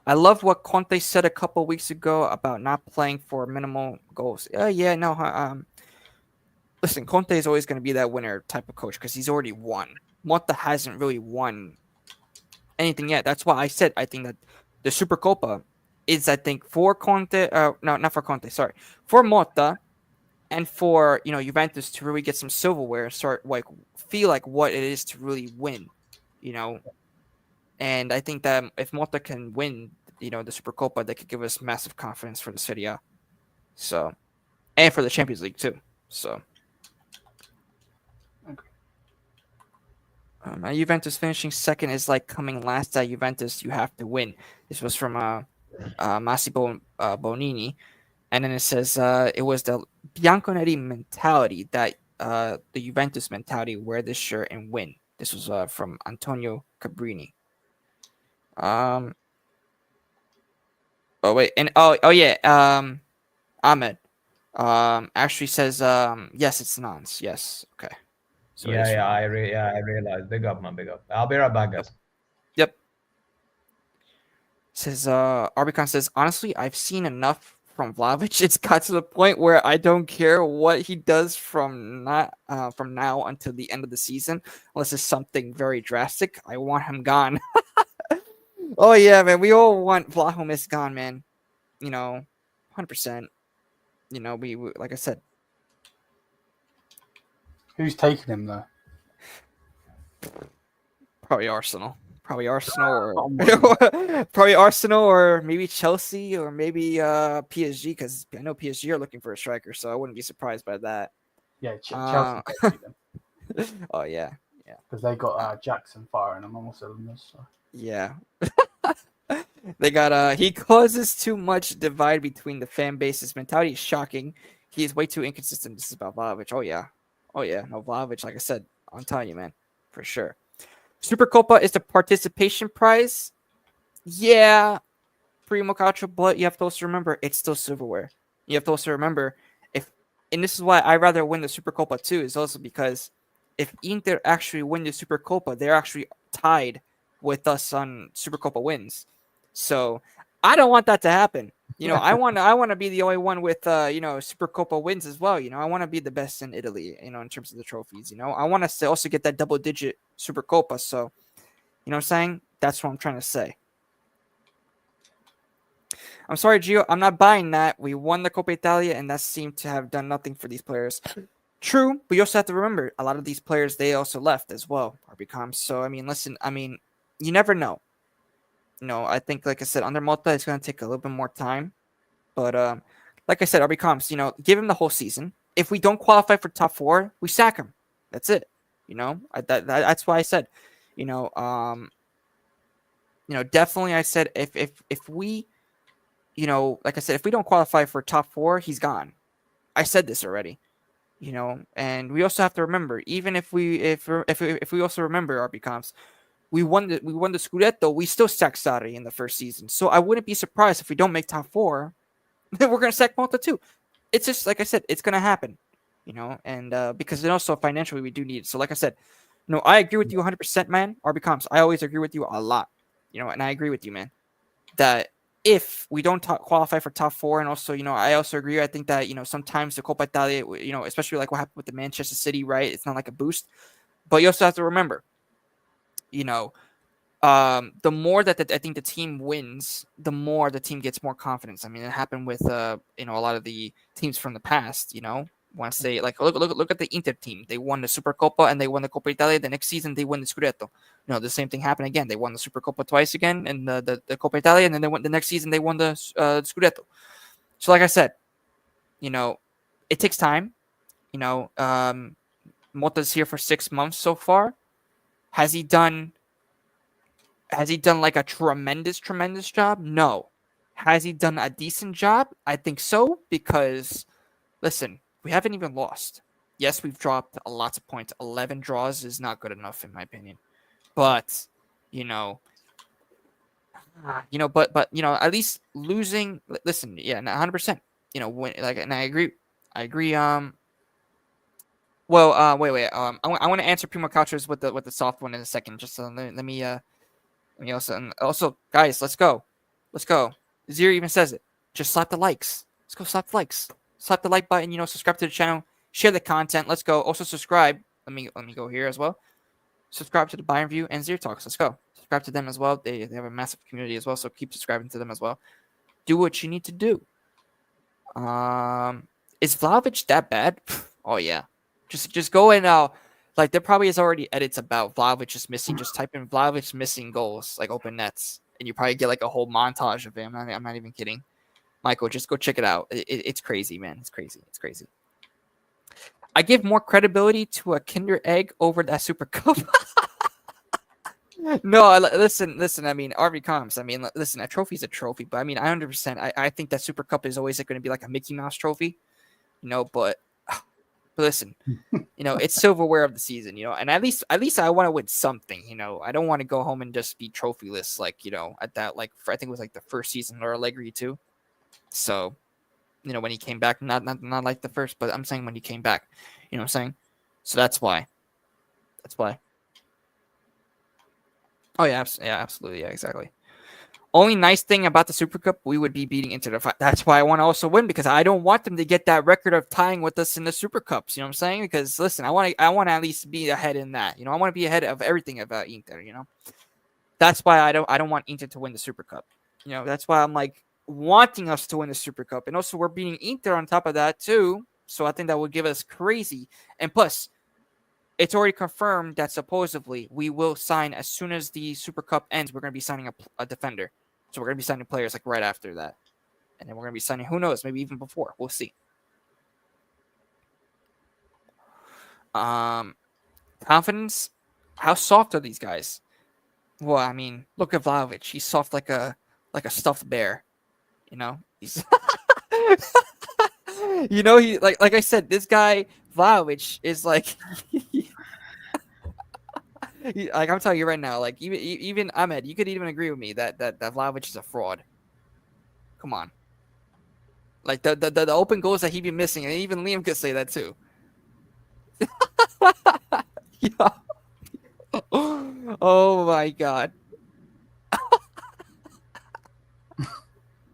I love what Conte said a couple weeks ago about not playing for minimal goals. Yeah, no. Listen, Conte is always going to be that winner type of coach because he's already won. Motta hasn't really won anything yet. That's why I said I think that the Supercoppa is, I think, for Conte. No, not for Conte. Sorry, for Motta and for Juventus to really get some silverware, start like feel like what it is to really win. And I think that if Motta can win, the Supercoppa, they could give us massive confidence for the Serie A. So, and for the Champions League too. So. Juventus finishing second is like coming last at Juventus. You have to win. This was from Massimo Bonini. And then it says it was the Bianconeri mentality that the Juventus mentality, wear this shirt and win. This was from Antonio Cabrini. Oh wait, and oh yeah, Ahmed actually says yes, it's nonce. Yes, okay. So I realized. Big up, man. Big up. I'll be right back, guys. Yep. Says Arbicon says, honestly, I've seen enough from Vlahovic. It's got to the point where I don't care what he does from now until the end of the season, unless it's something very drastic. I want him gone. Oh yeah, man. We all want Vlahovic gone, man. 100%. We like I said. Who's taking him though? Probably Arsenal. Probably Arsenal or maybe Chelsea or maybe PSG, because I know PSG are looking for a striker, so I wouldn't be surprised by that. Yeah, Chelsea. Oh yeah, because they got Jackson firing on all cylinders. So. Yeah. They got he causes too much divide between the fan bases. Mentality is shocking. He is way too inconsistent. This is about Vlahovic. Oh yeah. No, Vlahovic, like I said, I'm telling you, man, for sure. Supercoppa is the participation prize. Yeah, Primo Calcio, but you have to also remember it's still silverware. You have to also remember and this is why I rather win the Supercoppa too, is also because if Inter actually win the Supercoppa, they're actually tied with us on Supercoppa wins. So I don't want that to happen. I want to be the only one with Supercoppa wins as well. I want to be the best in Italy, in terms of the trophies. I want us to also get that double digit Supercoppa. So, you know what I'm saying? That's what I'm trying to say. I'm sorry, Gio. I'm not buying that. We won the Coppa Italia, and that seemed to have done nothing for these players. True, but you also have to remember a lot of these players they also left as well or become. So I mean, listen, I mean, you never know. I think like I said, under Mota, it's going to take a little bit more time. But like I said, RB Comps, give him the whole season. If we don't qualify for top 4, we sack him. That's it. That's why I said, definitely I said if we, like I said, if we don't qualify for top 4, he's gone. I said this already. And we also have to remember, even if we also remember RB Comps, we won the Scudetto, we still sacked Sarri in the first season. So I wouldn't be surprised if we don't make top 4. We're going to sack Malta too. It's just, like I said, it's going to happen, and because then also financially we do need it. So like I said, I agree with you 100%, man. RB Comps, I always agree with you a lot, and I agree with you, man, that if we don't qualify for top 4, and also, I also agree. I think that, sometimes the Coppa Italia, especially like what happened with the Manchester City, right? It's not like a boost, but you also have to remember, the more that I think the team wins, the more the team gets more confidence. I mean, it happened with a lot of the teams from the past. Once they look at the Inter team, they won the Supercoppa and they won the Coppa Italia. The next season they won the Scudetto. The same thing happened again. They won the Supercoppa twice again and the Coppa Italia, and then they won the next season they won the Scudetto. So like I said, it takes time. Mota's here for 6 months so far. Has he done like a tremendous job? No. Has he done a decent job? I think so, because listen, we haven't even lost. Yes, we've dropped a lot of points. 11 draws is not good enough in my opinion. But, but at least losing, listen, yeah, 100%. And I agree. Well, wait. I want to answer Primo Couchers with the soft one in a second. Just let me also, guys, let's go. Zero even says it. Just slap the likes. Let's go slap the likes. Slap the like button. Subscribe to the channel. Share the content. Let's go. Also subscribe. Let me go here as well. Subscribe to the Bayern View and Zero Talks. Let's go. Subscribe to them as well. They have a massive community as well. So keep subscribing to them as well. Do what you need to do. Is Vlahovic that bad? Oh yeah. Just go and like there probably is already edits about Vlahovic just missing. Just type in Vlahovic missing goals, like open nets, and you probably get like a whole montage of him. I'm not even kidding. Michael, just go check it out. It's crazy, man. It's crazy. I give more credibility to a Kinder Egg over that Super Cup. No, listen. I mean, RV Comps. I mean, listen. A trophy's a trophy, but I mean, 100%. I think that Super Cup is always going to be like a Mickey Mouse trophy, but listen, it's silverware of the season, and at least I want to win something, I don't want to go home and just be trophyless, like, at that, like, I think it was like the first season or Allegri too. So, when he came back, not like the first, but I'm saying when he came back, what I'm saying? So that's why. Oh yeah, absolutely. Yeah, exactly. Only nice thing about the Super Cup, we would be beating Inter. That's why I want to also win, because I don't want them to get that record of tying with us in the Super Cups. You know what I'm saying? Because listen, I want to at least be ahead in that. I want to be ahead of everything about Inter. That's why I don't want Inter to win the Super Cup. That's why I'm like wanting us to win the Super Cup, and also we're beating Inter on top of that too. So I think that would give us crazy. And plus, it's already confirmed that supposedly we will sign as soon as the Super Cup ends. We're going to be signing a defender. So we're going to be signing players like right after that. And then we're going to be signing, who knows, maybe even before. We'll see. Confidence. How soft are these guys? Well, I mean, look at Vlahovic. He's soft like a stuffed bear. He's he like I said, this guy Vlahovic is like like I'm telling you right now, like even Ahmed, you could even agree with me that Vlahovic is a fraud. Come on. Like the open goals that he be missing, and even Liam could say that too. Yeah. Oh my god.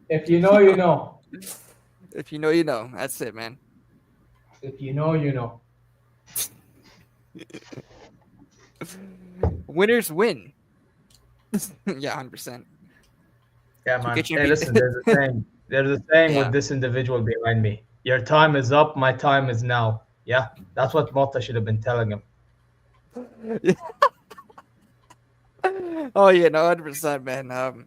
If you know, you know. If you know, you know. That's it, man. If you know, you know. Winners win. Yeah, 100%. Yeah, 2K man. Hey, champion. listen, there's a saying. There's a saying Yeah. with this individual behind me. Your time is up, my time is now. Yeah, that's what Motta should have been telling him. Oh yeah, no, 100%, man.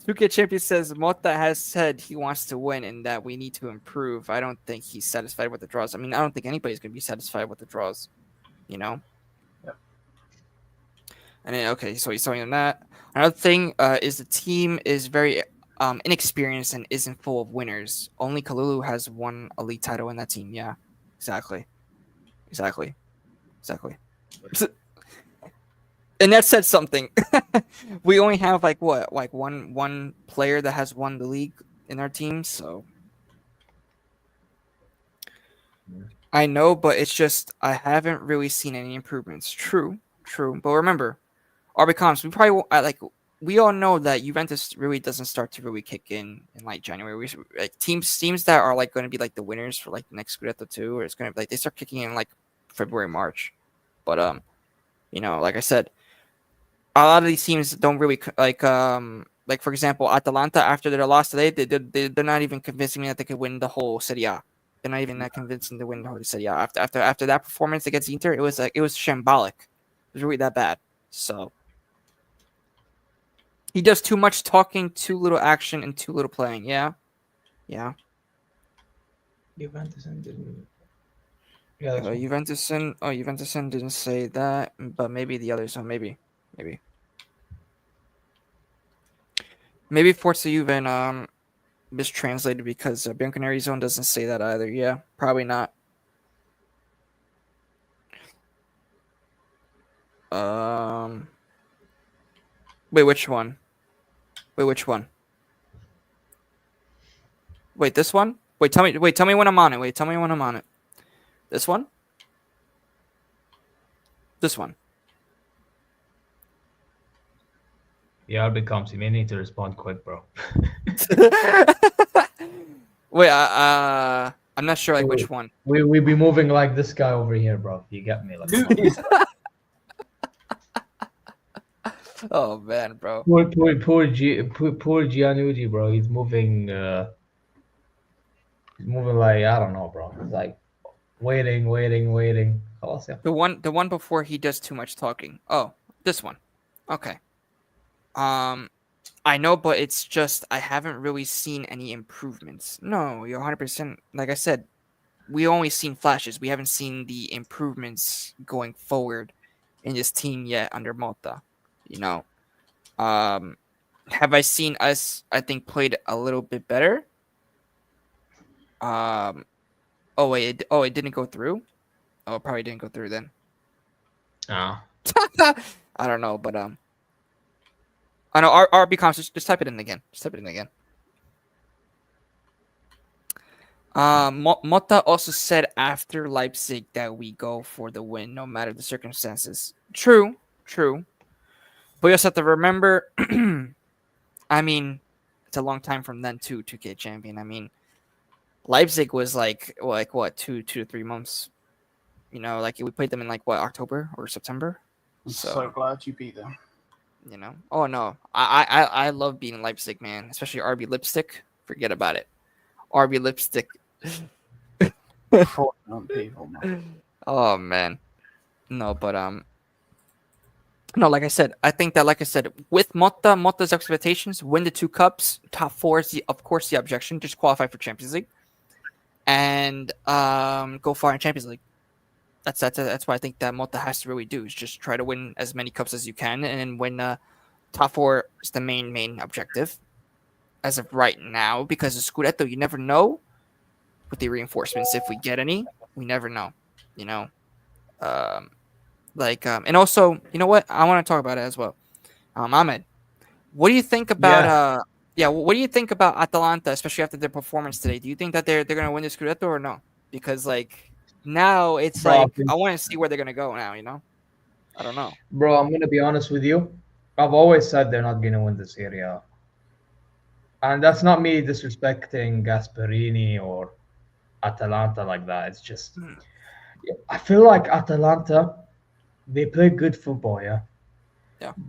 2K champion says Mota has said he wants to win and that we need to improve. I don't think he's satisfied with the draws. I mean, I don't think anybody's gonna be satisfied with the draws. You know. Yep. And then, okay, so he's telling him that. Another thing is the team is very inexperienced and isn't full of winners. Only Kalulu has one elite title in that team. Yeah, exactly. And that said something. We only have like one player that has won the league in our team, so I know, but it's just I haven't really seen any improvements. True. But remember, RB comps, we probably we all know that Juventus really doesn't start to really kick in like January. Like teams that are like going to be like the winners for like the next Scudetto too, or it's going to be like they start kicking in like February, March. But like I said, a lot of these teams don't really like for example Atalanta after their loss today, they're not even convincing me that they could win the whole Serie A. They're not even that convincing to win the whole Serie A. After that performance against Inter, it was shambolic. It was really that bad. So he does too much talking, too little action, and too little playing. Yeah. Juventus didn't. Yeah, Juventus didn't say that, but maybe the others. So maybe Forza Juve mistranslated because Bianconeri Zone doesn't say that either. Yeah, probably not. Wait, which one? Wait, this one? Wait, tell me when I'm on it. This one? This one. Yeah, it becomes. You may need to respond quick, bro. Wait, I'm not sure which one. We be moving like this guy over here, bro. You get me? Like, oh man, bro. poor Gianluigi, bro. He's moving. He's moving like I don't know, bro. He's like waiting. The one before he does too much talking. Oh, this one. Okay. I know, but it's just I haven't really seen any improvements. No, you're 100%. Like I said, we only seen flashes. We haven't seen the improvements going forward in this team yet under Mota. Have I seen us? I think played a little bit better. Oh wait, it didn't go through. Oh, it probably didn't go through then. Oh. I don't know, but I know RB comps. Just type it in again. Motta also said after Leipzig that we go for the win, no matter the circumstances. True. But you also have to remember. I mean, it's a long time from then too. 2K champion. I mean, Leipzig was like what 2 to 3 months. Like we played them in like what October or September. I'm so glad you beat them. Oh no, I love being Leipzig, man, especially RB Lipstick. Forget about it, RB Lipstick. People, man. Oh man, no, but no, like I said, I think that with Motta's expectations, win the 2 cups, top 4 is of course the objection, just qualify for Champions League, and go far in Champions League. That's what I think that Motta has to really do is just try to win as many cups as you can, and then win top 4 is the main objective as of right now, because the Scudetto you never know with the reinforcements if we get any, we never know, and also what I want to talk about it as well. Ahmed, what do you think about what do you think about Atalanta, especially after their performance today? Do you think that they're gonna win the Scudetto or no? Because now it's I want to see where they're gonna go now. I don't know, bro. I'm gonna be honest with you. I've always said they're not gonna win this area, and that's not me disrespecting Gasperini or Atalanta like that. It's just I feel like Atalanta, they play good football, yeah.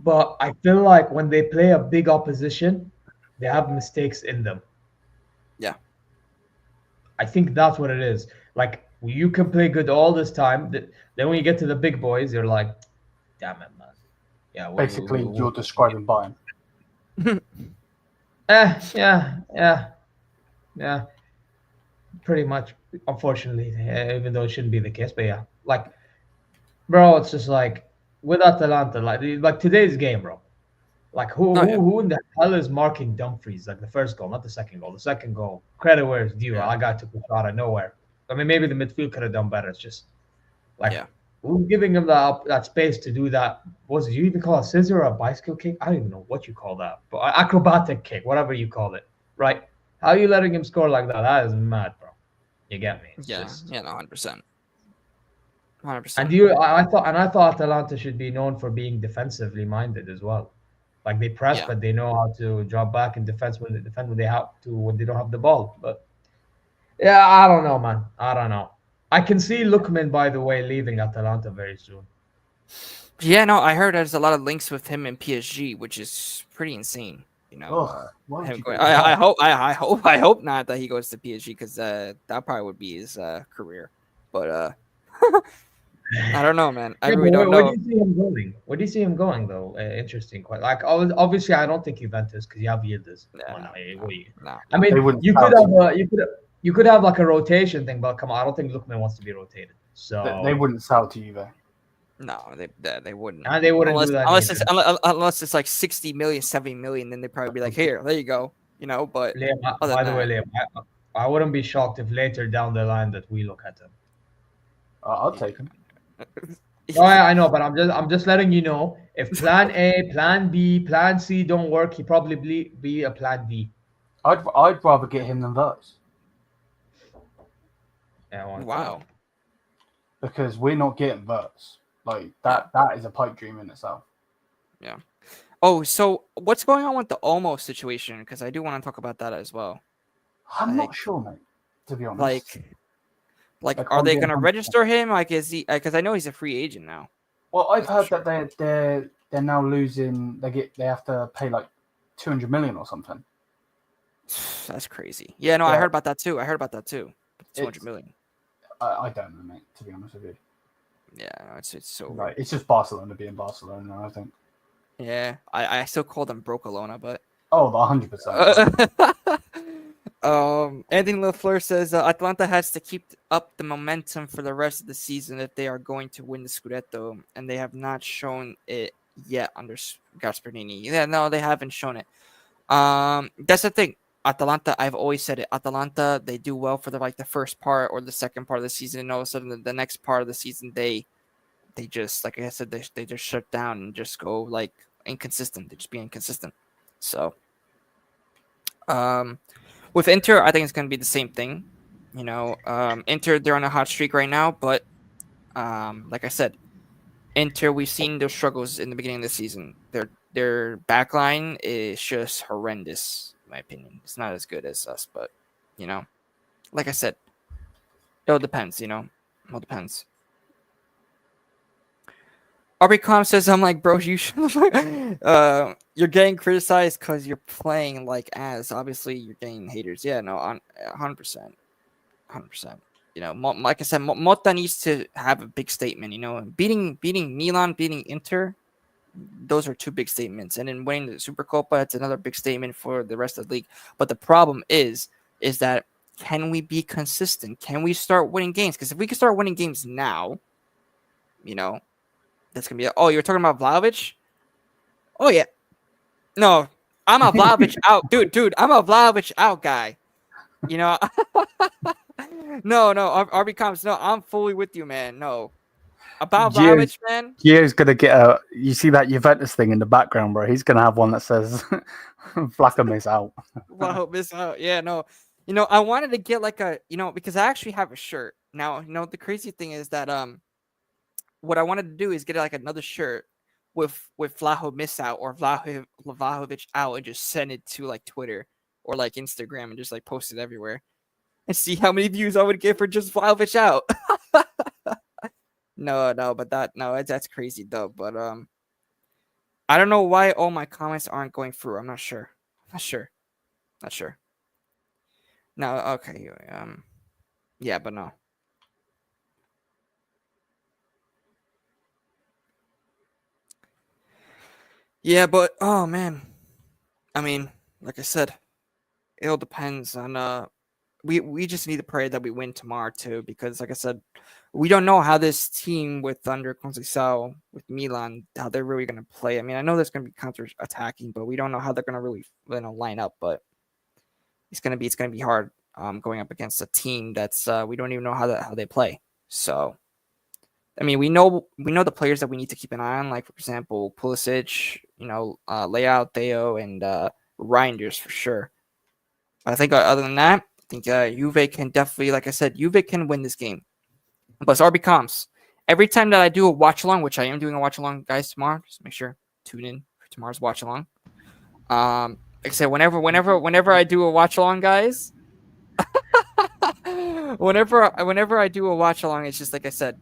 But I feel like when they play a big opposition, they have mistakes in them. Yeah. I think that's what it is. Like you can play good all this time, then when you get to the big boys, you're like, damn it, man. Yeah, Basically, you're describing Bayern. yeah, pretty much. Unfortunately, even though it shouldn't be the case, but yeah, like, bro, it's just like with Atalanta, like today's game, bro. Like Oh yeah. who in the hell is marking Dumfries? Like the first goal, not the second goal. The second goal, credit where it's due. Yeah. I got to a shot out of nowhere. I mean, maybe the midfield could have done better. It's just like Yeah. who's giving him that space to do that? Was it you even call a scissor or a bicycle kick? I don't even know what you call that, but acrobatic kick, whatever you call it, right? How are you letting him score like that? That is mad, bro. You get me? It's Yeah. just... Yeah. No, 100%. 100%. And I thought Atalanta should be known for being defensively minded as well. Like they press, Yeah. but they know how to drop back and defend when they have to when they don't have the ball. But yeah, I don't know, man. I don't know. I can see Lookman, by the way, leaving Atalanta very soon. Yeah. No, I heard there's a lot of links with him in PSG, which is pretty insane. You know, Ugh, why would him you going, do that? I hope not that he goes to PSG because that probably would be his career. But I don't know, man. I Yeah, really but don't where know. do you see him going? Where do you see him going, though? Interesting. Quite like obviously, I don't think Juventus because you have Yildiz. Come on, No, now, no. I They mean, wouldn't you could sell have you could have like a rotation thing, but come on, I don't think Lookman wants to be rotated. They So wouldn't sell to Juve. No, they wouldn't. and they wouldn't do that either. Unless it's like 60 million, 70 million, then they'd probably be like, here, there you go. You know, but Liam, other by than the way, that, Liam, I wouldn't be shocked if later down the line that we look at him. I'll take him. Oh yeah, I know, but I'm just letting you know if Plan A, Plan B, Plan C don't work, he probably be a Plan D. I'd rather get him than Verts Yeah, wow. because we're not getting Verts. Like that is a pipe dream in itself. Yeah. Oh, so what's going on with the Olmo situation? Because I do want to talk about that as well. I'm Like- not sure, mate. To be honest, Like, I are can't they be going to 100%. register him? Like, is he? Because I know he's a free agent now. well, I've That's heard for that they're now losing. They have to pay like 200 million or something. That's crazy. Yeah, no, I Yeah. heard about that too. 200 It's- million. I don't know, mate. To be honest with you, Yeah, no, it's so. like it's just Barcelona being Barcelona. I think. Yeah, I still call them Brocalona, but. Oh, 100%. Anthony LaFleur says Atlanta has to keep up the momentum for the rest of the season if they are going to win the Scudetto, and they have not shown it yet under Gasperini. Yeah, no, they haven't shown it. That's the thing. Atalanta, I've always said it. Atalanta, they do well for the first part or the second part of the season, and all of a sudden the next part of the season they just, like I said, they just shut down and just go like inconsistent. They just be inconsistent. So, with Inter, I think it's going to be the same thing. You know, Inter, they're on a hot streak right now, but like I said, Inter, we've seen their struggles in the beginning of the season. Their backline is just horrendous, in my opinion. It's not as good as us, but, you know, like I said, it all depends, you know. It all depends. RBCom says, I'm like, bro, you should you're getting criticized because you're playing like as. Obviously, you're getting haters. Yeah, no, 100%. 100%. You know, like I said, Motta needs to have a big statement. You know, beating Milan, beating Inter, those are two big statements. And then winning the Supercoppa, it's another big statement for the rest of the league. But the problem is that can we be consistent? Can we start winning games? Because if we can start winning games now, you know, that's gonna be. Oh, you're talking about Vlahovic? Oh yeah. No, I'm a Vlahovic out, dude. I'm a Vlahovic out guy. You know. no, RB Coms. No, I'm fully with you, man. No, about Vlahovic, man. Gio's gonna get a. You see that Juventus thing in the background, bro? He's gonna have one that says "Flacco miss out." Vlahovic miss out. Yeah, no. You know, I wanted to get like a, you know, because I actually have a shirt now. You know, the crazy thing is that what I wanted to do is get like another shirt with Vlaho miss out or Vlahovic out and just send it to like Twitter or like Instagram and just like post it everywhere and see how many views I would get for just Vlahovic out. but that's crazy though. But I don't know why all my comments aren't going through. I'm not sure. Not sure. No, okay. Yeah, but no. Yeah, but oh man. I mean, like I said, it all depends on we just need to pray that we win tomorrow too, because like I said, we don't know how this team with under Conceição, with Milan, how they're really gonna play. I mean, I know there's gonna be counter attacking, but we don't know how they're gonna really line up. But it's gonna be hard going up against a team that's we don't even know how they play. So I mean, we know the players that we need to keep an eye on, like for example, Pulisic, Leao, Theo, and Reinders for sure. I think other than that, I think Juve can definitely, like I said, Juve can win this game. Plus RB comps. Every time that I do a watch along, which I am doing a watch along, guys, tomorrow, just make sure tune in for tomorrow's watch along. Like I said, whenever I do a watch along, guys, whenever I do a watch along, it's just like I said,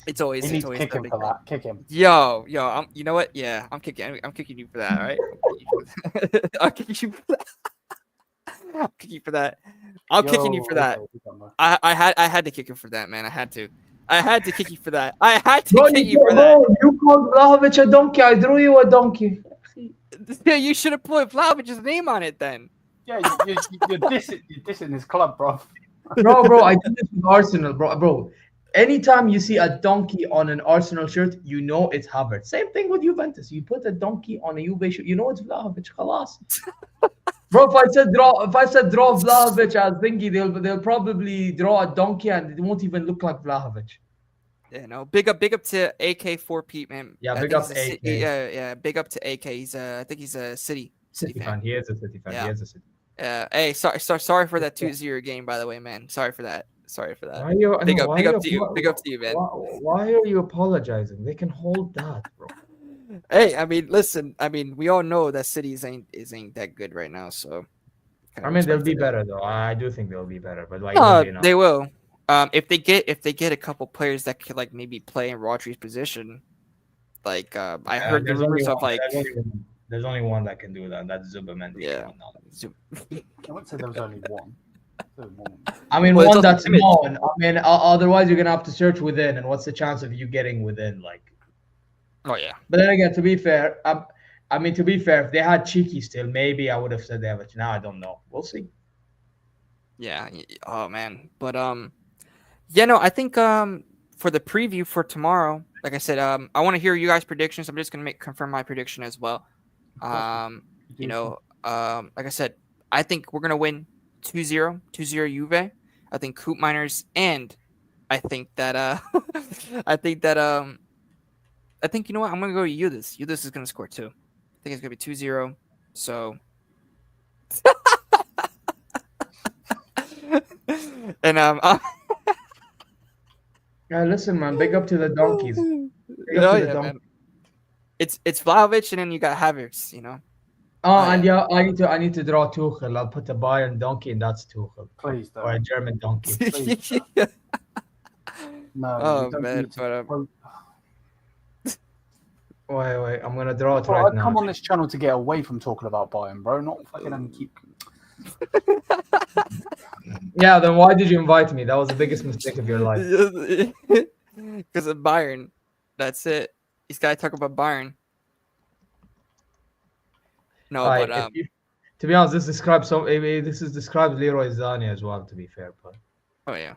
it's always kick him for that. Kick him. Yo, you know what? Yeah, I'm kicking you for that, all right? I'll kick you for that. I'll kick you for that. I'm kicking you for that. I had to kick him for that, man. I had to kick you for that. I had to kick you for that. You called Vlahovic a donkey. I drew you a donkey. Yeah, you should have put Vlahovic's name on it then. Yeah, you're dissing his club, bro. Bro, I did this with Arsenal, bro. Anytime you see a donkey on an Arsenal shirt, you know it's Havertz. Same thing with Juventus. You put a donkey on a Juve shirt, you know it's Vlahovic. Khalas. Bro, if I said draw Vlahovic as thingy, they'll probably draw a donkey and it won't even look like Vlahovic. Yeah, no. Big up to AK4 Pete, man. Yeah, big up AK. Yeah, big up to AK. I think he's a City fan. He is a City fan. Yeah. He is a City. Hey, sorry for that 2-0 game, by the way, man. Sorry for that. Big up to you, man. Why are you apologizing? They can hold that, bro. Hey, I mean, listen. I mean, we all know that Cities ain't that good right now. So, I mean, they'll be better though. I do think they'll be better, but like, they will. If they get a couple players that could like maybe play in Rodri's position, like I heard the rumors of like. There's only one that can do that. That's Zuberman. Yeah. I wouldn't say there was only one. I mean, one that's known. I mean, otherwise you're gonna have to search within, and what's the chance of you getting within? Like, oh yeah. But then again, to be fair, if they had Cheeky still, maybe I would have said that. But now I don't know. We'll see. Yeah. Oh man. But yeah. No, I think for the preview for tomorrow, like I said, I want to hear you guys' predictions. I'm just gonna confirm my prediction as well. Like I said, I think we're gonna win 2-0 Juve. I think Coop Miners, and I think that I think you know what, I'm gonna go with Udis. Udis is gonna score too. I think it's gonna be 2-0. So and yeah, listen, man, big up to the donkeys. Man. It's Vlahovic, and then you got Havertz, you know. And yeah, I need to draw Tuchel. I'll put a Bayern donkey, and that's Tuchel. Please don't. Or a German donkey. No. Oh man, but wait, I'm gonna draw it bro, right now. Come on this channel to get away from talking about Bayern, bro. Not fucking keep. Yeah, then why did you invite me? That was the biggest mistake of your life. Because of Bayern. That's it. He's got to talk about Bayern. No, but to be honest, this describes Leroy Zani as well. To be fair, but oh yeah,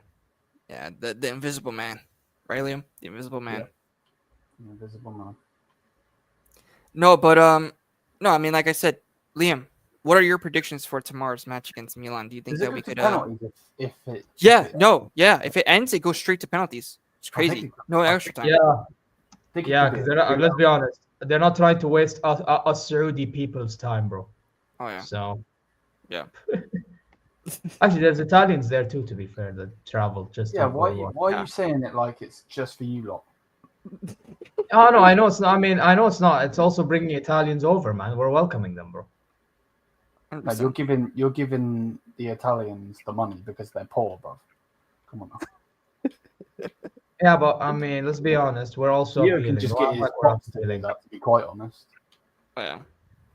the Invisible Man, right, Liam? The Invisible Man. Yeah. The Invisible Man. No, but no, I mean, like I said, Liam, what are your predictions for tomorrow's match against Milan? Do you think that we could? If it if it ends, it goes straight to penalties. It's crazy. No extra time. Yeah, because let's be honest, they're not trying to waste us Saudi people's time, bro. Oh yeah. So, yeah. Actually, there's Italians there too. To be fair, that travel just. Yeah. Why are you saying it like it's just for you lot? Oh no, I know it's not. I mean, I know it's not. It's also bringing Italians over, man. We're welcoming them, bro. No, you're giving the Italians the money because they're poor, bro. Come on now. Yeah, but I mean, let's be honest. We're also can just get his props to do that. To be quite honest. Oh yeah.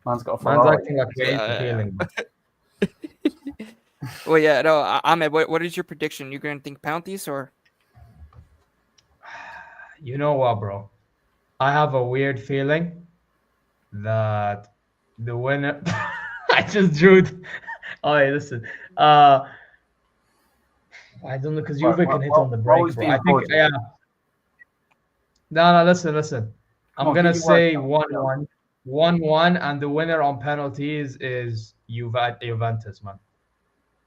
Man's got a Man's Ferrari. acting like we're appealing. Well, yeah, no, Ahmed, what is your prediction? You're gonna think penalties or? You know what, bro? I have a weird feeling that the winner. I just drew. Oh, hey, listen. I don't know because Juve can hit on the break, Roll bro. being I think, recorded. yeah. No, no, listen. Come I'm on, give gonna your word. say 1-1, 1-1, and the winner on penalties is Juventus, man.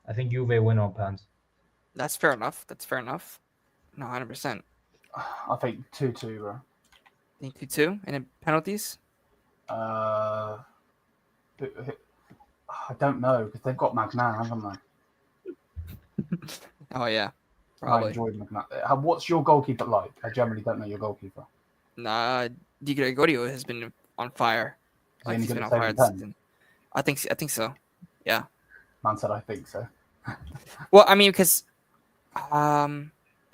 I think Juve win on pens. That's fair enough. That's fair enough. No, 100%. I think 2-2, bro. Think 2-2 and then penalties. I don't know because they've got Magnan, haven't they? Oh yeah, I probably. enjoyed Magnan. What's your goalkeeper like? I generally don't know your goalkeeper. Nah, Di Gregorio has been on fire. Is he Like any he's good been at on fire saving this pen? season. I think so. Yeah. Man said I think so. Well, I mean, because I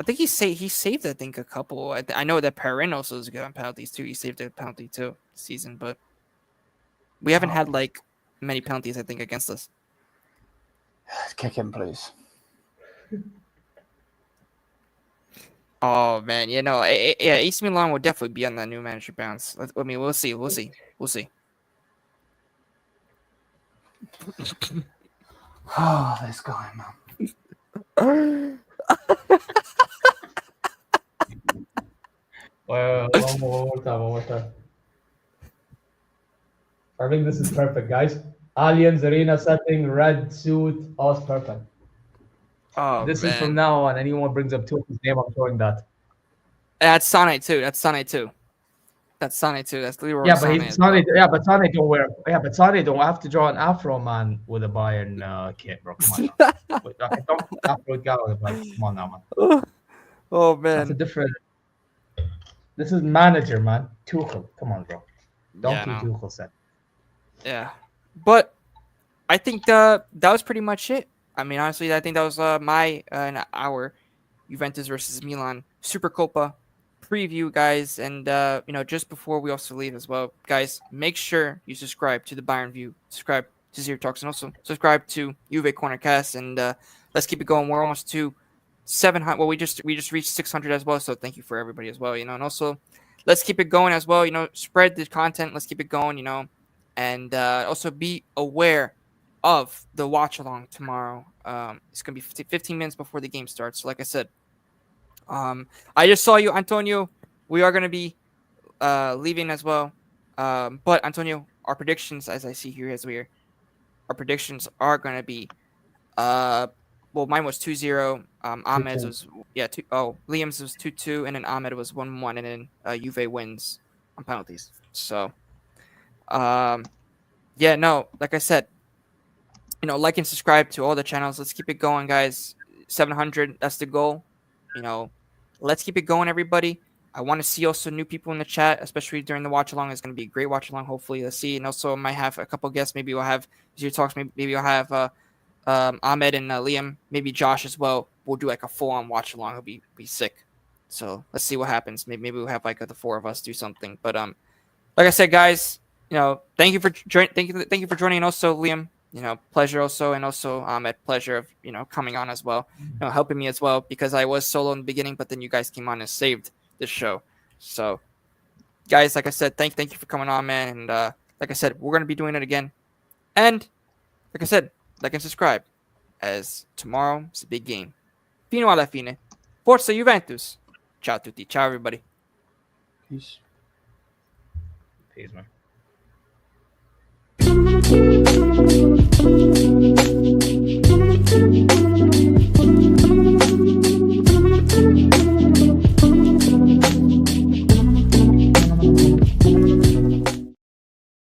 think he saved I think a couple. I know that Perrin also is good on penalties too. He saved a penalty too this season, but we haven't had like many penalties I think against us. Kick him, please. Oh man, yeah, AC Milan will definitely be on that new manager bounce. I mean, we'll see. Oh, this guy, man. One more time. I think this is perfect, guys. Allianz Arena setting, red suit, all's perfect. Oh This man, is from now on. Anyone brings up Tuchel's name, I'm showing that. that's Sane too. That's Leroy Yeah, but Sane. he's Sane. Yeah, but Sane don't wear. Yeah, but Sane don't have to draw an Afro man with a Bayern kit, bro. Come on now. Wait, okay, don't Afro guy with a Bayern. Come on now, man. Oh That's a man. different. This is manager, man. Tuchel. Come on, bro. Donkey Yeah, no. Tuchel said. Yeah, but I think that was pretty much it. I mean, honestly, I think that was our Juventus versus Milan Supercoppa preview, guys. And just before we also leave as well, guys, make sure you subscribe to the Bayern View, subscribe to Zero Talks, and also subscribe to JuveCorner Cast. And let's keep it going. We're almost to 700. Well, we just reached 600 as well. So thank you for everybody as well. And also let's keep it going as well. Spread the content. Let's keep it going. And also be aware of the watch along tomorrow. It's gonna be 15 minutes before the game starts. So like I said, I just saw you, Antonio. We are gonna be leaving as well. But Antonio, our predictions, as I see here, our predictions are gonna be well, mine was 2-0. Ahmed's was Liam's was 2-2, and then Ahmed was 1-1, and then Juve wins on penalties. So yeah, no, like I said, like and subscribe to all the channels. Let's keep it going, guys. 700, that's the goal. Let's keep it going, everybody. I want to see also new people in the chat, especially during the watch along. It's going to be a great watch along, hopefully. Let's see. And also, I might have a couple guests. Maybe we'll have Zero Talks. Maybe we'll have Ahmed and Liam. Maybe Josh as well. We'll do like a full-on watch along. It'll be sick. So let's see what happens. Maybe we'll have like the four of us do something. But like I said, guys, thank you for joining. Thank you for joining. Also, Liam, pleasure also, and also Ahmed, pleasure of coming on as well. Helping me as well because I was solo in the beginning, but then you guys came on and saved this show. So, guys, like I said, thank you for coming on, man. And like I said, we're gonna be doing it again. And like I said, like and subscribe, as tomorrow is a big game. Fino alla fine. Forza Juventus. Ciao tutti. Ciao everybody. Peace. Peace, man.